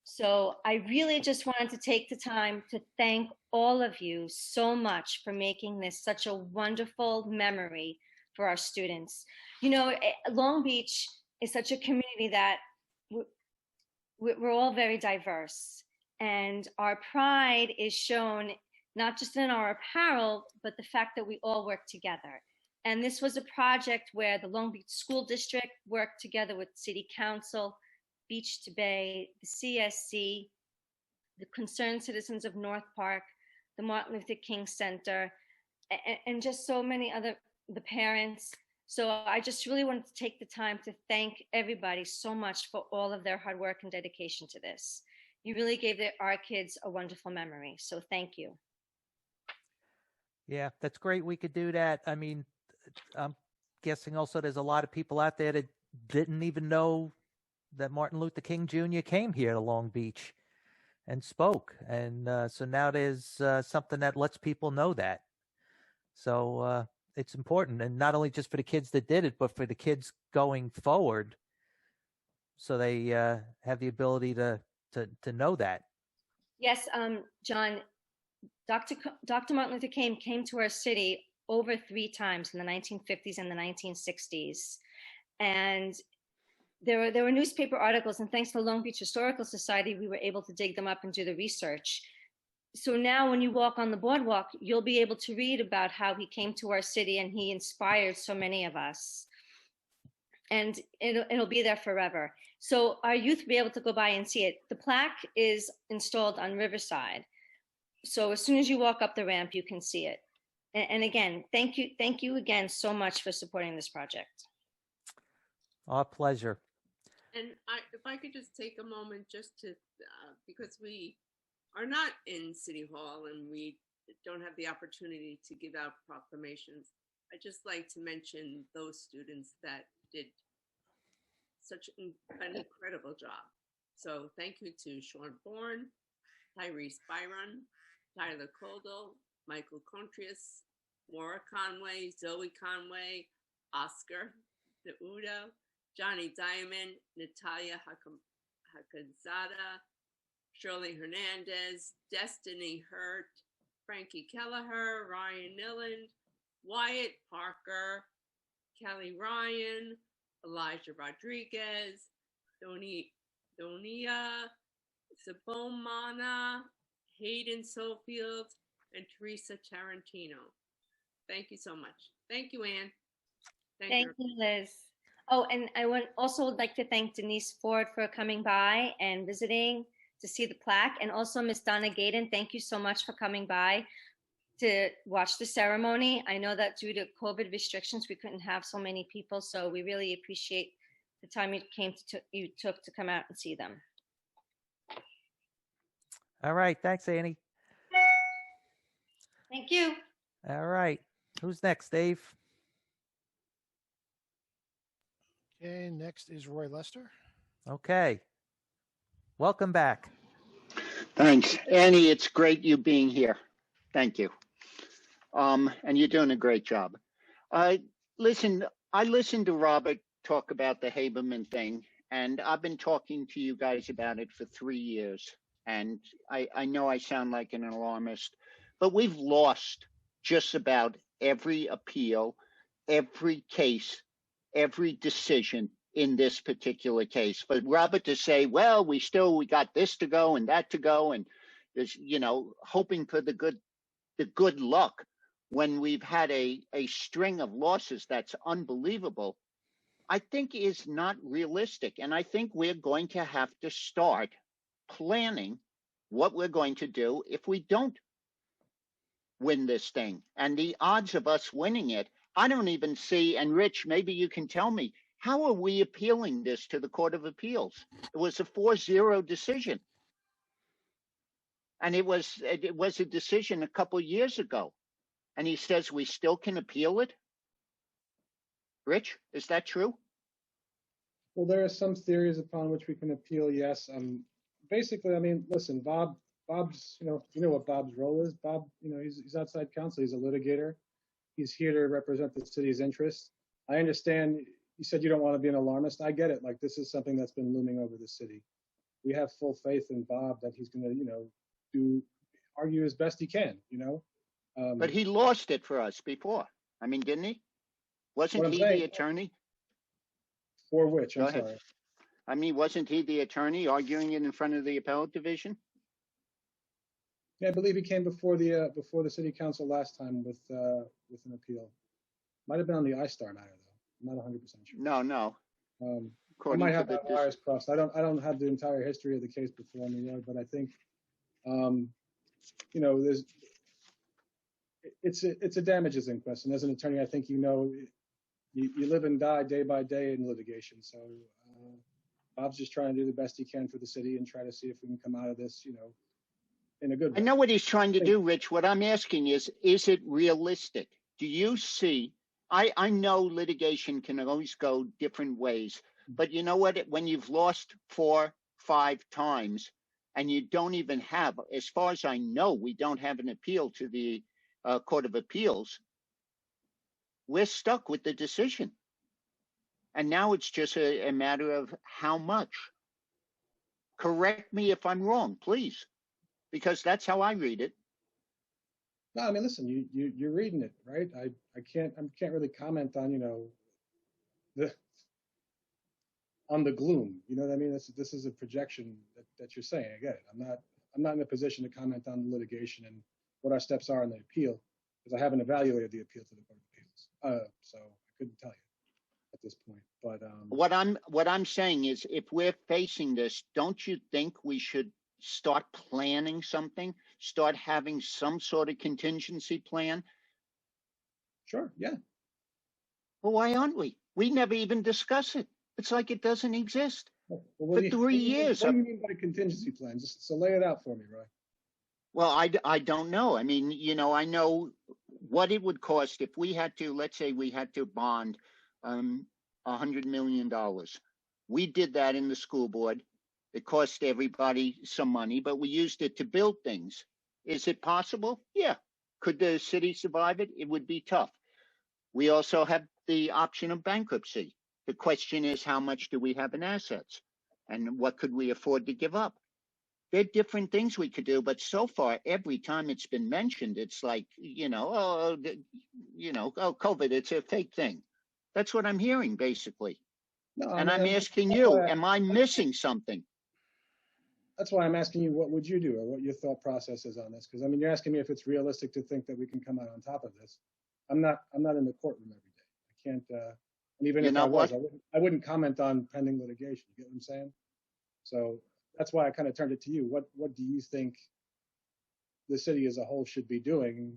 So I really just wanted to take the time to thank all of you so much for making this such a wonderful memory for our students. You know, Long Beach is such a community that we're all very diverse, and our pride is shown not just in our apparel, but the fact that we all work together. And this was a project where the Long Beach School District worked together with City Council, Beach to Bay, the CSC, the Concerned Citizens of North Park, the Martin Luther King Center, and just so many other, the parents. So I just really wanted to take the time to thank everybody so much for all of their hard work and dedication to this. You really gave our kids a wonderful memory. So thank you. Yeah, that's great. We could do that. I mean, I'm guessing also there's a lot of people out there that didn't even know that Martin Luther King Jr. came here to Long Beach and spoke. And so now there's something that lets people know that. So it's important, and not only just for the kids that did it, but for the kids going forward, so they have the ability to know that. Yes, John, Dr. Martin Luther King came to our city over 3 times in the 1950s and the 1960s. And there were newspaper articles, and thanks to the Long Beach Historical Society, we were able to dig them up and do the research. So now when you walk on the boardwalk, you'll be able to read about how he came to our city and he inspired so many of us. And it'll be there forever. So our youth will be able to go by and see it. The plaque is installed on Riverside. So as soon as you walk up the ramp, you can see it. And again, thank you again so much for supporting this project. Our pleasure. And if I could just take a moment just to, because we are not in City Hall and we don't have the opportunity to give out proclamations, I'd just like to mention those students that did such an incredible job. So thank you to Sean Bourne, Tyrese Byron, Tyler Koldel, Michael Contrius, Maura Conway, Zoe Conway, Oscar Deudo, Johnny Diamond, Natalia Hakazada, Shirley Hernandez, Destiny Hurt, Frankie Kelleher, Ryan Nilland, Wyatt Parker, Kelly Ryan, Elijah Rodriguez, Donia Sabomana, Hayden Sofield, and Teresa Tarantino. Thank you so much. Thank you, Ann. Thank you, Liz. Oh, and I would also like to thank Denise Ford for coming by and visiting to see the plaque, and also Miss Donna Gaydon. Thank you so much for coming by to watch the ceremony. I know that due to COVID restrictions, we couldn't have so many people, so we really appreciate the time you took to come out and see them. All right. Thanks, Annie. Thank you. All right. Who's next, Dave? Okay, next is Roy Lester. Okay. Welcome back. Thanks. Annie, it's great you being here. Thank you. And you're doing a great job. Listen, I listened to Robert talk about the Haberman thing, and I've been talking to you guys about it for 3 years. And I know I sound like an alarmist, but we've lost just about every appeal, every case, every decision in this particular case. But Robert to say, well, we got this to go and that to go, and there's, hoping for the good luck when we've had a string of losses that's unbelievable, I think is not realistic. And I think we're going to have to start planning what we're going to do if we don't win this thing. And the odds of us winning it, I don't even see, and Rich, maybe you can tell me, how are we appealing this to the Court of Appeals? It was a 4-0 decision. And it was a decision a couple years ago. And he says we still can appeal it? Rich, is that true? Well, there are some theories upon which we can appeal, yes. Basically, I mean, listen, Bob's, you know what Bob's role is. Bob, he's outside counsel. He's a litigator. He's here to represent the city's interests. I understand you said you don't want to be an alarmist. I get it. Like, this is something that's been looming over the city. We have full faith in Bob that he's going to, argue as best he can, But he lost it for us before. I mean, didn't he? Wasn't he the attorney? For which? Go I'm ahead. sorry. I mean, wasn't he the attorney arguing it in front of the appellate division? Yeah, I believe he came before the city council last time with an appeal. Might have been on the iStar matter though. I'm not 100% sure. No. I might have my wires crossed. I don't have the entire history of the case before me, but I think, it's a damages inquest, and as an attorney, I think you live and die day by day in litigation. So Bob's just trying to do the best he can for the city and try to see if we can come out of this, in a good way. I know what he's trying to do, Rich. What I'm asking is it realistic? Do you see, I know litigation can always go different ways, but you know what? When you've lost 4-5 times and you don't even have, as far as I know, we don't have an appeal to the Court of Appeals, we're stuck with the decision. And now it's just a matter of how much. Correct me if I'm wrong, please, because that's how I read it. No, I mean, listen, you're reading it, right? I can't really comment on, on the gloom. You know what I mean? This is a projection that you're saying. I get it. I'm not in a position to comment on the litigation and what our steps are in the appeal, because I haven't evaluated the appeal to the Court of Appeals. So I couldn't tell you at this point. But what I'm saying is, if we're facing this, don't you think we should start planning something, start having some sort of contingency plan? Sure, yeah. Well, why aren't we? We never even discuss it. It's like it doesn't exist. Well, for 3 years. What do you mean by contingency plan? Just so lay it out for me, Roy. Well, I don't know. I mean, I know what it would cost if we had to, let's say we had to bond $100 million. We did that in the school board. It cost everybody some money, but we used it to build things. Is it possible? Yeah. Could the city survive it? It would be tough. We also have the option of bankruptcy. The question is, how much do we have in assets? And what could we afford to give up? There are different things we could do, but so far, every time it's been mentioned, it's like, COVID, it's a fake thing. That's what I'm hearing, basically. No, and I'm asking you, am I missing something? That's why I'm asking you, what would you do, or what your thought process is on this? Because, I mean, you're asking me if it's realistic to think that we can come out on top of this. I'm not in the courtroom every day. I can't, and even if I was, I wouldn't comment on pending litigation. You get what I'm saying? So that's why I kind of turned it to you. What do you think the city as a whole should be doing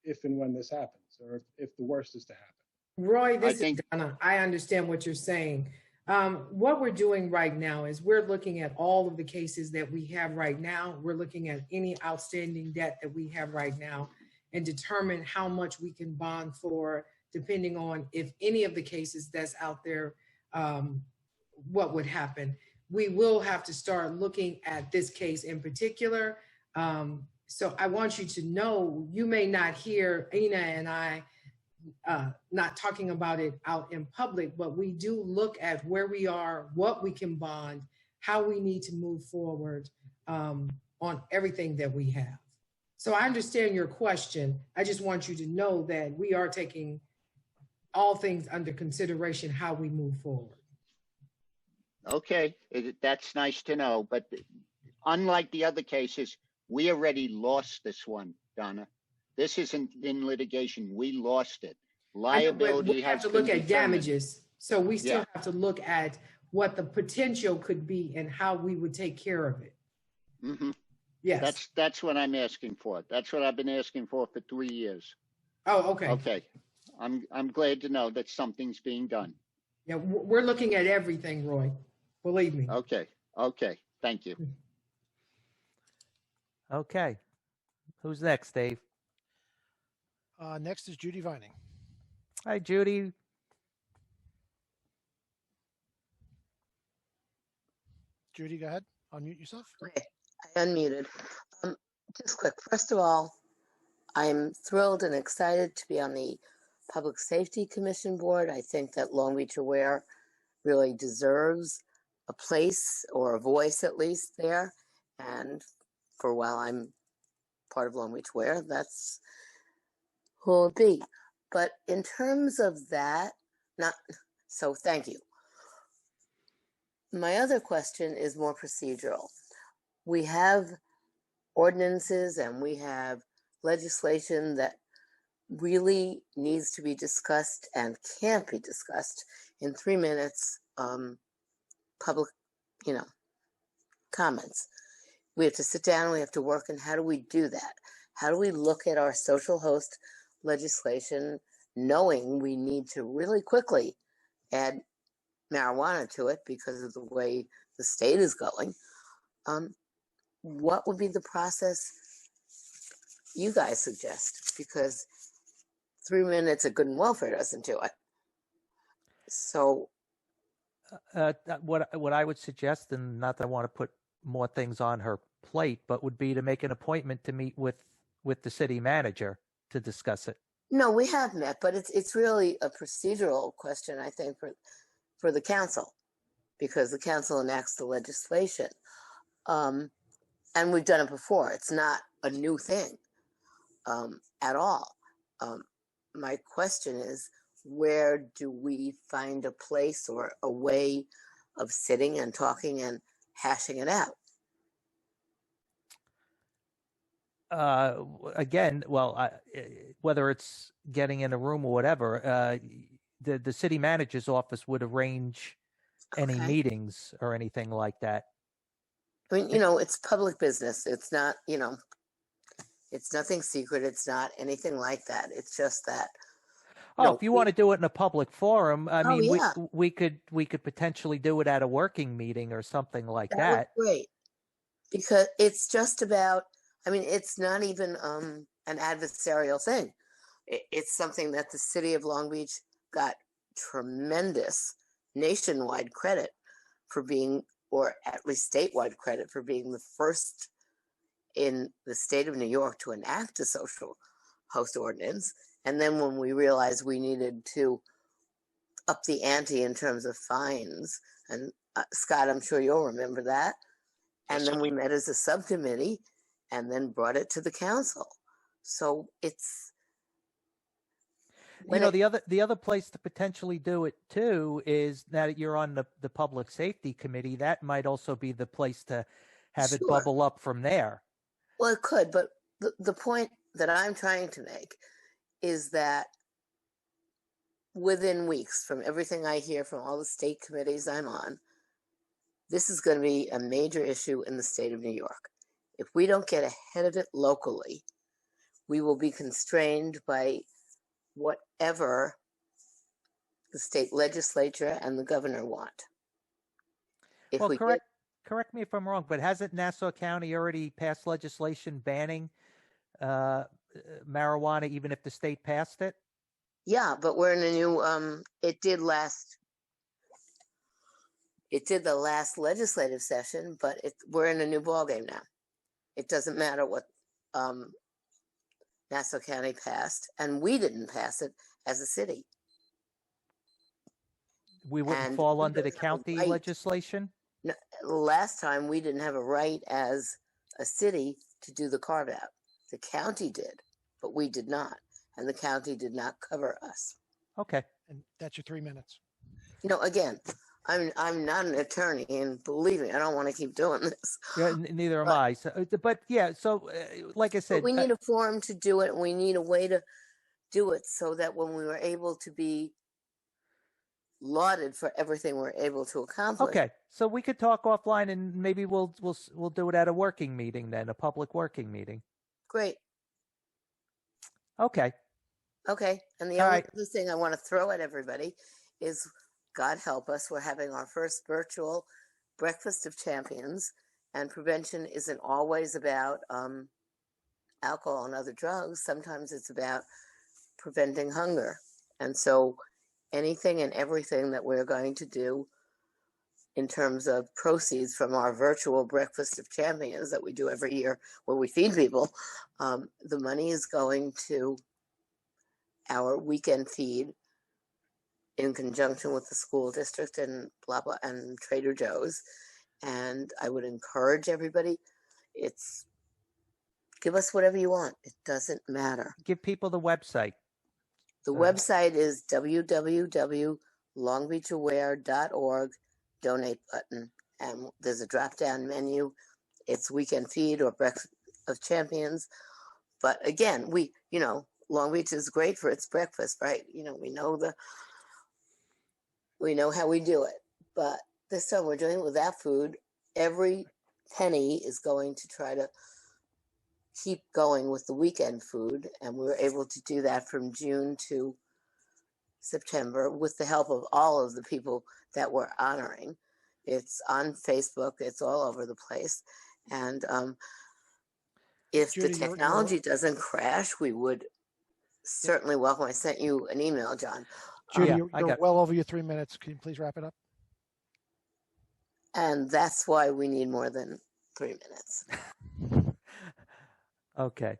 if and when this happens, or if the worst is to happen? Roy, this is Donna. I understand what you're saying. What we're doing right now is we're looking at all of the cases that we have right now. We're looking at any outstanding debt that we have right now. and determine how much we can bond for, depending on if any of the cases that's out there, what would happen. We will have to start looking at this case in particular. So I want you to know, you may not hear Ina and I not talking about it out in public, but we do look at where we are, what we can bond, how we need to move forward on everything that we have. So I understand your question. I just want you to know that we are taking all things under consideration, how we move forward. Okay, that's nice to know. But unlike the other cases, we already lost this one, Donna. This isn't in litigation. We lost it. Liability we have to look at damages. So we still have to look at what the potential could be and how we would take care of it. Mm-hmm. Yes. That's what I'm asking for. That's what I've been asking for 3 years. Oh, okay. Okay. I'm glad to know that something's being done. Yeah, we're looking at everything, Roy. Believe me. Okay. Okay. Thank you. Okay. Who's next, Dave? Next is Judy Vining. Hi, Judy. Judy, go ahead. Unmute yourself. Okay, I unmuted. Just quick. First of all, I'm thrilled and excited to be on the Public Safety Commission board. I think that LongBeachCOA really deserves a place or a voice at least there. And for a while I'm part of LongBeachCOA, that's who it'll be. But in terms of that, thank you. My other question is more procedural. We have ordinances and we have legislation that really needs to be discussed and can't be discussed in 3 minutes public, comments. We have to sit down, we have to work, and how do we do that? How do we look at our social host legislation knowing we need to really quickly add marijuana to it because of the way the state is going? What would be the process you guys suggest? Because 3 minutes of good and welfare doesn't do it. So what I would suggest, and not that I want to put more things on her plate, but would be to make an appointment to meet with the city manager to discuss it. no, we have met, but it's really a procedural question, I think, for the council, because the council enacts the legislation. And we've done it before. It's not a new thing at all. My question is, where do we find a place or a way of sitting and talking and hashing it out? Again, whether it's getting in a room or whatever, the city manager's office would arrange any meetings or anything like that. I mean, it's public business. It's not, it's nothing secret. It's not anything like that. It's just that. If you want to do it in a public forum, I mean, yeah. we could potentially do it at a working meeting or something like that. That would be great, because it's just about. I mean, it's not even an adversarial thing. It's something that the city of Long Beach got tremendous nationwide credit for being, or at least statewide credit for being the first in the state of New York to enact a social host ordinance. And then when we realized we needed to up the ante in terms of fines, and Scott, I'm sure you'll remember that. And then we met as a subcommittee and then brought it to the council. So it's, the other place to potentially do it too is, now that you're on the public safety committee, that might also be the place to have it bubble up from there. Well, it could, but the point that I'm trying to make is that within weeks, from everything I hear from all the state committees I'm on, this is going to be a major issue in the state of New York. If we don't get ahead of it locally, we will be constrained by whatever the state legislature and the governor want. Correct me if I'm wrong, but hasn't Nassau County already passed legislation banning marijuana even if the state passed it? Yeah, but we're in a new, it did the last legislative session, but we're in a new ballgame now. It doesn't matter what Nassau County passed, and we didn't pass it as a city. We wouldn't And fall we under the don't have a county right. legislation? No, last time we didn't have a right as a city to do the carve out. The county did, but we did not, and the county did not cover us. Okay. And that's your 3 minutes. You know, again, I'm not an attorney, and believe me, I don't want to keep doing this. Yeah, neither am I. So, but yeah, so like I But said, we need a forum to do it, and we need a way to do it so that when we were able to be lauded for everything we're able to accomplish. okay, so we could talk offline, and maybe we'll do it at a working meeting then, a public working meeting. Great. Okay. Okay. And the All only right. other thing I want to throw at everybody is, God help us, we're having our first virtual Breakfast of Champions, and prevention isn't always about alcohol and other drugs. Sometimes it's about preventing hunger. And so anything and everything that we're going to do in terms of proceeds from our virtual Breakfast of Champions that we do every year where we feed people, the money is going to our weekend feed in conjunction with the school district and blah, blah, and Trader Joe's. And I would encourage everybody, give us whatever you want. It doesn't matter. Give people the website. The website is www.longbeachaware.org, donate button. And there's a drop down menu. It's weekend feed or Breakfast of Champions. But again, Long Beach is great for its breakfast, right? We know how we do it. But this time we're doing it without food. Every penny is going to try to keep going with the weekend food. And we were able to do that from June to September with the help of all of the people that we're honoring. It's on Facebook. It's all over the place. And if Judy, the you're- technology doesn't crash, we would certainly welcome. I sent you an email, John. Judy, Yeah, you're well over your 3 minutes. Can you please wrap it up? And that's why we need more than 3 minutes. Okay.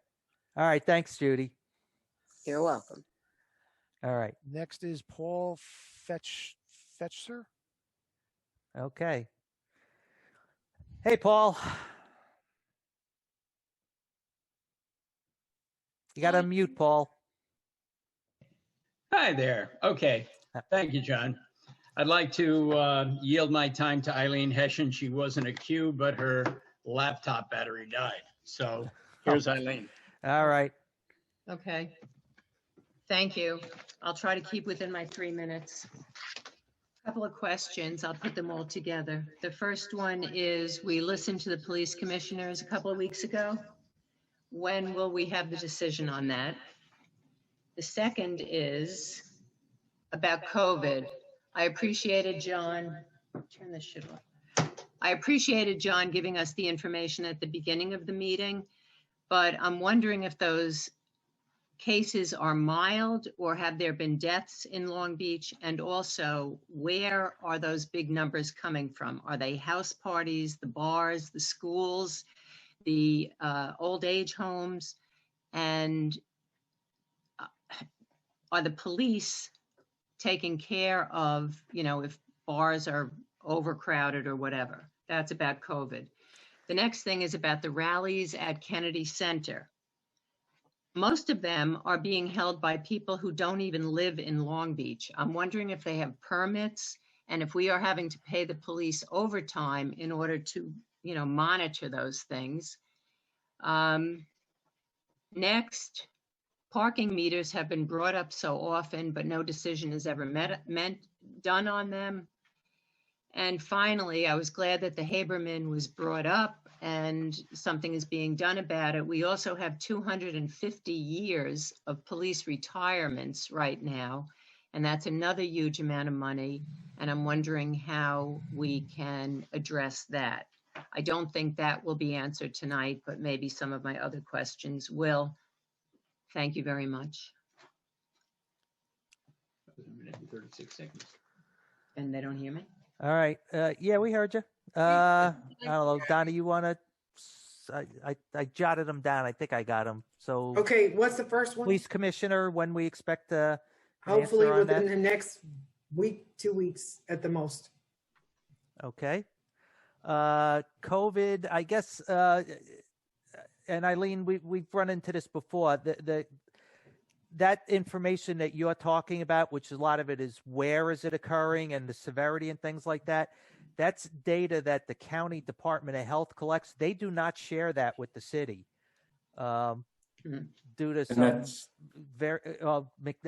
All right. Thanks, Judy. You're welcome. All right. Next is Paul Fetcher. Okay. Hey, Paul. You got to unmute, Paul. Hi there. Okay. Thank you, John. I'd like to yield my time to Eileen Hessian. She was in a queue, but her laptop battery died. So here's Eileen. All right. Okay. Thank you. I'll try to keep within my 3 minutes. A couple of questions. I'll put them all together. The first one is, we listened to the police commissioners a couple of weeks ago. When will we have the decision on that? The second is about COVID. I appreciated John, turn this shit off. I appreciated John giving us the information at the beginning of the meeting, but I'm wondering if those cases are mild or have there been deaths in Long Beach? And also, where are those big numbers coming from? Are they house parties, the bars, the schools, the old age homes? And are the police taking care of, if bars are overcrowded or whatever? That's about COVID. The next thing is about the rallies at Kennedy Center. Most of them are being held by people who don't even live in Long Beach. I'm wondering if they have permits and if we are having to pay the police overtime in order to, monitor those things. Next, parking meters have been brought up so often, but no decision is ever done on them. And finally, I was glad that the Haberman was brought up and something is being done about it. We also have 250 years of police retirements right now, and that's another huge amount of money. And I'm wondering how we can address that. I don't think that will be answered tonight, but maybe some of my other questions will. Thank you very much. That was a minute and 36 seconds. And they don't hear me? All right. Yeah, we heard you. I don't know, Donna, you want to? I jotted them down. I think I got them. So. Okay, what's the first one? Police commissioner, when we expect an Hopefully answer on within that? the next week, 2 weeks at the most. Okay. COVID, I guess, and Eileen, we've run into this before. That information that you're talking about, which a lot of it is where is it occurring and the severity and things like that, that's data that the county Department of Health collects. They do not share that with the city. Due to some very,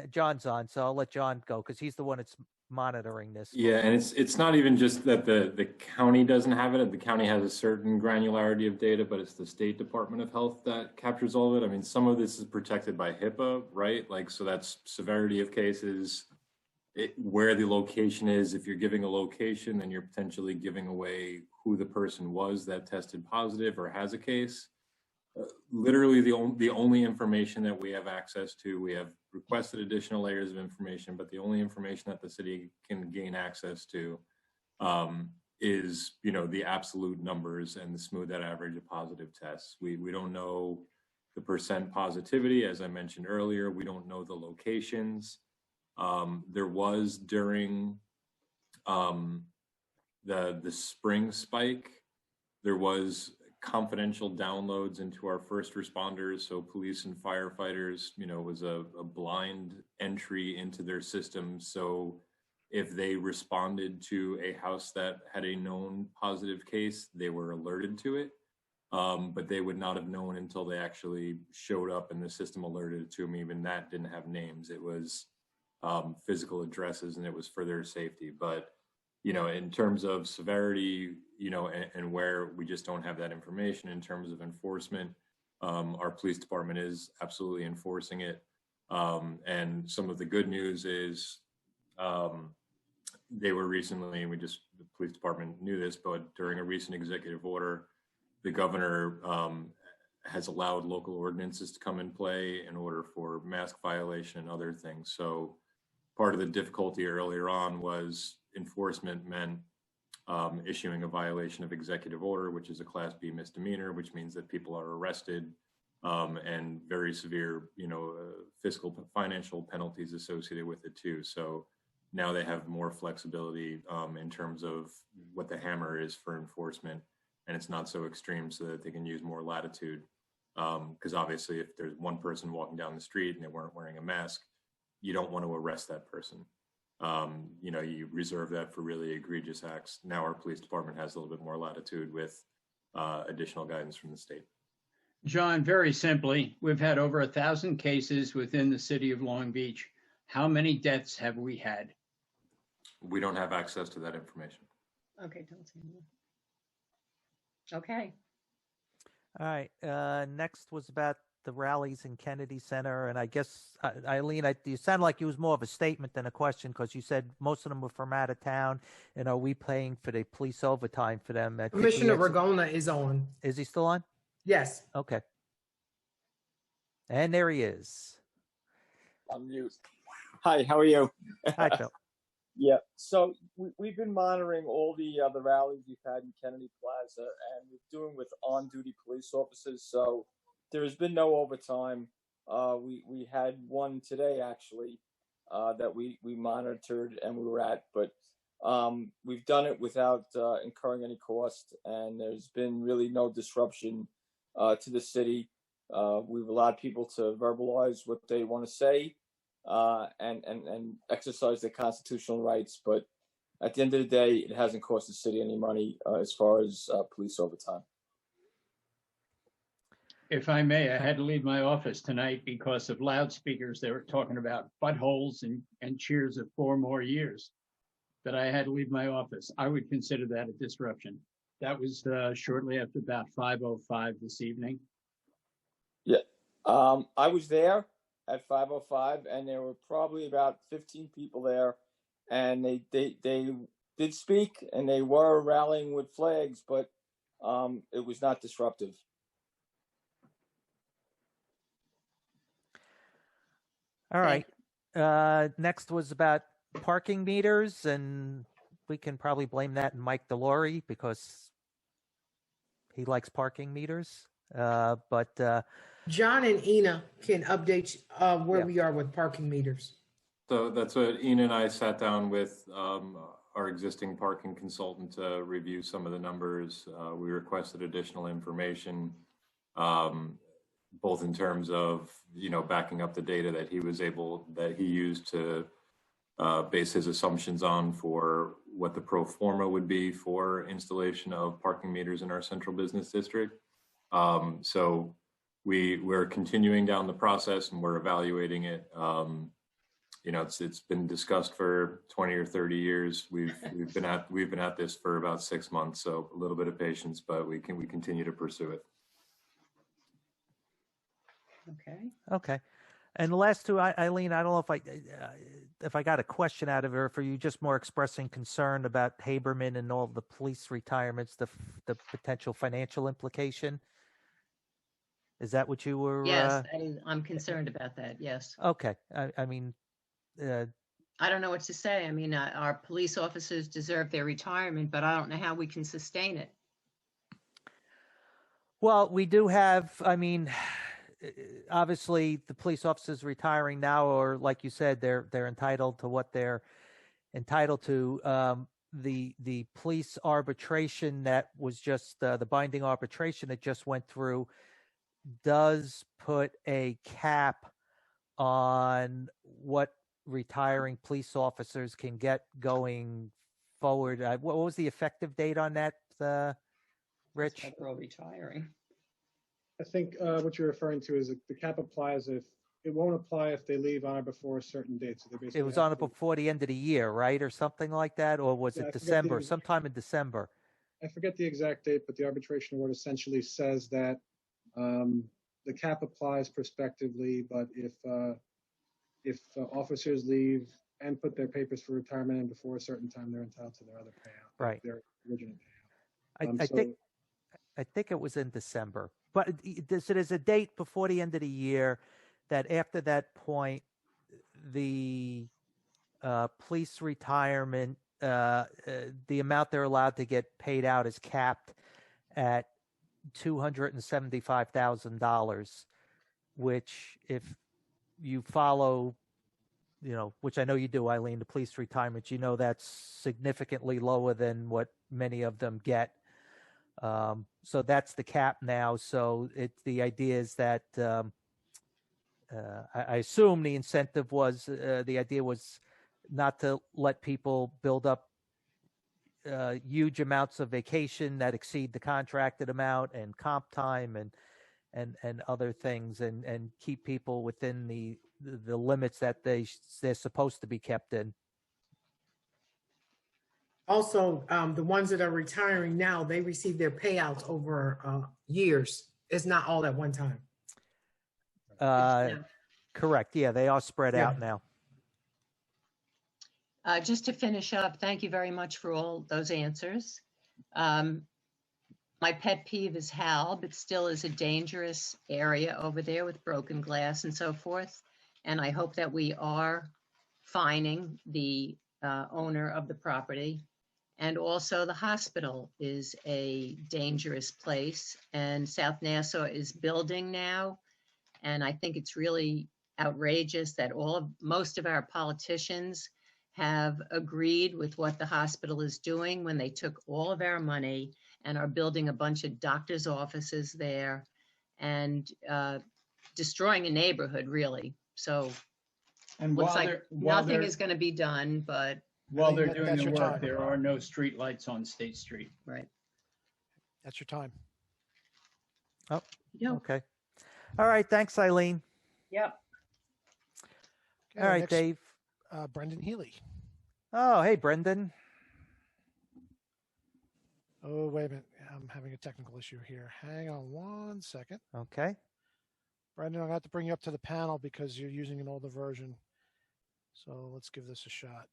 John's on, so I'll let John go because he's the one that's monitoring this. Yeah, and it's not even just that the county doesn't have it. The county has a certain granularity of data, but it's the state Department of Health that captures all of it. I mean, some of this is protected by HIPAA, right? Like, so that's severity of cases, where the location is. If you're giving a location, then you're potentially giving away who the person was that tested positive or has a case. Literally the only information that we have access to, we have requested additional layers of information, but the only information that the city can gain access to is, you know, the absolute numbers and the smooth that average of positive tests. We don't know the percent positivity, as I mentioned earlier. We don't know the locations. There was during the spring spike, there was confidential downloads into our first responders, so police and firefighters, you know, was a blind entry into their system. So if they responded to a house that had a known positive case, they were alerted to it, but they would not have known until they actually showed up and the system alerted to them. Even that didn't have names. It was physical addresses, and it was for their safety. But you know, in terms of severity, you know, and where we just don't have that information in terms of enforcement, our police department is absolutely enforcing it. And some of the good news is they were recently, the police department knew this, but during a recent executive order, the governor has allowed local ordinances to come in play in order for mask violation and other things. So part of the difficulty earlier on was enforcement meant issuing a violation of executive order, which is a Class B misdemeanor, which means that people are arrested and very severe, you know, financial penalties associated with it too. So now they have more flexibility in terms of what the hammer is for enforcement, and it's not so extreme, so that they can use more latitude. Because obviously, if there's one person walking down the street and they weren't wearing a mask, you don't want to arrest that person. You know, you reserve that for really egregious acts. Now our police department has a little bit more latitude with additional guidance from the state. John, very simply, we've had over 1,000 cases within the city of Long Beach. How many deaths have we had? We don't have access to that information. Okay, don't say more. Okay. All right. Next was about the rallies in Kennedy Center. And I guess, Eileen, you sound like it was more of a statement than a question, because you said most of them were from out of town. And are we paying for the police overtime for them? Commissioner Ragona is on. Is he still on? Yes. Okay. And there he is. I'm mute. Hi, how are you? Hi, Phil. Yeah, so we've been monitoring all the rallies we've had in Kennedy Plaza, and we're doing with on-duty police officers. So there has been no overtime. We had one today, actually, that we monitored and we were at, but we've done it without incurring any cost, and there's been really no disruption to the city. We've allowed people to verbalize what they want to say and exercise their constitutional rights, but at the end of the day, it hasn't cost the city any money as far as police overtime. If I may, I had to leave my office tonight because of loudspeakers. They were talking about buttholes and cheers of 4 more years, that I had to leave my office. I would consider that a disruption. That was shortly after about 5:05 this evening. Yeah, I was there at 5:05, and there were probably about 15 people there, and they did speak, and they were rallying with flags, but it was not disruptive. All right. Next was about parking meters, and we can probably blame that on Mike Delory because he likes parking meters. But John and Ina can update where we are with parking meters. So that's what Ian and I sat down with our existing parking consultant to review some of the numbers. We requested additional information, both in terms of, backing up the data that he used to base his assumptions on for what the pro forma would be for installation of parking meters in our central business district. So we're continuing down the process and we're evaluating it. It's been discussed for 20 or 30 years. We've been at this for about 6 months, so a little bit of patience, but we continue to pursue it. Okay. And the last two, Eileen, I don't know if I got a question out of her, for you just more expressing concern about Haberman and all the police retirements, the potential financial implication. Is that what you were? Yes, I'm concerned about that. Yes. Okay. I mean, I don't know what to say. I mean, our police officers deserve their retirement, but I don't know how we can sustain it. Well, we do have, obviously the police officers retiring now, or like you said, they're entitled to what they're entitled to. The police arbitration that was just the binding arbitration that just went through does put a cap on what retiring police officers can get going forward. What was the effective date on that, Rich? Federal retiring. I think what you're referring to is the cap applies if it won't apply if they leave on or before a certain date. So they basically It was on it before the end of the year, right, or something like that, or was it December? Sometime in December. I forget the exact date, but the arbitration award essentially says that the cap applies prospectively, but if officers leave and put their papers for retirement in before a certain time, they're entitled to their other payout, right? Their original payout. I think it was in December, but so there's a date before the end of the year that after that point, the police retirement, the amount they're allowed to get paid out is capped at $275,000, which if you follow, which I know you do, Eileen, the police retirement, that's significantly lower than what many of them get. So that's the cap now. So the idea is that I assume the incentive was, the idea was not to let people build up huge amounts of vacation that exceed the contracted amount and comp time and other things, and keep people within the limits that they're supposed to be kept in. Also, the ones that are retiring now, they receive their payouts over years. It's not all at one time. Correct. Yeah, they are spread out now. Just to finish up, thank you very much for all those answers. My pet peeve is Hal, but still is a dangerous area over there with broken glass and so forth. And I hope that we are fining the owner of the property. And also the hospital is a dangerous place, and South Nassau is building now. And I think it's really outrageous that most of our politicians have agreed with what the hospital is doing when they took all of our money and are building a bunch of doctors' offices there and destroying a neighborhood, really. So and looks like nothing is going to be done, but while they're doing the work, there are no street lights on State Street. Right. That's your time. Oh, okay. All right. Thanks, Eileen. Yep. Okay, all right, next, Dave. Brendan Healy. Oh, hey, Brendan. Oh, wait a minute. I'm having a technical issue here. Hang on 1 second. Okay. Brendan, I'm going to have to bring you up to the panel because you're using an older version. So let's give this a shot.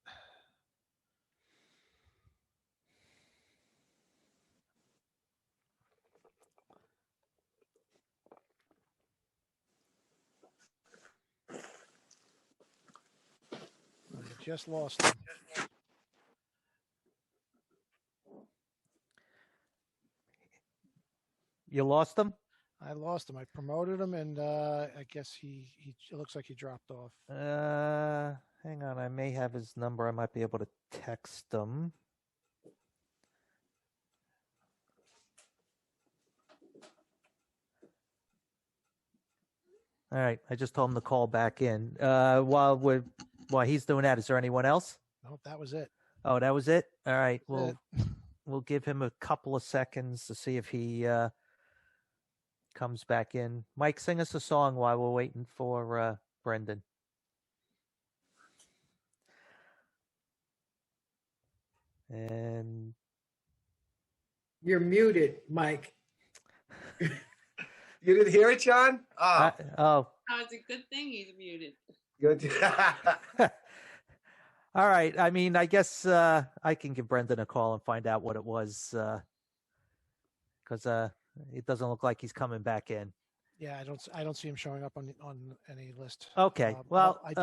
just lost him. You lost him? I lost him. I promoted him, and I guess he it looks like he dropped off. Hang on. I may have his number. I might be able to text him. All right. I just told him to call back in. While he's doing that, is there anyone else? Nope, that was it. Oh, that was it? All right. That's We'll give him a couple of seconds to see if he comes back in. Mike, sing us a song while we're waiting for Brendan. And You're muted, Mike. You didn't hear it, John? oh, Oh, it's a good thing he's muted. Good. all right. I mean, I guess I can give Brendan a call and find out what it was, because it doesn't look like he's coming back in. Yeah, I don't see him showing up on any list. Okay. Well, I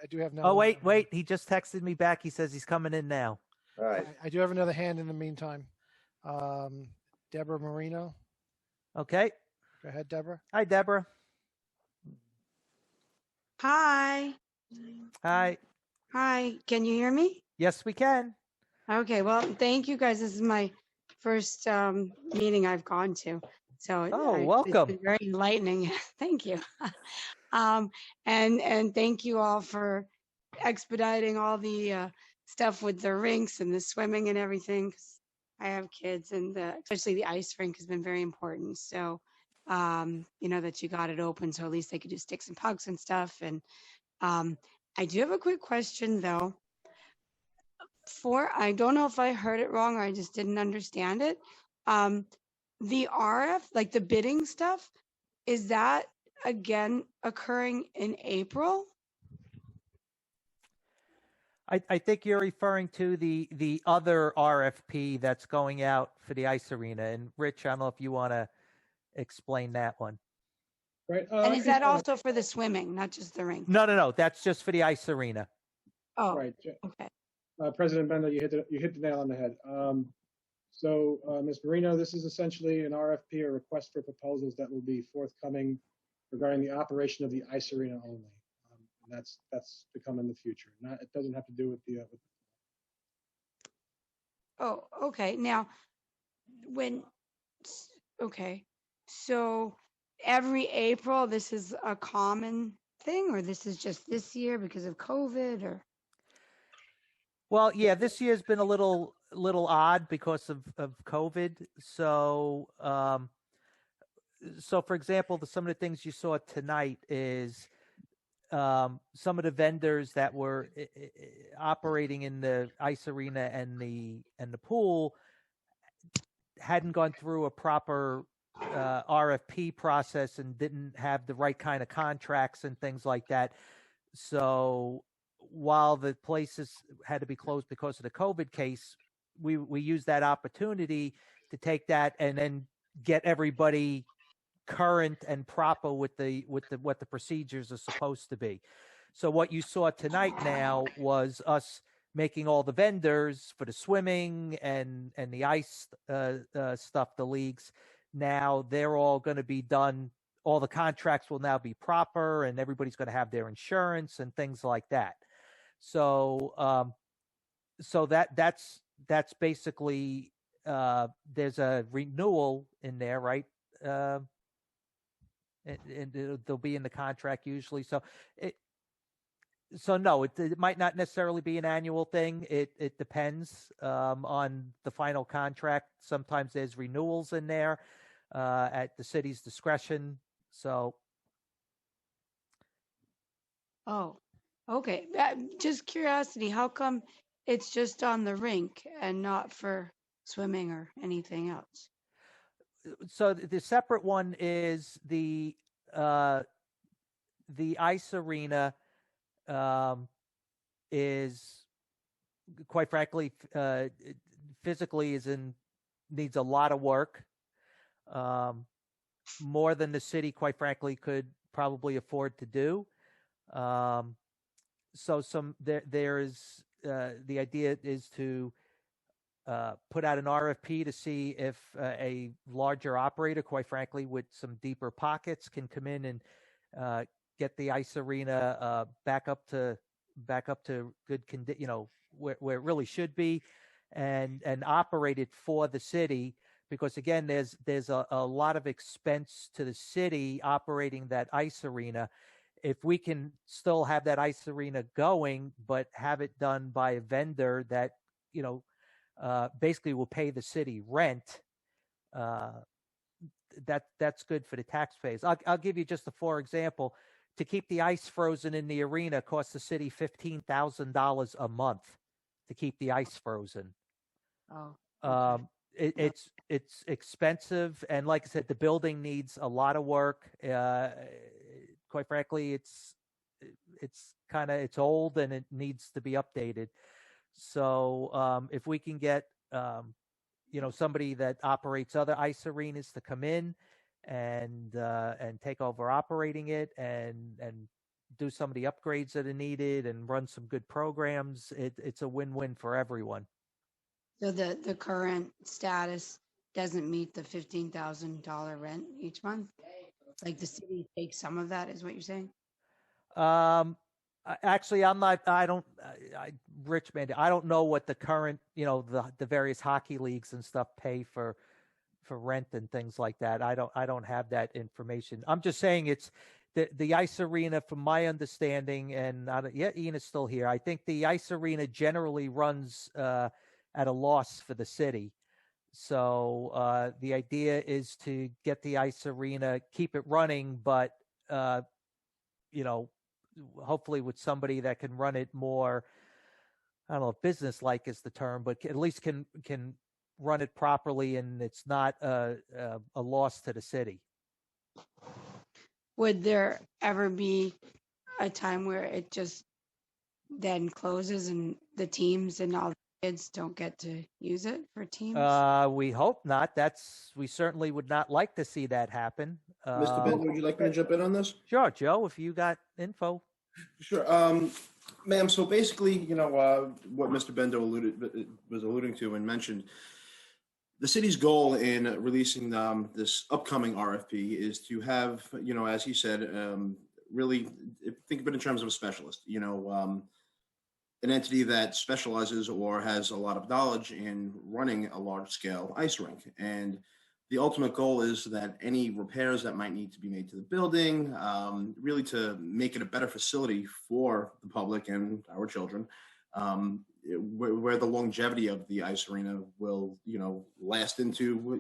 do have no. Oh, wait. He just texted me back. He says he's coming in now. All right. I do have another hand in the meantime. Deborah Marino. Okay. Go ahead, Deborah. Hi, Deborah. Hi. Hi. Hi. Can you hear me? Yes, we can. Okay. Well, thank you guys. This is my first meeting I've gone to. So welcome. It's been very enlightening. Thank you. And thank you all for expediting all the stuff with the rinks and the swimming and everything. 'Cause I have kids, and especially the ice rink has been very important. So, that you got it open, so at least they could do sticks and pucks and stuff. And I do have a quick question though. I don't know if I heard it wrong or I just didn't understand it. The RF, like the bidding stuff, is that again occurring in April? I think you're referring to the other RFP that's going out for the ice arena. And Rich, I don't know if you want to explain that one. Right. And is that also for the swimming, not just the rink? No. That's just for the ice arena. Oh, Right. okay. President Benda, you hit the nail on the head. So, Ms. Marino, this is essentially an RFP, or request for proposals, that will be forthcoming regarding the operation of the ice arena only. And that's to come in the future. It doesn't have to do with the. Oh, okay. Now, so every April, this is a common thing, or this is just this year because of COVID, or? Well, yeah, this year's been a little odd because of COVID. So, for example, some of the things you saw tonight is some of the vendors that were operating in the ice arena and the pool hadn't gone through a proper RFP process and didn't have the right kind of contracts and things like that. So while the places had to be closed because of the COVID case, we used that opportunity to take that and then get everybody current and proper with what the procedures are supposed to be. So what you saw tonight now was us making all the vendors for the swimming and the ice stuff, the leagues. Now they're all going to be done. All the contracts will now be proper, and everybody's going to have their insurance and things like that. So, that's basically there's a renewal in there, right? And they'll be in the contract usually. So no, it might not necessarily be an annual thing. It depends on the final contract. Sometimes there's renewals in there at the city's discretion. So. Oh, okay. Just curiosity, how come it's just on the rink and not for swimming or anything else? So the separate one is the ice arena is, quite frankly, physically needs a lot of work, more than the city, quite frankly, could probably afford to do. so there's the idea is to put out an RFP to see if a larger operator, quite frankly, with some deeper pockets, can come in and get the ice arena back up to good condition, where it really should be, and operate it for the city. Because again, there's a lot of expense to the city operating that ice arena. If we can still have that ice arena going, but have it done by a vendor that, basically will pay the city rent, that's good for the taxpayers. I'll give you just for example. To keep the ice frozen in the arena costs the city $15,000 a month to keep the ice frozen. Oh. It's expensive, and like I said, the building needs a lot of work. Quite frankly, it's old and it needs to be updated. So if we can get somebody that operates other ice arenas to come in and take over operating it and do some of the upgrades that are needed and run some good programs, it's a win-win for everyone. So the current status doesn't meet the $15,000 rent each month? Like the city takes some of that, is what you're saying? Actually, Rich, man, I don't know what the current, the various hockey leagues and stuff pay for rent and things like that. I don't have that information. I'm just saying it's the ice arena, from my understanding, and Ian is still here. I think the ice arena generally runs at a loss for the city. So the idea is to get the ice arena, keep it running, but hopefully with somebody that can run it more, I don't know if business-like is the term, but at least can run it properly and it's not a loss to the city. Would there ever be a time where it just then closes and the teams and all the kids don't get to use it for teams? We hope not. We certainly would not like to see that happen. Mr. Bender, would you like me to jump in on this? Sure, Joe, if you got info. Sure. Ma'am, so basically, what Mr. Bender was alluding to and mentioned, the city's goal in releasing this upcoming RFP is to have, as he said, really think of it in terms of a specialist, an entity that specializes or has a lot of knowledge in running a large-scale ice rink. And the ultimate goal is that any repairs that might need to be made to the building, really to make it a better facility for the public and our children, where the longevity of the ice arena will, last into,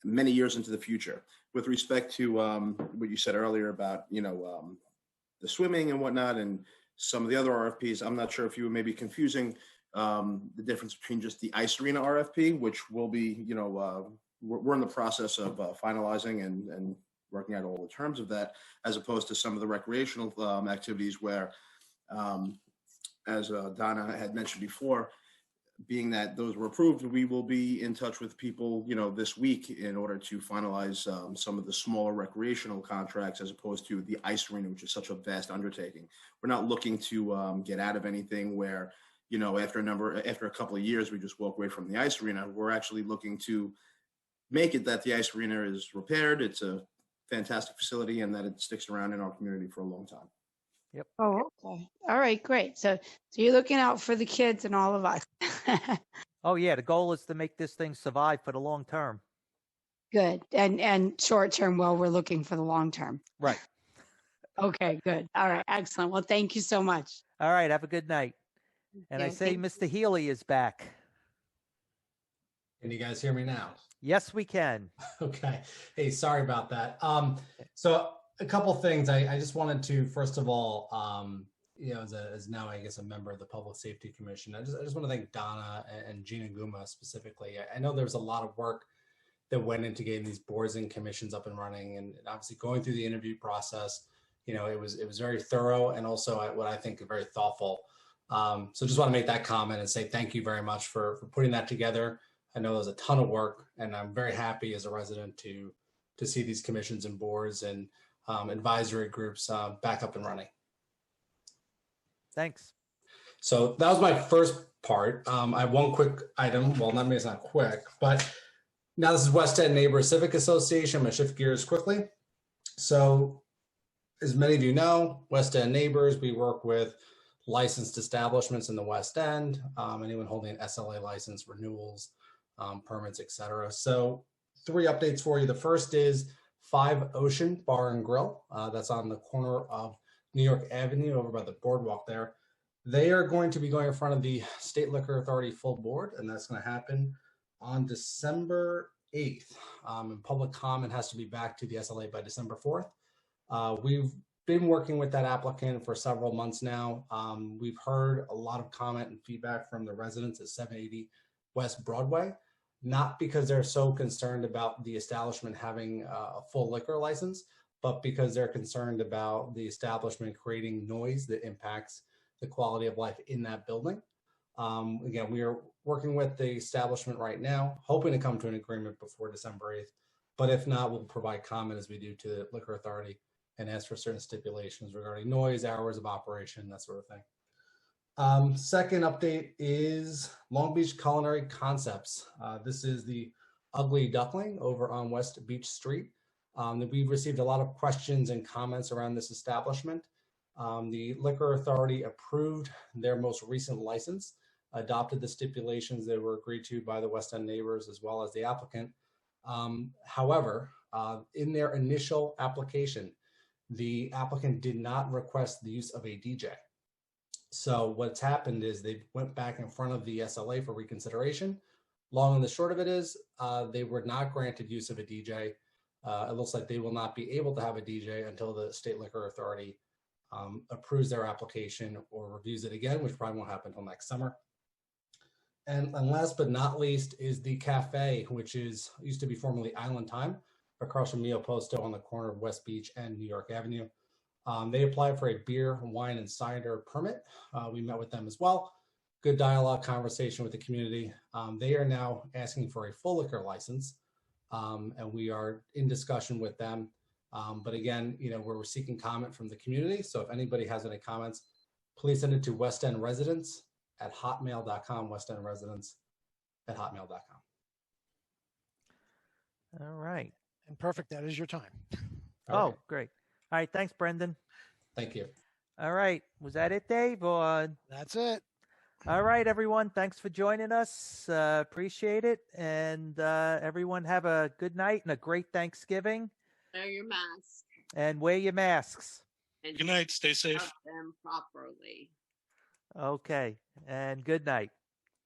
many years into the future. With respect to what you said earlier about, the swimming and whatnot and some of the other RFPs, I'm not sure if you were maybe confusing the difference between just the ice arena RFP, which will be, we're in the process of finalizing and working out all the terms of that, as opposed to some of the recreational activities where, as Donna had mentioned before, being that those were approved, we will be in touch with people, this week in order to finalize some of the smaller recreational contracts, as opposed to the ice arena, which is such a vast undertaking. We're not looking to get out of anything where, after a couple of years, we just walk away from the ice arena. We're actually looking to make it that the ice arena is repaired. It's a fantastic facility and that it sticks around in our community for a long time. Yep. Oh, okay. All right, great. So you're looking out for the kids and all of us. Oh yeah, the goal is to make this thing survive for the long term. Good. And short term, well, we're looking for the long term. Right. Okay, good. All right, excellent. Well, thank you so much. All right, have a good night. And I say Mr. Healy is back. Can you guys hear me now? Yes, we can. Okay. Hey, sorry about that. So a couple things. I just wanted to, first of all, as now I guess a member of the Public Safety Commission, I just want to thank Donna and Gina Guma specifically. I know there was a lot of work that went into getting these boards and commissions up and running, and obviously going through the interview process. It was very thorough and also what I think very thoughtful. So just want to make that comment and say thank you very much for putting that together. I know there's a ton of work, and I'm very happy as a resident to see these commissions and boards and advisory groups back up and running. Thanks. So that was my first part. I have one quick item. Well, maybe it's not quick, but now this is West End Neighbors Civic Association. I'm going to shift gears quickly. So as many of you know, West End Neighbors, we work with licensed establishments in the West End, anyone holding an SLA license, renewals, permits, etc. So 3 updates for you. The first is 5 Ocean Bar and Grill. That's on the corner of New York Avenue over by the boardwalk there. They are going to be going in front of the State Liquor Authority full board, and that's going to happen on December 8th. And public comment has to be back to the SLA by December 4th. We've been working with that applicant for several months now. We've heard a lot of comment and feedback from the residents at 780 West Broadway, not because they're so concerned about the establishment having a full liquor license, but because they're concerned about the establishment creating noise that impacts the quality of life in that building. Again, we are working with the establishment right now, hoping to come to an agreement before December 8th. But if not, we'll provide comment as we do to the Liquor Authority and ask for certain stipulations regarding noise, hours of operation, that sort of thing. Second update is Long Beach Culinary Concepts. This is the Ugly Duckling over on West Beach Street. We've received a lot of questions and comments around this establishment. The Liquor Authority approved their most recent license, adopted the stipulations that were agreed to by the West End Neighbors as well as the applicant. However, in their initial application, the applicant did not request the use of a DJ. So what's happened is they went back in front of the SLA for reconsideration. Long and the short of it is they were not granted use of a DJ. It looks like they will not be able to have a DJ until the State Liquor Authority approves their application or reviews it again, which probably won't happen until next summer. And last but not least is the cafe, which used to be formerly Island Time, across from Mio Posto on the corner of West Beach and New York Avenue. They applied for a beer, wine, and cider permit. We met with them as well. Good dialogue, conversation with the community. They are now asking for a full liquor license, and we are in discussion with them. But again, we're seeking comment from the community. So if anybody has any comments, please send it to westendresidents@hotmail.com, westendresidents@hotmail.com. All right. And perfect. That is your time. Oh, great. All right. Thanks, Brendan. Thank you. All right. Was that it, Dave? Or... That's it. All right, everyone. Thanks for joining us. Appreciate it. And everyone have a good night and a great Thanksgiving. Wear your mask. And wear your masks. And good night. Stay safe. use them properly. Okay. And good night.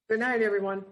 Good night, everyone.